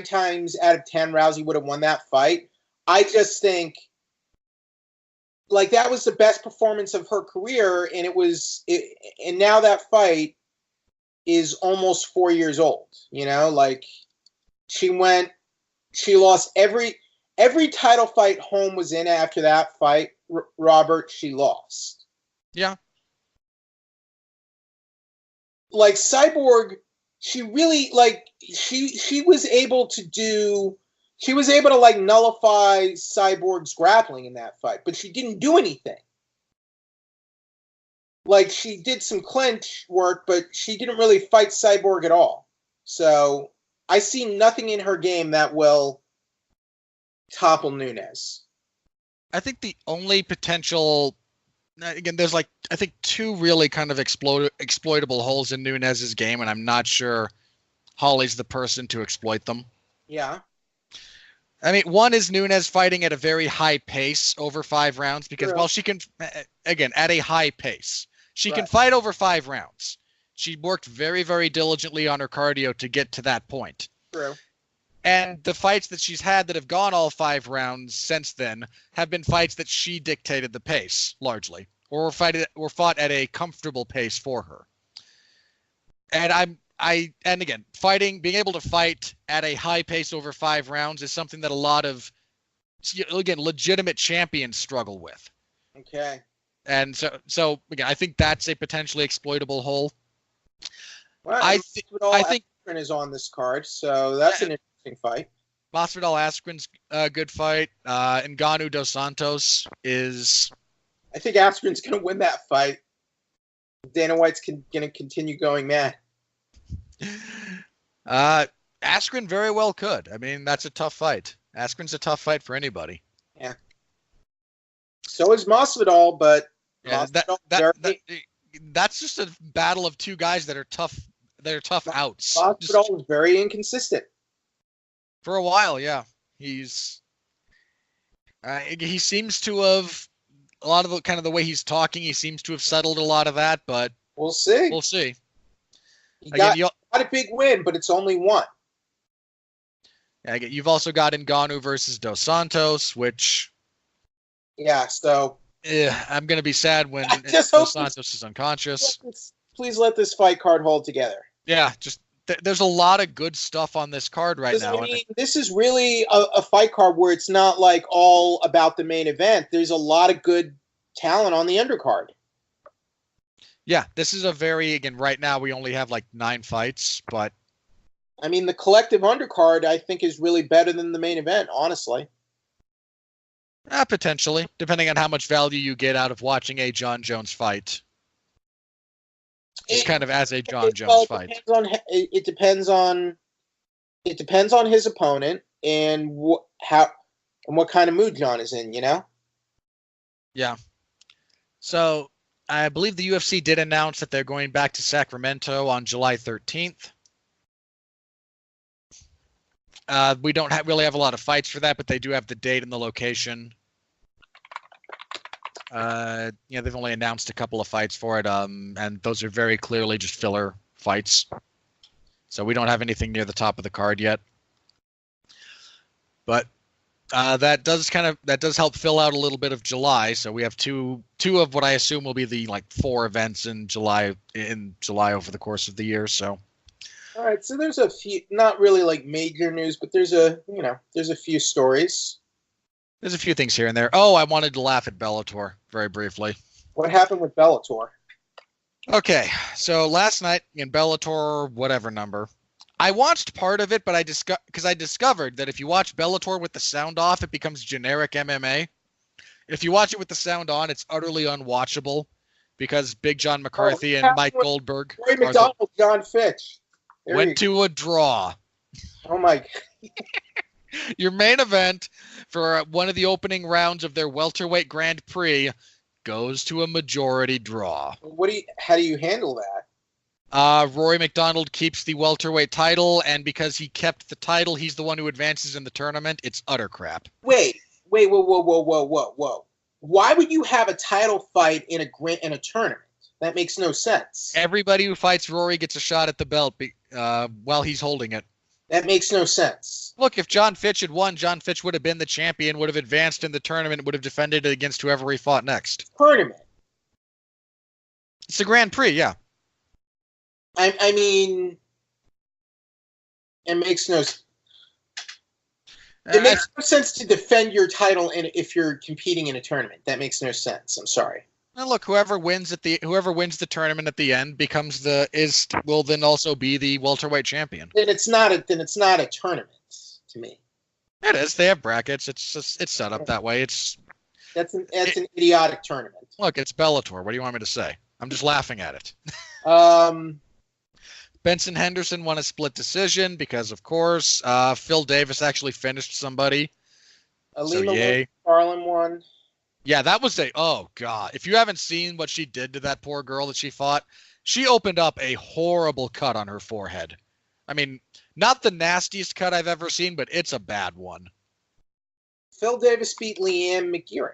[SPEAKER 2] times out of 10 Rousey would have won that fight. I just think that was the best performance of her career, and and now that fight is almost 4 years old. She lost every title fight Holm was in after that fight. Robert, she lost.
[SPEAKER 1] Yeah.
[SPEAKER 2] Cyborg, she really she was able to nullify Cyborg's grappling in that fight, but she didn't do anything. like she did some clinch work, but she didn't really fight Cyborg at all. So I see nothing in her game that will topple Nunes.
[SPEAKER 1] I think the only potential, again, there's like, I think two really kind of exploitable holes in Nunes's game, and I'm not sure Holly's the person to exploit them.
[SPEAKER 2] Yeah.
[SPEAKER 1] I mean, one is Nunes fighting at a very high pace over 5 rounds because,
[SPEAKER 2] True.
[SPEAKER 1] well, she can, again, at a high pace. She can
[SPEAKER 2] Right.
[SPEAKER 1] fight over 5 rounds. She worked very, very diligently on her cardio to get to that point.
[SPEAKER 2] True.
[SPEAKER 1] And the fights that she's had that have gone all 5 rounds since then have been fights that she dictated the pace, largely, or were fought at a comfortable pace for her. And and again, being able to fight at a high pace over 5 rounds is something that a lot of, again, legitimate champions struggle with.
[SPEAKER 2] Okay.
[SPEAKER 1] And so again, I think that's a potentially exploitable hole.
[SPEAKER 2] Well,
[SPEAKER 1] I think
[SPEAKER 2] Askren is on this card, so that's an interesting fight.
[SPEAKER 1] Masvidal Askren's a good fight. Ngannou dos Santos is.
[SPEAKER 2] I think Askren's going to win that fight. Dana White's going to continue going mad.
[SPEAKER 1] Askren very well could. I mean, that's a tough fight. Askren's a tough fight for anybody.
[SPEAKER 2] Yeah. So is Masvidal, but
[SPEAKER 1] yeah, that's just a battle of two guys that are tough. They're tough outs.
[SPEAKER 2] Masvidal was very inconsistent
[SPEAKER 1] for a while. Yeah, he seems to have a lot of the kind of the way he's talking. He seems to have settled a lot of that, but
[SPEAKER 2] we'll see.
[SPEAKER 1] We'll see.
[SPEAKER 2] He got a big win, but it's only one.
[SPEAKER 1] Yeah, you've also got Ngannou versus Dos Santos, which.
[SPEAKER 2] Yeah, so.
[SPEAKER 1] I'm going to be sad when Dos Santos is unconscious.
[SPEAKER 2] Please let this fight card hold together.
[SPEAKER 1] Yeah, just there's a lot of good stuff on this card right now.
[SPEAKER 2] I mean, this is really a fight card where it's not like all about the main event. There's a lot of good talent on the undercard.
[SPEAKER 1] Yeah, this is a again, right now we only have like 9 fights, but.
[SPEAKER 2] I mean, the collective undercard, I think, is really better than the main event, honestly.
[SPEAKER 1] Potentially, depending on how much value you get out of watching a John Jones fight. Just kind of as a John Jones fight.
[SPEAKER 2] It depends on his opponent and what kind of mood John is in, you know?
[SPEAKER 1] Yeah. So I believe the UFC did announce that they're going back to Sacramento on July 13th. We don't really have a lot of fights for that, but they do have the date and the location. They've only announced a couple of fights for it, and those are very clearly just filler fights. So we don't have anything near the top of the card yet. But that does help fill out a little bit of July. So we have two of what I assume will be the 4 events in July over the course of the year. So.
[SPEAKER 2] All right, so there's a few, not really like major news, but there's a few stories.
[SPEAKER 1] There's a few things here and there. Oh, I wanted to laugh at Bellator very briefly.
[SPEAKER 2] What happened with Bellator?
[SPEAKER 1] Okay, so last night in Bellator, whatever number, I watched part of it, but I discovered that if you watch Bellator with the sound off, it becomes generic MMA. If you watch it with the sound on, it's utterly unwatchable because Big John McCarthy and Mike Goldberg
[SPEAKER 2] Roy McDonald, John Fitch.
[SPEAKER 1] Went to a draw.
[SPEAKER 2] Oh my God.
[SPEAKER 1] Your main event for one of the opening rounds of their welterweight Grand Prix goes to a majority draw.
[SPEAKER 2] How do you handle that?
[SPEAKER 1] Rory McDonald keeps the welterweight title, and because he kept the title, he's the one who advances in the tournament. It's utter crap.
[SPEAKER 2] Wait, whoa. Why would you have a title fight in a tournament? That makes no sense.
[SPEAKER 1] Everybody who fights Rory gets a shot at the belt while he's holding it.
[SPEAKER 2] That makes no sense.
[SPEAKER 1] Look, if John Fitch had won, John Fitch would have been the champion, would have advanced in the tournament, would have defended it against whoever he fought next.
[SPEAKER 2] Tournament.
[SPEAKER 1] It's a Grand Prix, yeah.
[SPEAKER 2] I mean, it makes no sense to defend your title if you're competing in a tournament. That makes no sense. I'm sorry.
[SPEAKER 1] Now look, whoever wins the tournament at the end will then also be the welterweight champion.
[SPEAKER 2] Then it's not a tournament to me.
[SPEAKER 1] It is. They have brackets. It's set up that way.
[SPEAKER 2] That's an idiotic tournament.
[SPEAKER 1] Look, it's Bellator. What do you want me to say? I'm just laughing at it.
[SPEAKER 2] Um,
[SPEAKER 1] Benson Henderson won a split decision because, of course, Phil Davis actually finished somebody.
[SPEAKER 2] Alima
[SPEAKER 1] yay.
[SPEAKER 2] Carlin won.
[SPEAKER 1] Yeah, that was oh, God. If you haven't seen what she did to that poor girl that she fought, she opened up a horrible cut on her forehead. I mean, not the nastiest cut I've ever seen, but it's a bad one.
[SPEAKER 2] Phil Davis beat Liam McGeary.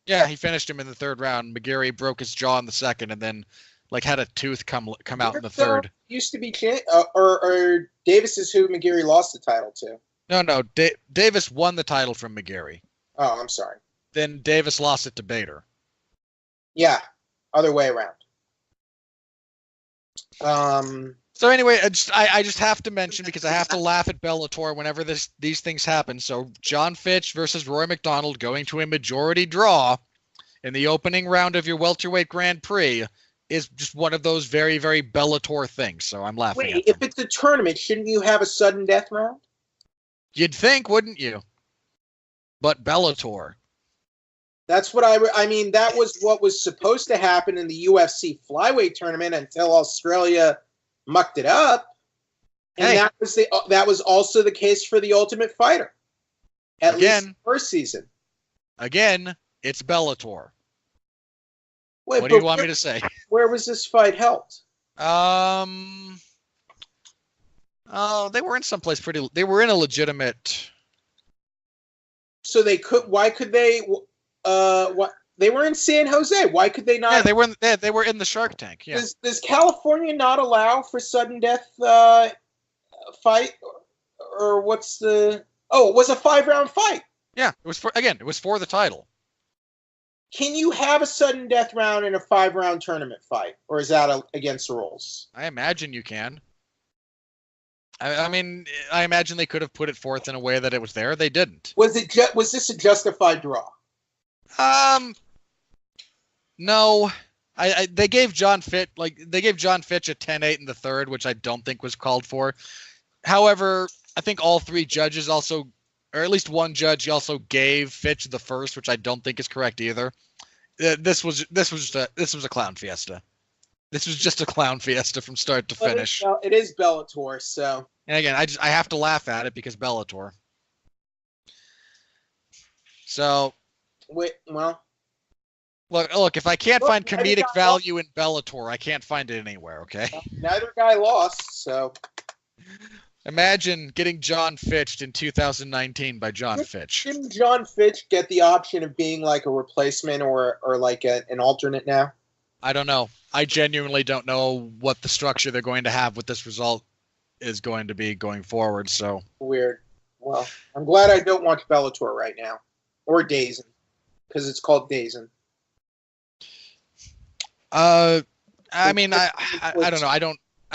[SPEAKER 1] Yeah, he finished him in the third round. McGeary broke his jaw in the second and then had a tooth come out in the third.
[SPEAKER 2] Used to be or Davis is who McGeary lost the title to.
[SPEAKER 1] No. Davis won the title from McGeary.
[SPEAKER 2] Oh, I'm sorry.
[SPEAKER 1] Then Davis lost it to Bader.
[SPEAKER 2] Yeah, other way around.
[SPEAKER 1] So anyway, I just have to mention, because I have to laugh at Bellator whenever these things happen. So John Fitch versus Roy McDonald going to a majority draw in the opening round of your welterweight Grand Prix is just one of those very, very Bellator things. So I'm laughing.
[SPEAKER 2] Wait, if it's a tournament, shouldn't you have a sudden death round?
[SPEAKER 1] You'd think, wouldn't you? But Bellator.
[SPEAKER 2] That's what I mean, that was what was supposed to happen in the UFC flyweight tournament until Australia mucked it up. And that was also the case for the Ultimate Fighter. At least the first season. Again,
[SPEAKER 1] it's Bellator.
[SPEAKER 2] Wait,
[SPEAKER 1] what do you want me to say?
[SPEAKER 2] Where was this fight held?
[SPEAKER 1] They were in someplace they were in a legitimate.
[SPEAKER 2] So they could. Why could they? What they were in San Jose? Why could they not?
[SPEAKER 1] Yeah, they were in the Shark Tank. Yeah.
[SPEAKER 2] Does California not allow for sudden death fight, or what's the? Oh, it was a 5-round fight.
[SPEAKER 1] Yeah, it was for the title.
[SPEAKER 2] Can you have a sudden death round in a 5-round tournament fight, or is that against the rules?
[SPEAKER 1] I imagine you can. I mean, I imagine they could have put it forth in a way that it was there. They didn't.
[SPEAKER 2] Was this a justified draw?
[SPEAKER 1] No. They gave John Fitch a 10-8 in the third, which I don't think was called for. However, I think all three judges also, or at least one judge also gave Fitch the first, which I don't think is correct either. This was a clown fiesta. This was just a clown fiesta from start to finish.
[SPEAKER 2] It is Bellator, so.
[SPEAKER 1] And again, I have to laugh at it because Bellator. So.
[SPEAKER 2] Wait, well.
[SPEAKER 1] Look, if I can't find comedic value in Bellator, I can't find it anywhere, okay?
[SPEAKER 2] Neither guy lost, so.
[SPEAKER 1] Imagine getting John Fitched in 2019 by John Fitch.
[SPEAKER 2] Didn't John Fitch get the option of being like a replacement or like an alternate now?
[SPEAKER 1] I don't know. I genuinely don't know what the structure they're going to have with this result is going to be going forward. So
[SPEAKER 2] weird. Well, I'm glad I don't watch Bellator right now, or DAZN, because it's called DAZN.
[SPEAKER 1] I mean, I don't know. I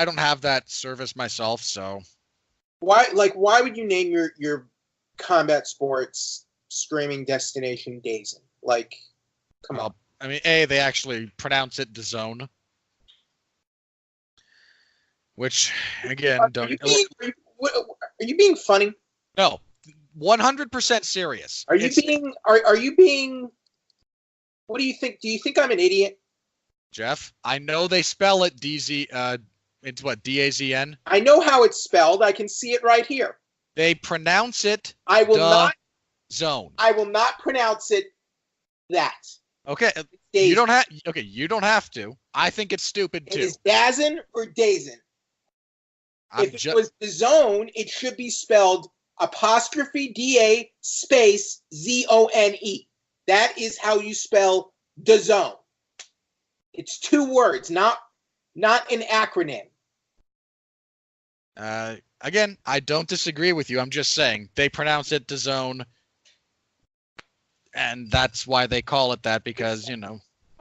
[SPEAKER 1] don't have that service myself, so.
[SPEAKER 2] Why would you name your combat sports streaming destination DAZN? Like, come on.
[SPEAKER 1] I mean, they actually pronounce it DAZN. Which, again,
[SPEAKER 2] are you being funny?
[SPEAKER 1] No, 100% serious.
[SPEAKER 2] Are you being? What do you think? Do you think I'm an idiot,
[SPEAKER 1] Jeff? I know they spell it DZ. It's what, DAZN?
[SPEAKER 2] I know how it's spelled. I can see it right here.
[SPEAKER 1] They pronounce it.
[SPEAKER 2] I will not.
[SPEAKER 1] Zone.
[SPEAKER 2] I will not pronounce it that.
[SPEAKER 1] Okay, you don't have. Okay, you don't have to. I think it's stupid too.
[SPEAKER 2] It is DAZN or DAZN. If it was the zone, it should be spelled ' space ZONE. That is how you spell the zone. It's 2 words, not an acronym.
[SPEAKER 1] Again, I don't disagree with you. I'm just saying they pronounce it DAZN. And that's why they call it that, because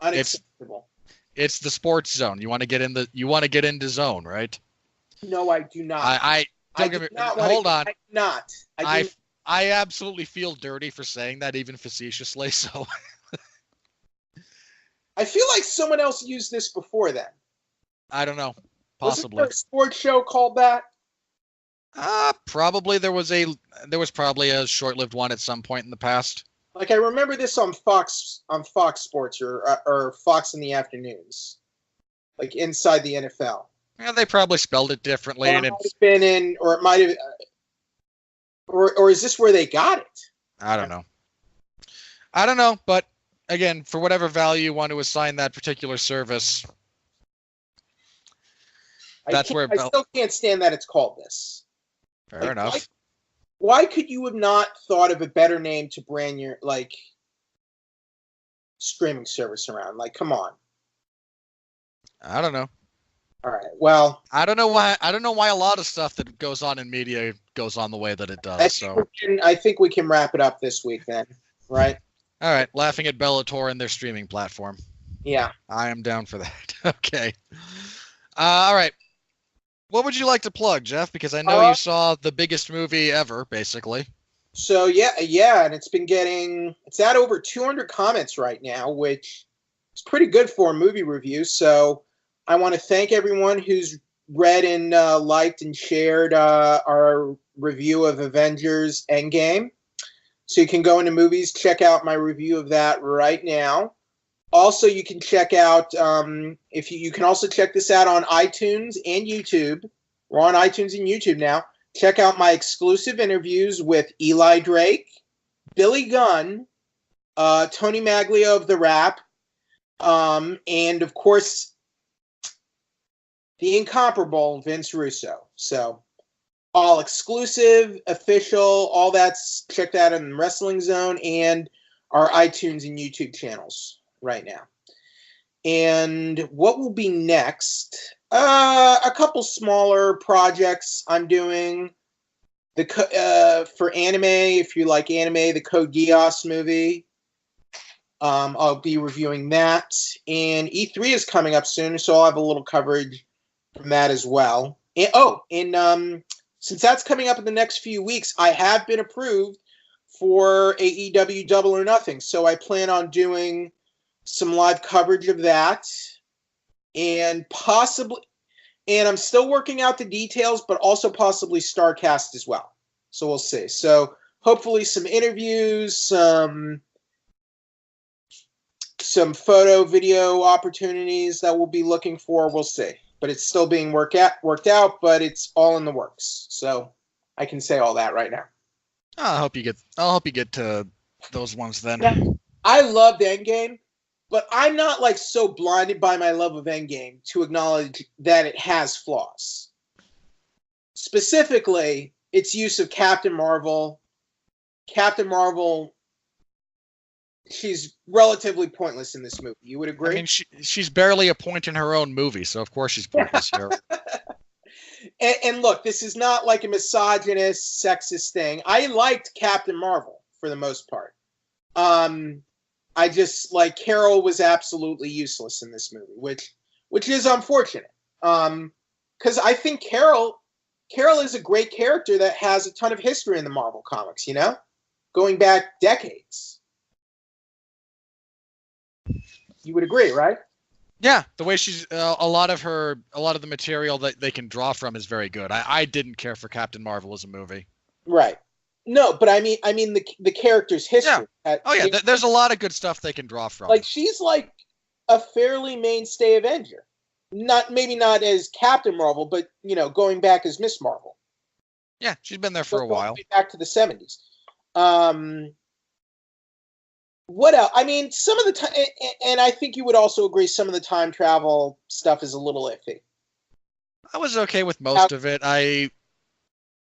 [SPEAKER 2] unacceptable.
[SPEAKER 1] It's the sports zone. You want to get into zone, right?
[SPEAKER 2] No, I do not.
[SPEAKER 1] Hold on.
[SPEAKER 2] I
[SPEAKER 1] absolutely feel dirty for saying that, even facetiously. So
[SPEAKER 2] I feel like someone else used this before then.
[SPEAKER 1] I don't know. Possibly.
[SPEAKER 2] Was there a sports show called that?
[SPEAKER 1] Probably there was probably a short-lived one at some point in the past.
[SPEAKER 2] Like, I remember this on Fox Sports or Fox in the afternoons. like inside the NFL.
[SPEAKER 1] Yeah, they probably spelled it differently,
[SPEAKER 2] Or
[SPEAKER 1] and
[SPEAKER 2] it might
[SPEAKER 1] it's
[SPEAKER 2] have been in, or it might have, or is this where they got it?
[SPEAKER 1] I don't know. I don't know, but again, for whatever value you want to assign that particular service, that's where it
[SPEAKER 2] I still can't stand that it's called this.
[SPEAKER 1] Fair enough.
[SPEAKER 2] Why could you have not thought of a better name to brand your streaming service around? Like, come on.
[SPEAKER 1] I don't know.
[SPEAKER 2] All right. Well,
[SPEAKER 1] I don't know why a lot of stuff that goes on in media goes on the way that it does.
[SPEAKER 2] I think we can wrap it up this week then, right?
[SPEAKER 1] All right, laughing at Bellator and their streaming platform.
[SPEAKER 2] Yeah.
[SPEAKER 1] I am down for that. Okay. All right. What would you like to plug, Jeff? Because I know you saw the biggest movie ever, basically.
[SPEAKER 2] So yeah, and it's at over 200 comments right now, which is pretty good for a movie review. So I want to thank everyone who's read and liked and shared our review of Avengers Endgame. So you can go into movies, check out my review of that right now. Also, you can check out you can also check this out on iTunes and YouTube. We're on iTunes and YouTube now. Check out my exclusive interviews with Eli Drake, Billy Gunn, Tony Maglio of The Rap, and of course the incomparable Vince Russo. So all exclusive, official, all that's checked out in Wrestling Zone and our iTunes and YouTube channels right now. And what will be next? A couple smaller projects I'm doing. For anime, if you like anime, the Code Geass movie. I'll be reviewing that. And E3 is coming up soon, so I'll have a little coverage from that as well. And since that's coming up in the next few weeks, I have been approved for AEW Double or Nothing. So I plan on doing some live coverage of that, and I'm still working out the details, but also possibly StarCast as well. So we'll see. So hopefully some interviews, some photo, video opportunities that we'll be looking for. We'll see. But it's still being worked out, but it's all in the works. So I can say all that right now.
[SPEAKER 1] I'll help you get to those ones then.
[SPEAKER 2] Yeah. I loved Endgame, but I'm not so blinded by my love of Endgame to acknowledge that it has flaws. Specifically, its use of Captain Marvel. Captain Marvel, she's relatively pointless in this movie. You would agree?
[SPEAKER 1] I mean, she's barely a point in her own movie, so of course she's pointless here.
[SPEAKER 2] And look, this is not like a misogynist, sexist thing. I liked Captain Marvel for the most part. I just Carol was absolutely useless in this movie, which is unfortunate. Because I think Carol is a great character that has a ton of history in the Marvel comics, going back decades. You would agree, right?
[SPEAKER 1] Yeah, the way she's a lot of the material that they can draw from is very good. I didn't care for Captain Marvel as a movie.
[SPEAKER 2] Right. No, but I mean the character's history.
[SPEAKER 1] Yeah. There's a lot of good stuff they can draw from.
[SPEAKER 2] She's a fairly mainstay Avenger. Maybe not as Captain Marvel, but going back as Miss Marvel.
[SPEAKER 1] Yeah, she's been there for a while.
[SPEAKER 2] Back to the 70s. What else? I mean, some of the time, and I think you would also agree, some of the time travel stuff is a little iffy.
[SPEAKER 1] I was okay with most of it. I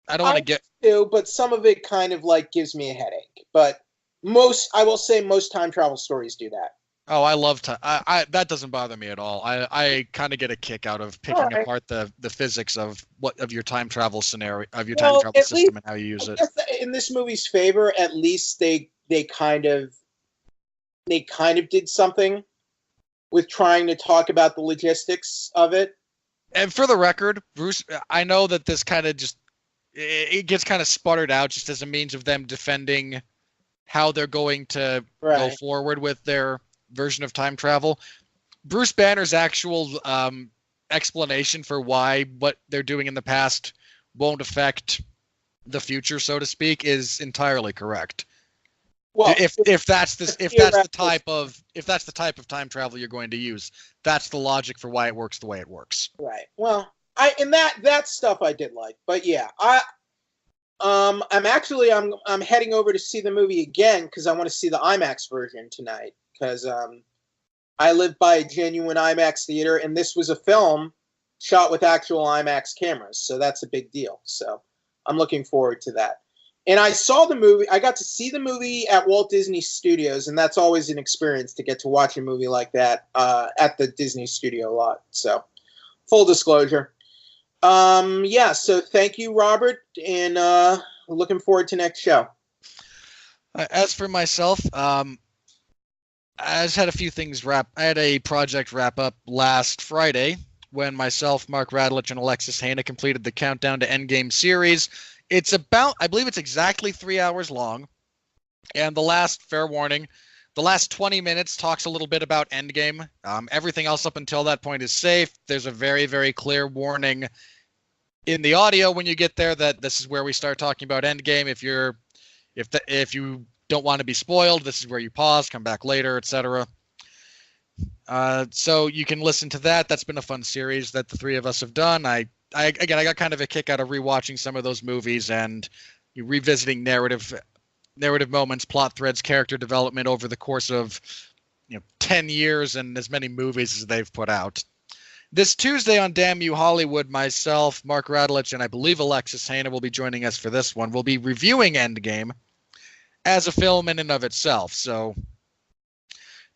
[SPEAKER 1] don't want to get
[SPEAKER 2] too, but some of it kind of gives me a headache. But I will say most time travel stories do that.
[SPEAKER 1] Oh, I love time. That doesn't bother me at all. I kind of get a kick out of picking apart the physics of your time travel scenario, of your time travel system, and how you use it.
[SPEAKER 2] In this movie's favor, at least they kind of did something with trying to talk about the logistics of it.
[SPEAKER 1] And for the record, Bruce, I know that this kind of it gets kind of sputtered out just as a means of them defending how they're going to go forward with their version of time travel. Bruce Banner's actual explanation for why what they're doing in the past won't affect the future, so to speak, is entirely correct.
[SPEAKER 2] Well,
[SPEAKER 1] if that's the type of time travel you're going to use, that's the logic for why it works the way it works.
[SPEAKER 2] Right. Well, that stuff I did like, but yeah, I'm heading over to see the movie again because I want to see the IMAX version tonight because I live by a genuine IMAX theater, and this was a film shot with actual IMAX cameras, so that's a big deal. So I'm looking forward to that. And I saw the movie. I got to see the movie at Walt Disney Studios, and that's always an experience to get to watch a movie like that at the Disney Studio lot. So, full disclosure. Yeah. So thank you, Robert, and looking forward to next show.
[SPEAKER 1] As for myself, I just had a few things I had a project wrap up last Friday when myself, Mark Radulich, and Alexis Haina completed the Countdown to Endgame series. It's I believe it's exactly 3 hours long. And fair warning, the last 20 minutes talks a little bit about Endgame. Everything else up until that point is safe. There's a very, very clear warning in the audio when you get there that this is where we start talking about Endgame. If you don't want to be spoiled, this is where you pause, come back later, etc. So you can listen to that. That's been a fun series that the three of us have done. I got kind of a kick out of rewatching some of those movies and revisiting narrative moments, plot threads, character development over the course of 10 years and as many movies as they've put out. This Tuesday on Damn You Hollywood, myself, Mark Radulich, and I believe Alexis Haina will be joining us for this one. We'll be reviewing Endgame as a film in and of itself. So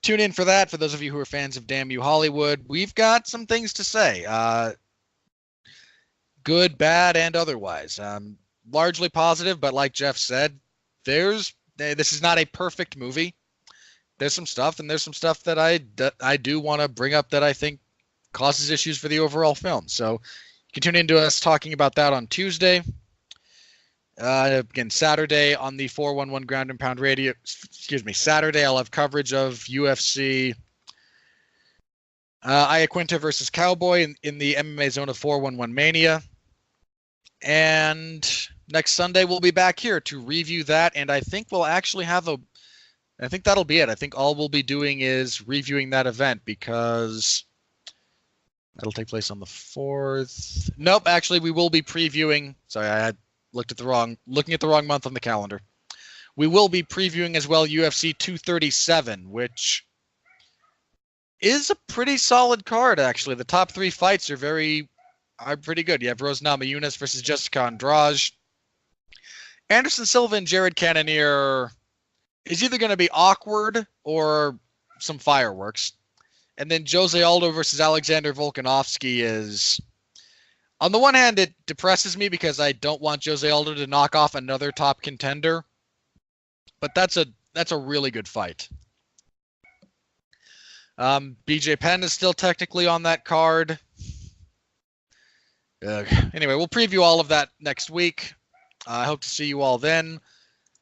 [SPEAKER 1] tune in for that. For those of you who are fans of Damn You Hollywood, we've got some things to say. Good, bad, and otherwise. Largely positive, but like Jeff said, this is not a perfect movie. There's some stuff, and there's some stuff that I do want to bring up that I think causes issues for the overall film. So you can tune into us talking about that on Tuesday. Again, Saturday on the 411 Ground and Pound Radio. Saturday I'll have coverage of UFC Iaquinta versus Cowboy in the MMA zone of 411 Mania. And next Sunday we'll be back here to review that, and I think we'll actually have I think that'll be it. I think all we'll be doing is reviewing that event because that'll take place on the 4th. Nope, actually we will be previewing. Sorry, I had looking at the wrong month on the calendar. We will be previewing as well UFC 237, which is a pretty solid card, actually. The top 3 fights are pretty good. You have Rose Namajunas versus Jessica Andrade. Anderson Silva and Jared Cannonier is either going to be awkward or some fireworks. And then Jose Aldo versus Alexander Volkanovski is... On the one hand, it depresses me because I don't want Jose Aldo to knock off another top contender. But that's a really good fight. BJ Penn is still technically on that card. Anyway, we'll preview all of that next week. I hope to see you all then.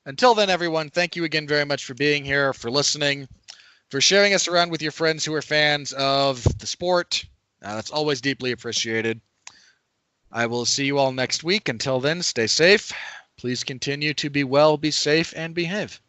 [SPEAKER 1] Until then, everyone, thank you again very much for being here, for listening, for sharing us around with your friends who are fans of the sport. That's always deeply appreciated. I will see you all next week. Until then, stay safe. Please continue to be well, be safe, and behave.